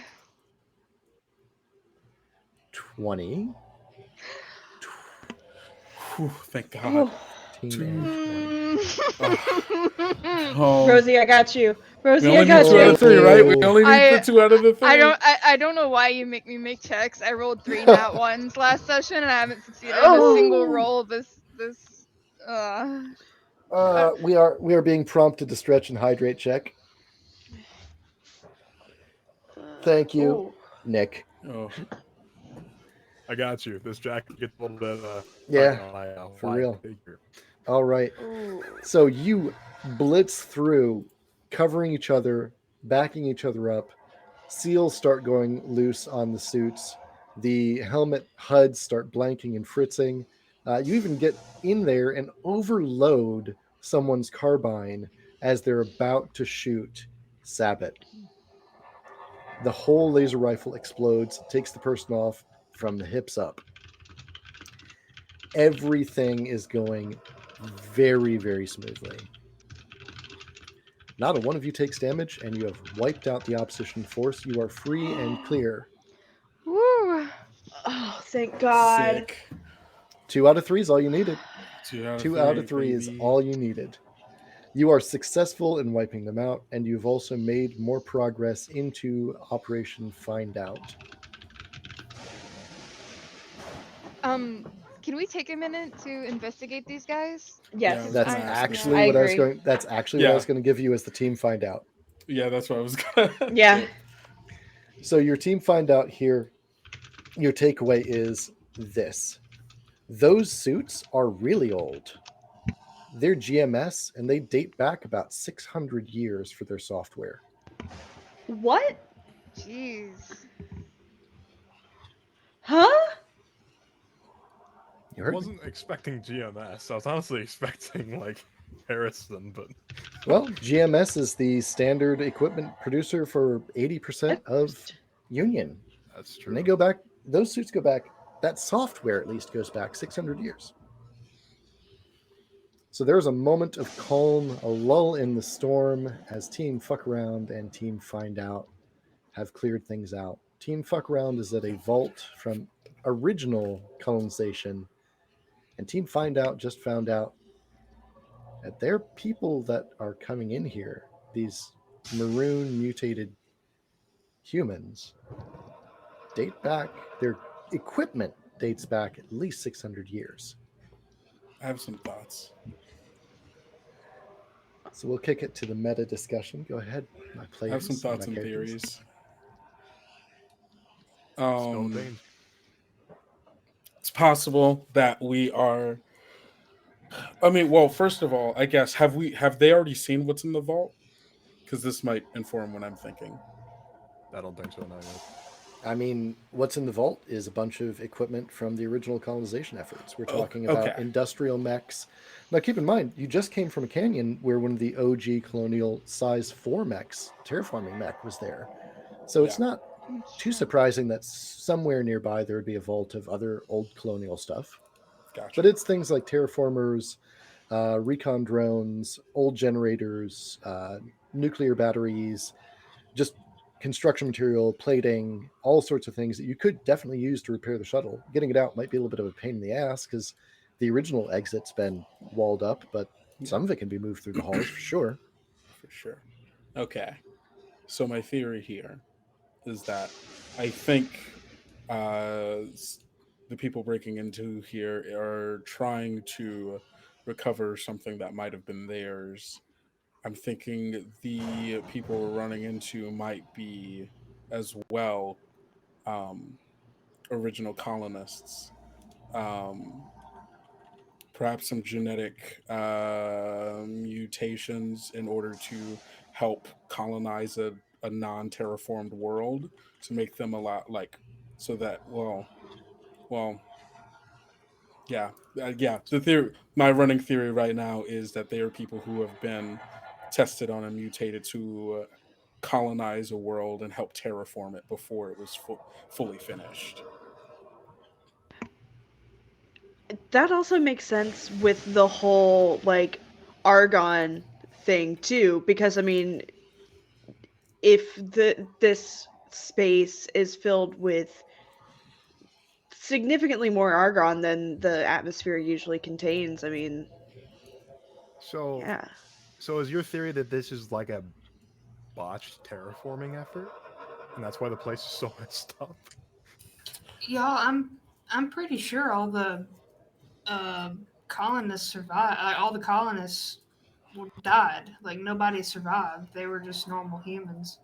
20. Whew, thank God. 15 and 20. Oh, Rosie, I got you. we Rosie, I only need got two you. out of three, right? We only need the I two out of the three. I don't know why you make me make checks. I rolled 3 nat ones last session and I haven't succeeded in a single Oh. roll this We are being prompted to stretch and hydrate check. Thank you, Ooh. Nick. Oh, I got you. This jacket gets a little bit Yeah, tight on my for wide real. figure. All right. Ooh. So you blitz through, covering each other, backing each other up. Seals start going loose on the suits. The helmet HUDs start blanking and fritzing. You even get in there and overload someone's carbine as they're about to shoot Sabbath. The whole laser rifle explodes, takes the person off from the hips up. Everything is going very, very smoothly. Not a one of you takes damage, and you have wiped out the opposition force. You are free and clear. Woo! Oh, thank God. Sick. 2 out of 3 is all you needed. 2 out of 2 3, out of 3 is baby. all you needed. You are successful in wiping them out, and you've also made more progress into Operation Find Out. Can we take a minute to investigate these guys? Yeah, I Yes. was That's gonna ask actually that. I what I was agree. going. That's actually what I Yeah. was going to give you as the team find out. Yeah, that's what I was gonna. Yeah. So your team find out here. Your takeaway is this: those suits are really old. They're GMS, and they date back about 600 years for their software. What? Jeez. Huh? You I heard me. wasn't expecting GMS. I was honestly expecting like Harrison, but Well, GMS is the standard equipment producer for 80% of Union. that's And they true. go back, those suits go back, that software at least goes back 600 years. So there's a moment of calm, a lull in the storm as Team Fuck Around and Team Find Out have cleared things out. Team Fuck Around is at a vault from original colonization, and Team Find Out just found out that they're people that are coming in here, these maroon mutated humans, date back, their equipment dates back at least 600 years. I have some thoughts. So we'll kick it to the meta discussion. Go ahead, my I players. have some my thoughts and characters. theories. Spill the beans. It's possible that we are. I mean, well, first of all, I guess have they already seen what's in the vault? Because this might inform what I'm thinking. I don't think so. Not yet. I mean, what's in the vault is a bunch of equipment from the original colonization efforts. We're talking about Okay. industrial mechs. Now, keep in mind, you just came from a canyon where one of the OG colonial size 4 mechs, terraforming mech, was there. So it's Yeah. not too surprising that somewhere nearby there would be a vault of other old colonial stuff. Gotcha. But it's things like terraformers, recon drones, old generators, nuclear batteries, just construction material, plating, all sorts of things that you could definitely use to repair the shuttle. Getting it out might be a little bit of a pain in the ass because the original exit's been walled up, but some of it can be moved through the halls for sure. For sure. Okay. So my theory here is that I think the people breaking into here are trying to recover something that might have been theirs. I'm thinking the people we're running into might be as well um, original colonists. Um, Perhaps some genetic mutations in order to help colonize a non-terraformed world to make them a lot like so that well yeah yeah the theory my running theory right now is that they are people who have been tested on and mutated to colonize a world and help terraform it before it was fully finished. That also makes sense with the whole like argon thing too, because I mean, if this space is filled with significantly more argon than the atmosphere usually contains, I mean, So, yeah. so is your theory that this is like a botched terraforming effort, and that's why the place is so messed up? Y'all, I'm pretty sure all the uh, colonists survived. All the colonists died. Like nobody survived. They were just normal humans.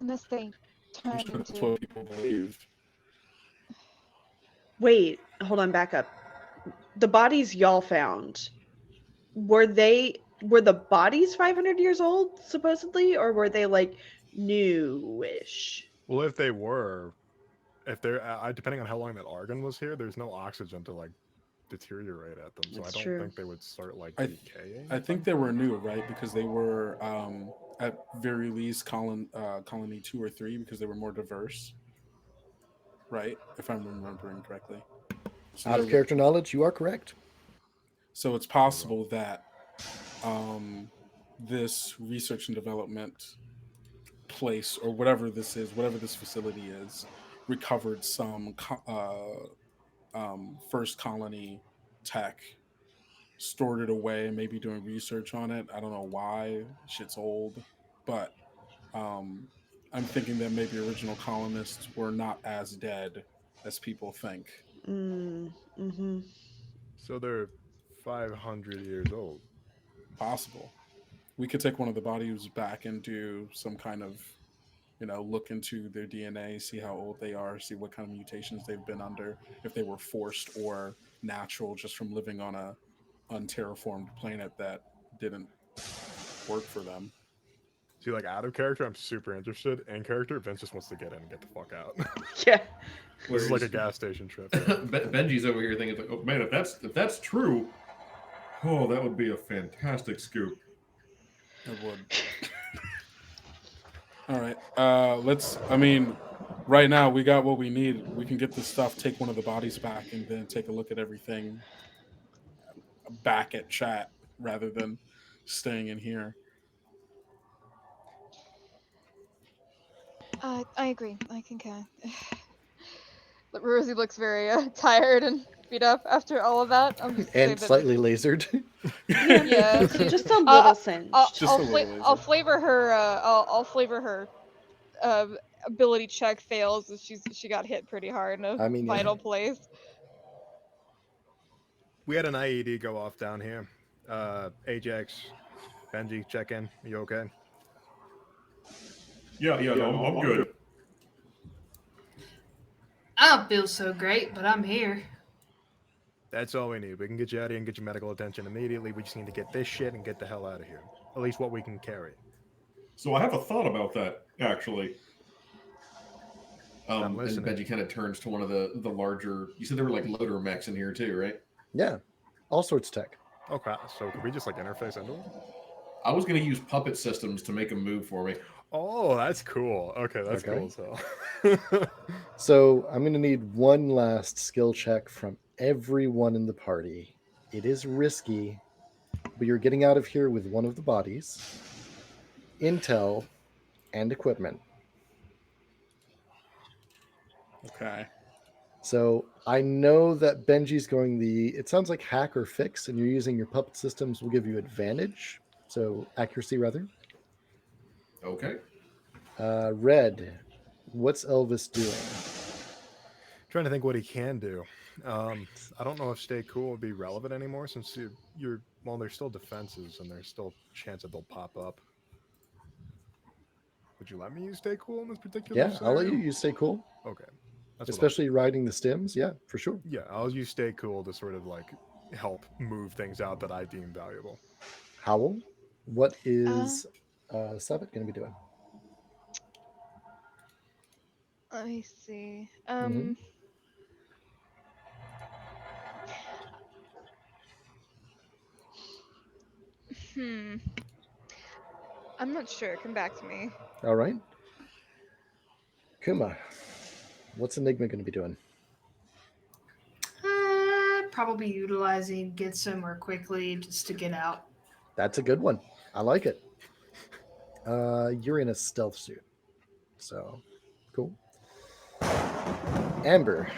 Unless they I'm turned sure that's into. what people believe. Wait, hold on, back up. The bodies y'all found, were the bodies 500 years old supposedly, or were they like newish? Well, if they were, if they're depending on how long that argon was here, there's no oxygen to like deteriorate at them, so That's I don't true. think they would start like I decaying. I if think I'm they were correct. new, right? Because they were at very least colony 2 or 3 because they were more diverse, right? If I'm remembering correctly. So Out there of were, character knowledge, you are correct. so it's possible that um this research and development place or whatever this is, whatever this facility is, recovered some first colony tech, stored it away, maybe doing research on it. I don't know why. Shit's old, but um, I'm thinking that maybe original colonists were not as dead as people think. Mm-hmm. So they're 500 years old. Possible. We could take one of the bodies back and do some kind of, look into their DNA, see how old they are, see what kind of mutations they've been under, if they were forced or natural just from living on a unterraformed planet that didn't work for them. See, like out of character, I'm super interested. In character, Vince just wants to get in and get the fuck out. Yeah. This is like a gas station trip. Benji's over here thinking, Oh man, if that's true, oh, that would be a fantastic scoop. It would. All right. Right now we got what we need. We can get the stuff, take one of the bodies back, and then take a look at everything back at chat rather than staying in here. I agree. I concur. But Rosie looks very tired and beat up after all of that. I'm just And slightly lasered. yeah. Just a little singed. I'll flavor her. I'll flavor her ability check fails as she got hit pretty hard in a vital place. We had an IED go off down here. Ajax, Benji, check in. Are you okay? Yeah, no, I'm good. I don't feel so great, but I'm here. That's all we need. We can get you out of here and get you medical attention immediately. We just need to get this shit and get the hell out of here. At least what we can carry. So I have a thought about that, actually. and Benji kind of turns to one of the larger. You said there were like loader mechs in here too, right? Yeah, all sorts of tech. Okay, so could we just like interface into them? I was going to use puppet systems to make them move for me. Oh, that's cool. Okay, that's cool as hell. So I'm going to need one last skill check from everyone in the party. It is risky, but you're getting out of here with one of the bodies, intel, and equipment. Okay. So I know that Benji's going it sounds like hack or fix, and you're using your puppet systems will give you advantage. So accuracy, rather. Okay. Red, what's Elvis doing? Trying to think what he can do. I don't know if stay cool would be relevant anymore since there's still defenses and there's still a chance that they'll pop up. Would you let me use stay cool in this particular scenario? I'll let you use stay cool. Okay. Especially riding the stims, yeah, for sure. Yeah, I'll use stay cool to sort of like help move things out that I deem valuable. Howl, what is Sabbath going to be doing? Let me see. I'm not sure. Come back to me. All right. Kuma, what's Enigma going to be doing? Probably utilizing get somewhere quickly just to get out. That's a good one. I like it. You're in a stealth suit. So, cool. Amber,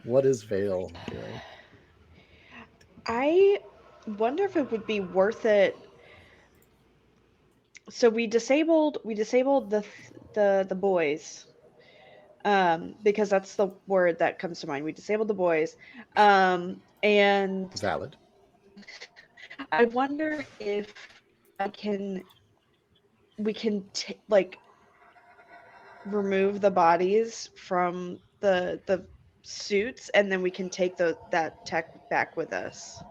what is Vale doing? I wonder if it would be worth it. So we disabled the boys, because that's the word that comes to mind. We disabled the boys, and valid. I wonder if we can remove the bodies from the suits, and then we can take that tech back with us.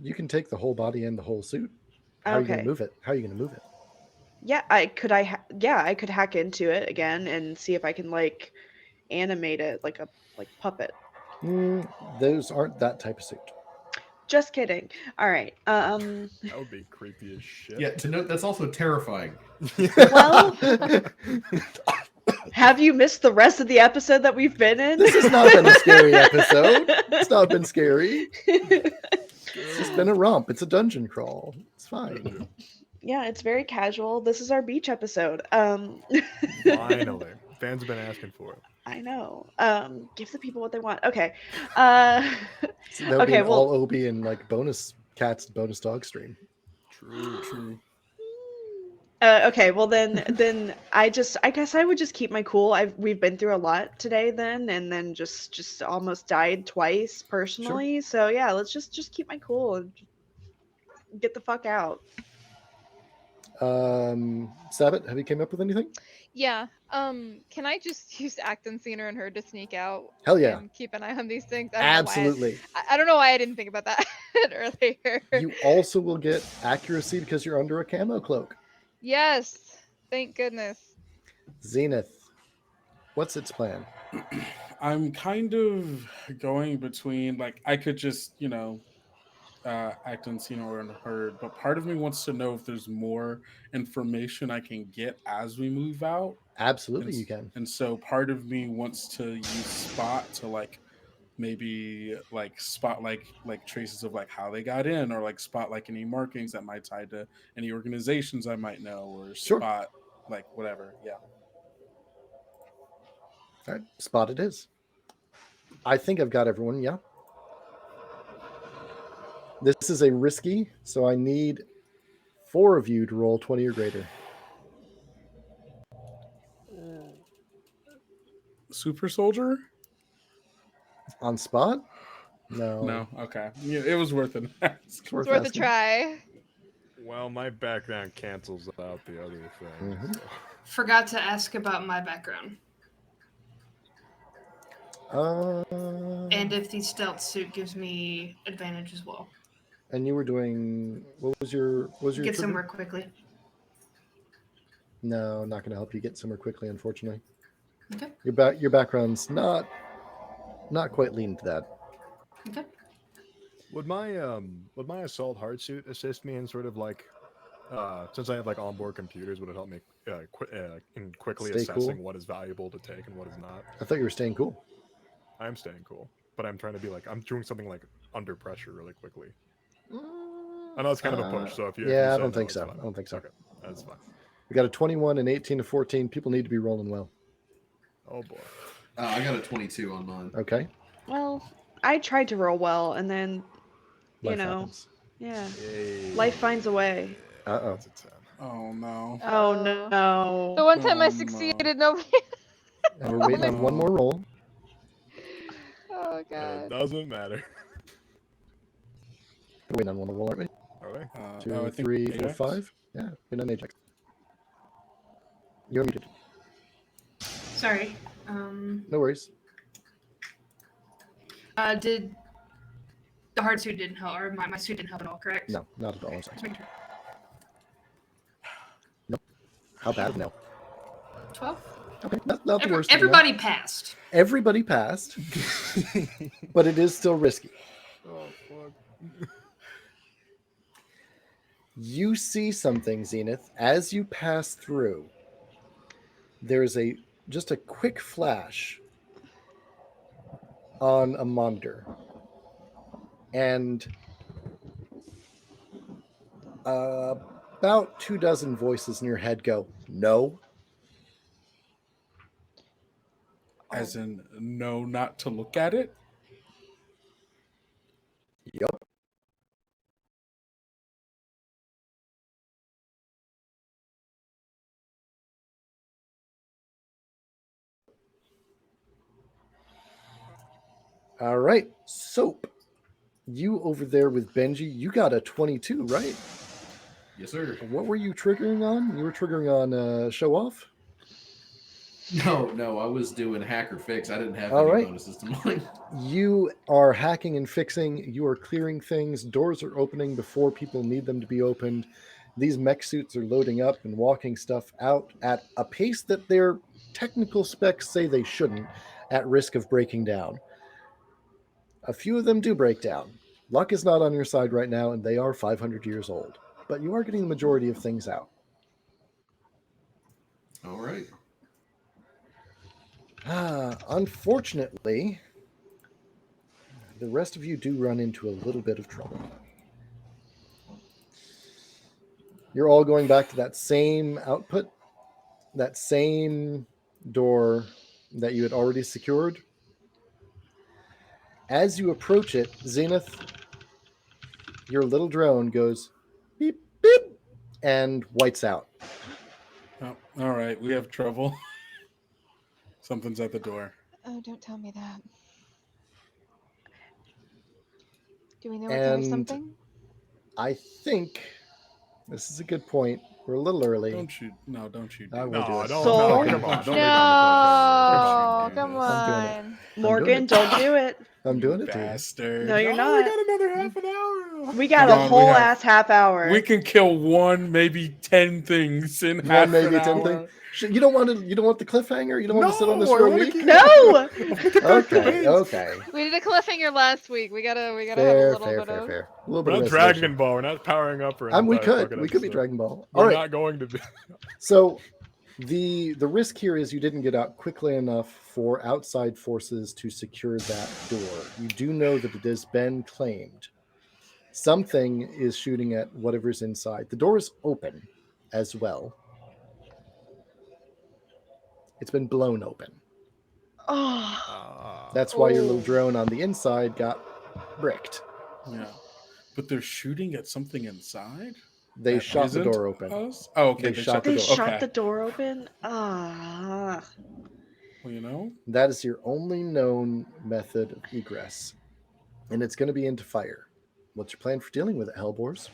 You can take the whole body and the whole suit. How are you going to move it? Yeah, I could hack into it again and see if I can animate it like a puppet. Those aren't that type of suit. Just kidding. All right. That would be creepy as shit. Yeah, to note, that's also terrifying. Well, have you missed the rest of the episode that we've been in? This has not been a scary episode. It's not been scary. It's just been a romp. It's a dungeon crawl. It's fine. Yeah, it's very casual. This is our beach episode. Finally, fans have been asking for it. I know. Give the people what they want. Okay. Uh, So that would be okay. an all Obi and like bonus cats, bonus dog stream. True. Okay. Well, then I guess I would just keep my cool. We've been through a lot today, and then just almost died twice personally. So yeah, let's just keep my cool and get the fuck out. Sabbath, have you came up with anything? Yeah. Can I just use Acton-Scener and her to sneak out? Hell yeah. And keep an eye on these things? Absolutely. I don't know why I didn't think about that earlier. You also will get accuracy because you're under a camo cloak. Yes. Thank goodness. Zenith, what's its plan? I'm kind of going between, like, I could just, act unseen or unheard, but part of me wants to know if there's more information I can get as we move out. Absolutely, you can. And so part of me wants to use spot to, like, maybe like spot like traces of like how they got in, or like spot like any markings that might tie to any organizations I might know, or spot like whatever. Yeah. All right, spot it is. I think I've got everyone. Yeah. This is a risky, so I need 4 of you to roll 20 or greater. Super soldier on spot? No. Okay. Yeah, it was worth it. It's worth a try. Well, my background cancels out the other thing. Mm-hmm. So. Forgot to ask about my background. And if the stealth suit gives me advantage as well. And you were doing, what was your get trigger? somewhere quickly. No, not going to help you get somewhere quickly, unfortunately. Okay. Your background's not quite lean to that. Okay. Would my assault hard suit assist me in sort of like, since I have like onboard computers, would it help me in quickly Stay assessing cool? what is valuable to take and what is not? I thought you were staying cool. I'm staying cool, but I'm trying to be like, I'm doing something like under pressure really quickly. I know it's kind of a push, so if you yeah, if I you don't say think no, so. it's fine. I don't think so. Okay, that's fine. We got a 21 and 18 to 14. People need to be rolling well. Oh boy. I got a 22 on mine. Okay. Well, I tried to roll well, and then, Life happens. yeah, Yay. life finds a way. Uh-oh. That's a 10. Oh no. Oh no. The one time I Oh, succeeded, nobody. And we're waiting on one more roll. Oh It god. doesn't matter. We're waiting on one more roll, aren't we? Are we? 2, I think 3, 4, Ajax. 5. Yeah, we're on Ajax. You're muted. Sorry. No worries. Did the hard suit didn't help, or my suit didn't help at all, correct? No, not at all. I'm sorry. Just making sure. Nope. How bad? No. 12? Okay, not the worst. Everybody passed. Everybody passed, but it is still risky. Oh fuck. You see something, Zenith, as you pass through. There's just a quick flash on a monitor, and about 24 voices in your head go, "No." As in, no, not to look at it. Yup. All right, Soap. You over there with Benji, you got a 22, right? Yes, sir. What were you triggering on? You were triggering on show off? No, I was doing hack or fix. I didn't have All any right. bonuses to mine. You are hacking and fixing. You are clearing things. Doors are opening before people need them to be opened. These mech suits are loading up and walking stuff out at a pace that their technical specs say they shouldn't, at risk of breaking down. A few of them do break down. Luck is not on your side right now, and they are 500 years old. But you are getting the majority of things out. All right. Unfortunately, the rest of you do run into a little bit of trouble. You're all going back to that same output, that same door that you had already secured. As you approach it, Zenith, your little drone goes beep, beep, and whites out. Oh, all right, we have trouble. Something's at the door. Oh, don't tell me that. Do we know what kind of And something? I think this is a good point. We're a little early. Don't you? No, don't you? I Do will that. do No, it. don't. So- No, come on. Don't leave it on the cliffhanger. No, come on. I'm doing it. on. Morgan, don't do it. I'm doing it to you. Bastard. No, you're No, not. we got another half an hour. We got Come a on, whole we have- ass half hour. We can kill one, maybe 10 things in One, half maybe an 10 hour. things. You don't want to. You don't want the cliffhanger. You don't want to sit on this No, I for a wanna week. keep- No! Okay. Okay. We did a cliffhanger last week. We gotta have a Fair, little fair, bit fair, of. fair. A little We're bit not of resolution. Dragon Ball. We're not powering up or We anything. could be Dragon Ball. We're All right. not going to be. So the risk here is you didn't get out quickly enough for outside forces to secure that door. You do know that it has been claimed. Something is shooting at whatever's inside. The door is open as well. It's been blown open. Oh, That's why your little Oh. drone on the inside got bricked. Yeah. But they're shooting at something inside? They That shot the isn't door open. us? Oh, okay. They shot the they door. shot Okay. the door open? Ah. Well, you know, That is your only known method of egress. And it's going to be into fire. What's your plan for dealing with it, Hellboars?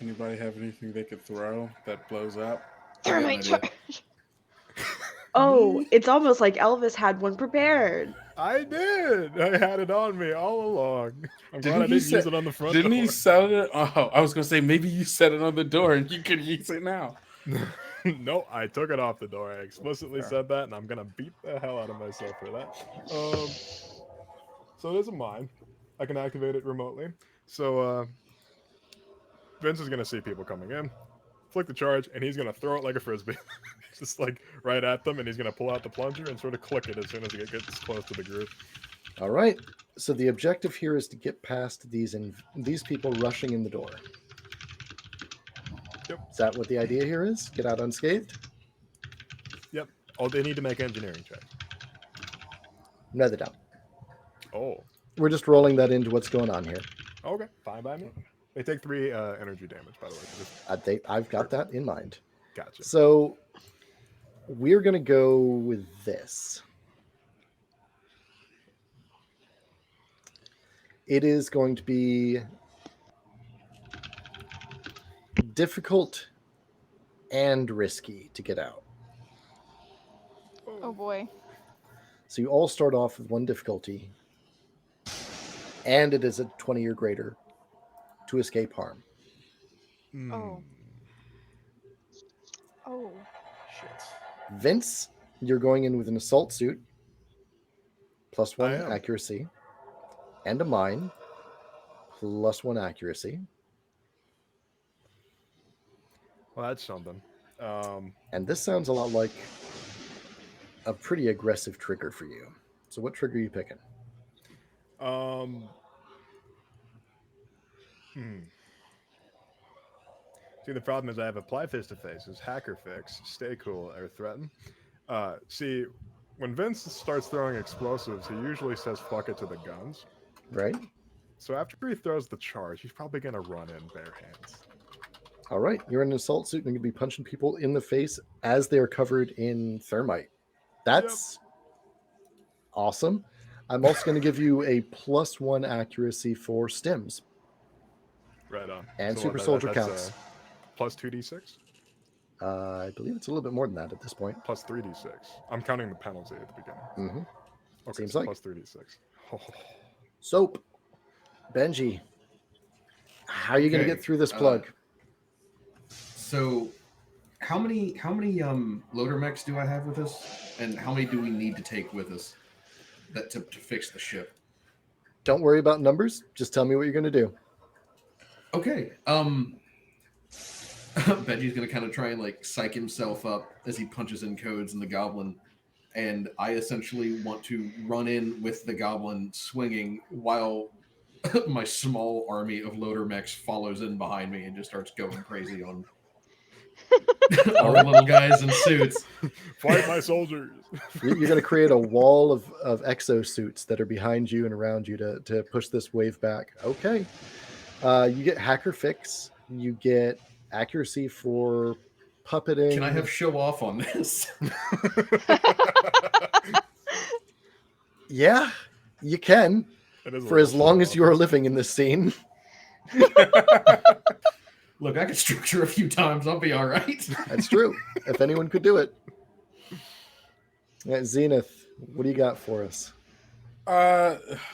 anybody have anything they could throw that blows up? Thermite idea. charge. Oh, it's almost like Elvis had one prepared. I did. I had it on me all along. I'm glad I Didn't he didn't say- use it on the front Didn't door. he set it? Oh, I was going to say, maybe you set it on the door and you could use it now. No, I took it off the door. I explicitly Fair. said that, and I'm gonna beat the hell out of myself for that. So it is a mine. I can activate it remotely. So Vince is gonna see people coming in, flick the charge, and he's gonna throw it like a frisbee, just like right at them, and he's gonna pull out the plunger and sort of click it as soon as it gets close to the group. All right. So the objective here is to get past these people rushing in the door. Yep. Is that what the idea here is? Get out unscathed? Yep. Oh, they need to make engineering checks. No, they don't. Oh, We're just rolling that into what's going on here. okay, fine by me. They take 3 energy damage, by the way. So just I've got that in mind. gotcha. So we're going to go with this. It is going to be difficult and risky to get out. Oh boy. So you all start off with one difficulty, and it is a 20 or greater to escape harm. Hmm. Oh. Oh. Shit. Vince, you're going in with an assault suit, +1 I am. accuracy, and a mine, +1 accuracy. Well, that's something. And this sounds a lot like a pretty aggressive trigger for you. So what trigger are you picking? See, the problem is I have apply face to faces, hacker fix, stay cool, or threaten. See, when Vince starts throwing explosives, he usually says fuck it to the guns. Right? So after he throws the charge, he's probably gonna run in bare hands. All right. You're in an assault suit and you're going to be punching people in the face as they're covered in thermite. That's awesome. I'm also going to give you a +1 accuracy for stims. Right on. And So super what, soldier that's, counts. Plus 2d6? I believe it's a little bit more than that at this point. Plus 3d6. I'm counting the penalty at the beginning. hmm Okay, Seems so like. plus 3d6. Oh, Soap. Benji. How are you going to Okay, get through this plug? So, how many loader mechs do I have with us, and how many do we need to take with us that to fix the ship? Don't worry about numbers. Just tell me what you're going to do. Okay. Benji's gonna kind of try and like psych himself up as he punches in codes in the goblin, and I essentially want to run in with the goblin swinging while my small army of loader mechs follows in behind me and just starts going crazy on All the little guys in suits. Fight my soldiers. You're going to create a wall of exosuits that are behind you and around you to push this wave back. Okay. You get hacker fix. You get accuracy for puppeting. Can I have show off on this? Yeah, you can. For as long as you are living in this scene. Look, I could structure a few times. I'll be all right. That's true. If anyone could do it. Zenith, what do you got for us?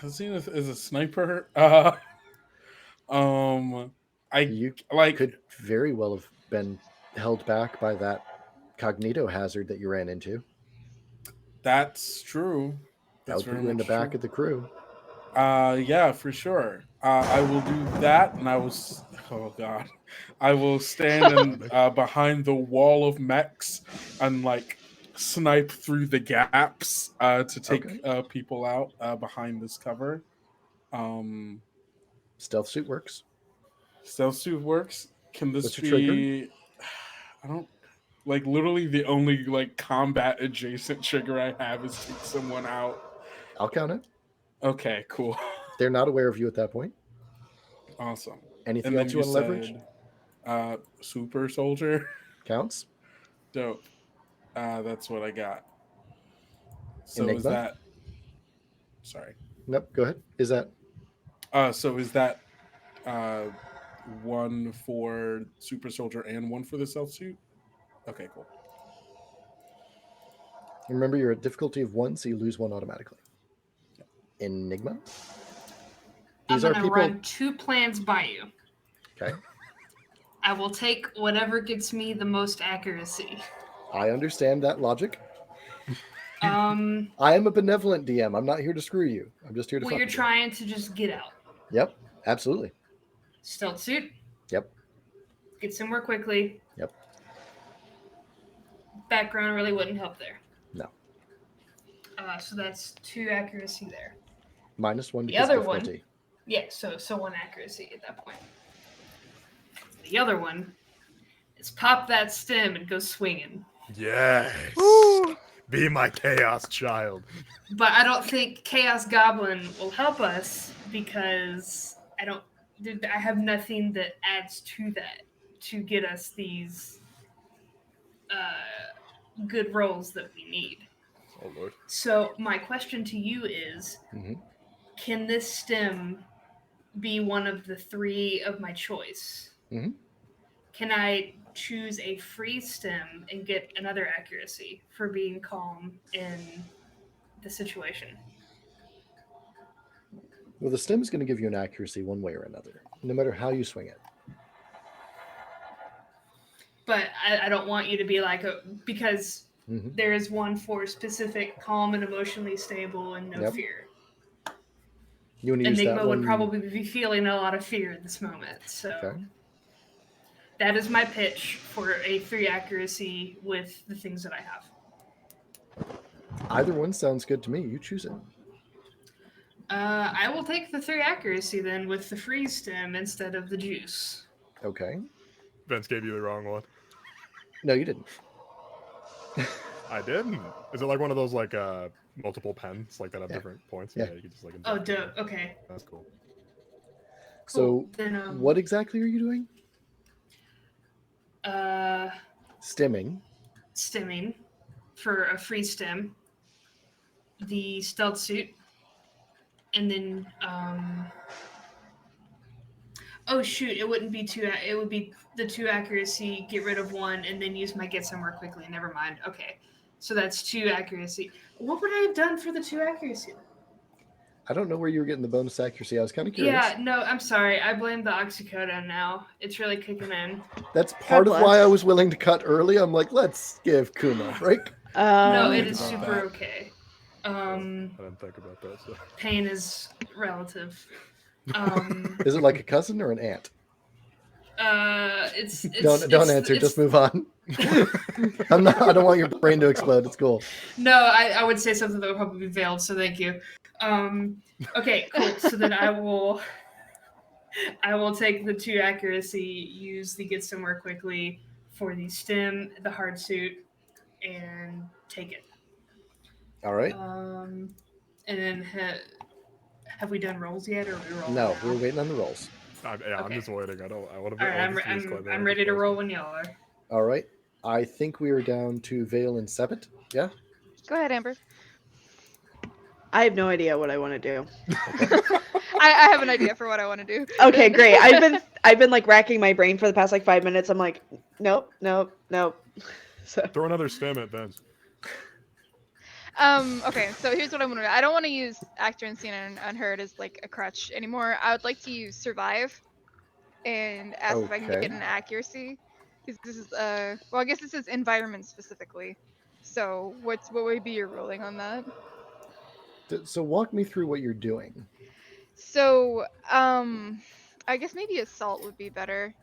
Zenith is a sniper. You could very well have been held back by that cognito hazard that you ran into. That's true. That would put you in the back of the crew. Yeah, for sure. I will do that, and I will. Oh God, I will stand behind the wall of mechs and like snipe through the gaps to take people out behind this cover. Stealth suit works. Stealth suit works. Can this What's be? your trigger? I don't like literally the only like combat adjacent trigger I have is take someone out. I'll count it. Okay, cool. They're not aware of you at that point. Awesome. Anything else you want to leverage? Super soldier counts. Dope. That's what I got. So Enigma? is that? Sorry. Nope. Go ahead. Is that? So is that one for super soldier and one for the self suit? Okay, cool. Remember, you're at difficulty of 1, so you lose 1 automatically. Enigma. I'm going to run 2 plans by you. Okay. I will take whatever gets me the most accuracy. I understand that logic. I am a benevolent DM. I'm not here to screw you. I'm just here to. Well, you're trying to just get out. Yep. Absolutely. Stealth suit. Yep. Get somewhere quickly. Yep. Background really wouldn't help there. No. So that's 2 accuracy there. -1 the other difficulty. One. Yeah, so 1 accuracy at that point. The other one is pop that stem and go swinging. Yes. Be my chaos child. But I don't think Chaos Goblin will help us because I have nothing that adds to that to get us these good rolls that we need. Oh Lord. So my question to you is, can this stem be one of the 3 of my choice? Can I choose a free stem and get another accuracy for being calm in the situation? Well, the stem is going to give you an accuracy one way or another, no matter how you swing it. But I don't want you to be like, because there is one for specific calm and emotionally stable and no fear. You want to use Enigma that one? would probably be feeling a lot of fear at this moment. So that is my pitch for a 3 accuracy with the things that I have. Either one sounds good to me. You choose it. I will take the 3 accuracy then with the freeze stem instead of the juice. Okay. Vince gave you the wrong one. No, you didn't. I didn't. Is it like one of those like multiple pens like that have different points? Yeah. You can just like. Oh, dope. Okay. That's cool. So, then, what exactly are you doing? Stemming for a free stem, the stealth suit, and then oh shoot, it wouldn't be 2. It would be the 2 accuracy, get rid of 1, and then use my get somewhere quickly. Never mind. Okay, so that's 2 accuracy. What would I have done for the 2 accuracy? I don't know where you were getting the bonus accuracy. I was kind of curious. Yeah, no, I'm sorry. I blame the oxycodone now. It's really kicking in. That's part of why I was willing to cut early. I'm like, let's give Kuma a break. No, it is super okay. I didn't think about that. So. Pain is relative. Is it like a cousin or an aunt? It's don't answer. Just move on. I don't want your brain to explode. It's cool. No, I would say something that would probably be veiled. So thank you. Okay, cool. So then I will take the 2 accuracy, use the get somewhere quickly for the stem, the hard suit, and take it. All right. And then have we done rolls yet, or are we rolling No, now? we're waiting on the rolls. I'm Okay. just waiting. I want to. All right, I'm ready to roll when y'all are. All right. I think we are down to Vale and Sebit. Yeah. Go ahead, Amber. I have no idea what I want to do. I have an idea for what I want to do. Okay, great. I've been like racking my brain for the past like 5 minutes. I'm like, nope. So Throw another stem at Benz. Okay, so here's what I'm gonna do. I don't want to use Actor Unseen and Unheard as like a crutch anymore. I would like to use Survive and ask if I can get Okay. an accuracy. Because this is well, I guess this is environment specifically. So what would be your ruling on that? So walk me through what you're doing. So I guess maybe assault would be better.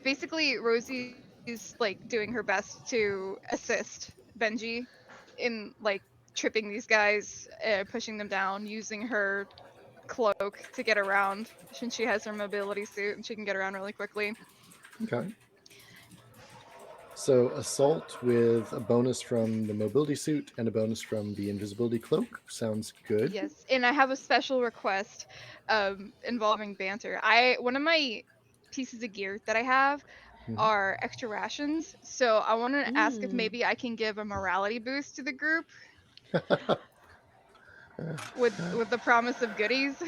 Basically, Rosie's like doing her best to assist Benji in like tripping these guys, pushing them down, using her cloak to get around since she has her mobility suit and she can get around really quickly. Okay. So assault with a bonus from the mobility suit and a bonus from the invisibility cloak sounds good. Yes, and I have a special request involving banter. One of my pieces of gear that I have are extra rations, so I want to ask if maybe I can give a morality boost to the group with the promise of goodies.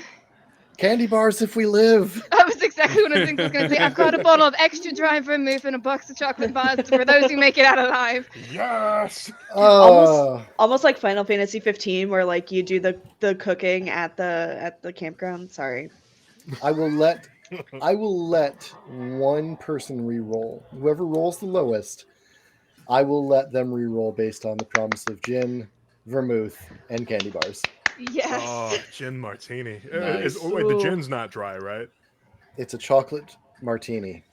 Candy bars if we live. That was exactly what I think I was going to say. I've got a bottle of extra dry vermouth and a box of chocolate bars for those who make it out alive. Yes. almost like Final Fantasy 15, where like you do the cooking at the campground. Sorry. I will let one person re-roll. Whoever rolls the lowest, I will let them re-roll based on the promise of gin, vermouth, and candy bars. Yes. Oh, gin martini. Nice. Wait, the gin's not dry, right? It's a chocolate martini.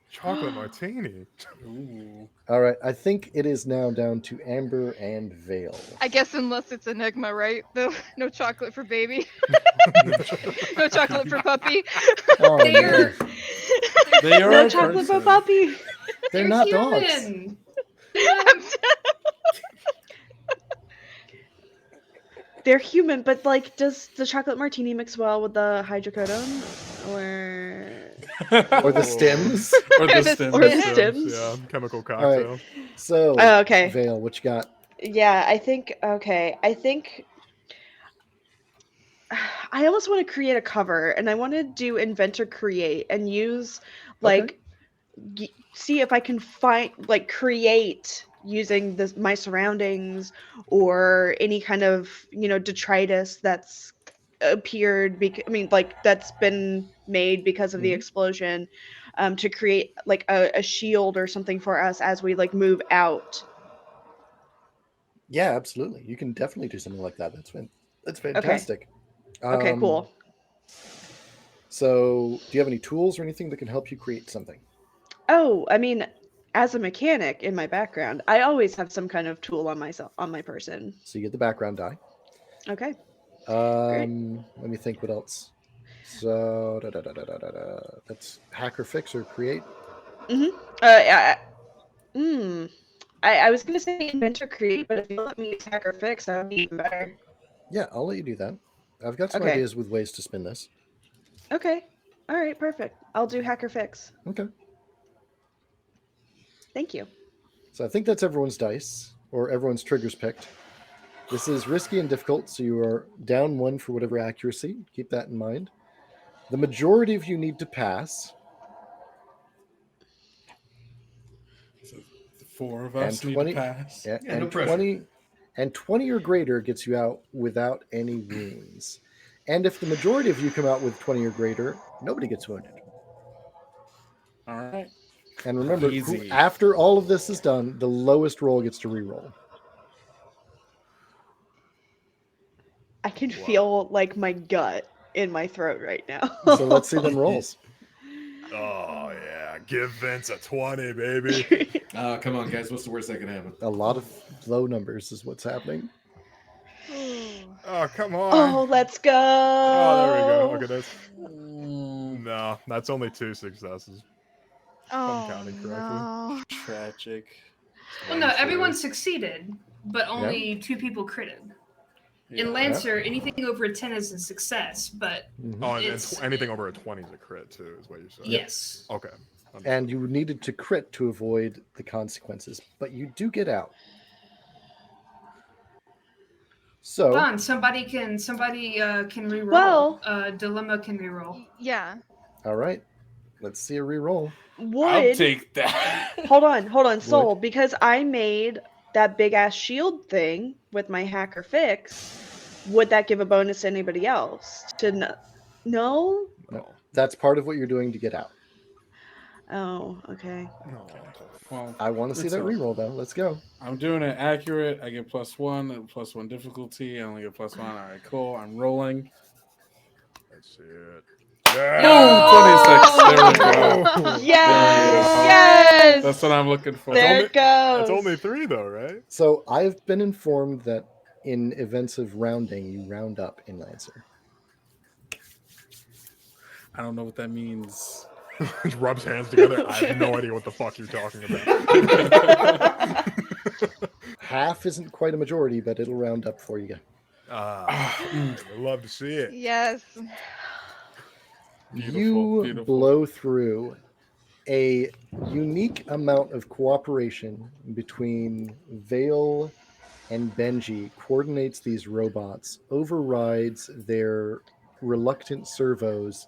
Chocolate martini. Ooh. All right, I think it is now down to Amber and Vale. I guess unless it's Enigma, right? No chocolate for baby. No chocolate for puppy. Oh, They're no. They are No a chocolate for person. puppy. They're not dogs. human. They're human, but like, does the chocolate martini mix well with the hydrocodone, Or the stems. Or the stems. Or the stems. Yeah, chemical All cocktail. right. So, Okay. Vale, what you got? Yeah, I think I almost want to create a cover, and I want to do inventor create and use like see if I can create using my surroundings or any kind of detritus that's appeared that's been made because of the explosion, to create like a shield or something for us as we like move out. Yeah, absolutely. You can definitely do something like that. That's fantastic. Okay, cool. So, do you have any tools or anything that can help you create something? Oh, I mean, as a mechanic in my background, I always have some kind of tool on my person. So you get the background die. Okay. Let me think. What else? So that's hack or fix or create. I was gonna say inventor create, but if you let me use hack or fix, that would be even better. Yeah, I'll let you do that. I've got some Okay. ideas with ways to spin this. Okay. All right. Perfect. I'll do hack or fix. Okay. Thank you. So I think that's everyone's dice or everyone's triggers picked. This is risky and difficult, so you are down one for whatever accuracy. Keep that in mind. The majority of you need to pass. So the four of us need to pass. Yeah, Yeah, and no pressure. 20 or greater gets you out without any wounds. And if the majority of you come out with 20 or greater, nobody gets wounded. All right. And remember, Easy. after all of this is done, the lowest roll gets to reroll. I can feel like my gut in my throat right now. So let's see them rolls. Oh yeah, give Vince a 20, baby. Come on, guys. What's the worst that can happen? A lot of low numbers is what's happening. Oh come on. Oh, let's go. Oh, there we go. Look at this. No, that's only 2 successes. Oh counting correctly. no. Tragic. Well, no, everyone succeeded, but Yeah. only 2 people critted. Yeah. In Lancer, anything over a 10 is a success, but Mhm. Oh, and It's- anything over a 20 is a crit too, is what you're saying. yes. Okay. And you needed to crit to avoid the consequences, but you do get out. So, Don, somebody can reroll. Well- Dilemma can reroll. Yeah. all right, let's see a reroll. I'll Would take that. hold on, Soul, because I made that big ass shield thing with my hacker fix. Would that give a bonus to anybody else? No? No, that's part of what you're doing to get out. Oh, okay. No. Well, I want to see it's that a- reroll though. Let's go. I'm doing it accurate. I get +1 and +1 difficulty. I only get +1. All right, cool. I'm rolling. Let's see it. Boom! 26. There we go. Yes! Yeah. Yes! That's what I'm looking for. There it goes. It's only 3 though, right? So I've been informed that in events of rounding, you round up in Lancer. I don't know what that means. He rubs hands together. I have no idea what the fuck you're talking about. Half isn't quite a majority, but it'll round up for you. I'd love to see it. Yes. You Beautiful. blow through. A unique amount of cooperation between Vale and Benji coordinates these robots, overrides their reluctant servos,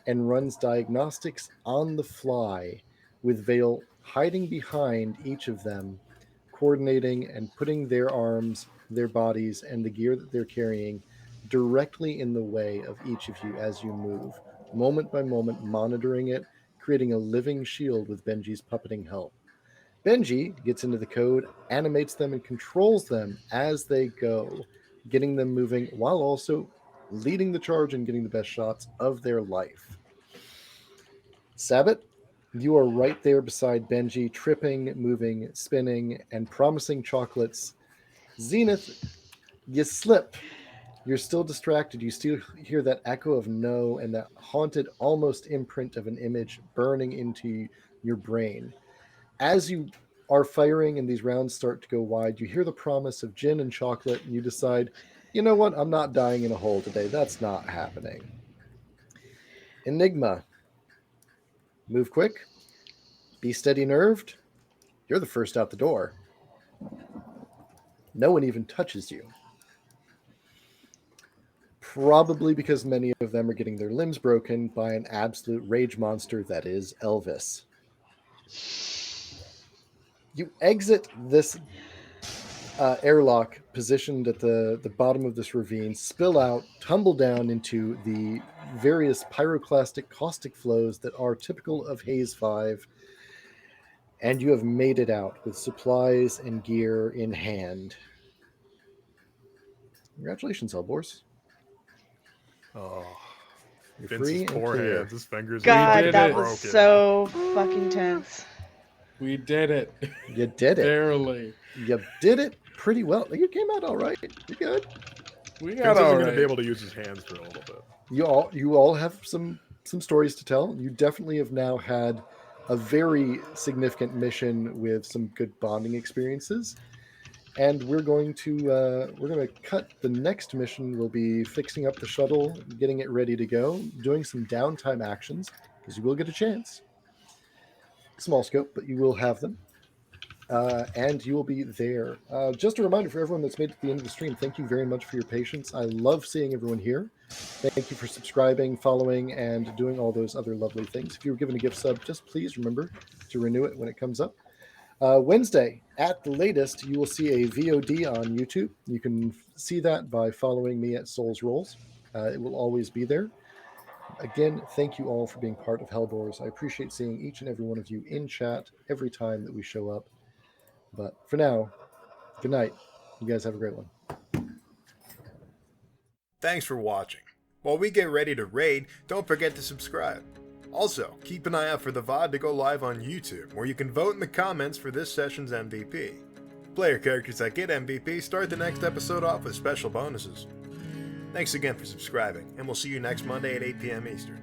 and runs diagnostics on the fly, with Vale hiding behind each of them, coordinating and putting their arms, their bodies, and the gear that they're carrying directly in the way of each of you as you move, moment by moment, monitoring it, creating a living shield with Benji's puppeting help. Benji gets into the code, animates them, and controls them as they go, getting them moving while also leading the charge and getting the best shots of their life. Sabbat, you are right there beside Benji, tripping, moving, spinning, and promising chocolates. Zenith, you slip. You're still distracted. You still hear that echo of no and that haunted almost imprint of an image burning into your brain. As you are firing and these rounds start to go wide, you hear the promise of gin and chocolate, and you decide, you know what, I'm not dying in a hole today. That's not happening. Enigma, move quick, be steady nerved. You're the first out the door. No one even touches you. Probably because many of them are getting their limbs broken by an absolute rage monster that is Elvis. You exit this airlock positioned at the bottom of this ravine, spill out, tumble down into the various pyroclastic caustic flows that are typical of Haze 5, and you have made it out with supplies and gear in hand. Congratulations, HELLBOARS. Oh, You're Vince's free and poor clear. hands. His fingers God, did that it. was broken. so fucking tense. We did it. You did it. Barely. You did it pretty well. You came out all right. You good. We Vince got isn't all going to right. be able to use his hands for a little bit. You all have some stories to tell. You definitely have now had a very significant mission with some good bonding experiences. And we're going to cut. The next mission will be fixing up the shuttle, getting it ready to go, doing some downtime actions, because you will get a chance. Small scope, but you will have them. And you will be there. Just a reminder for everyone that's made it to the end of the stream, thank you very much for your patience. I love seeing everyone here. Thank you for subscribing, following, and doing all those other lovely things. If you were given a gift sub, just please remember to renew it when it comes up. Wednesday, at the latest, you will see a VOD on YouTube. You can see that by following me at Souls Rolls. It will always be there. Again, thank you all for being part of HELLBOARS. I appreciate seeing each and every one of you in chat every time that we show up. But for now, good night. You guys have a great one. Thanks for watching. While we get ready to raid, don't forget to subscribe. Also, keep an eye out for the VOD to go live on YouTube, where you can vote in the comments for this session's MVP. Player characters that get MVP start the next episode off with special bonuses. Thanks again for subscribing, and we'll see you next Monday at 8 p.m. Eastern.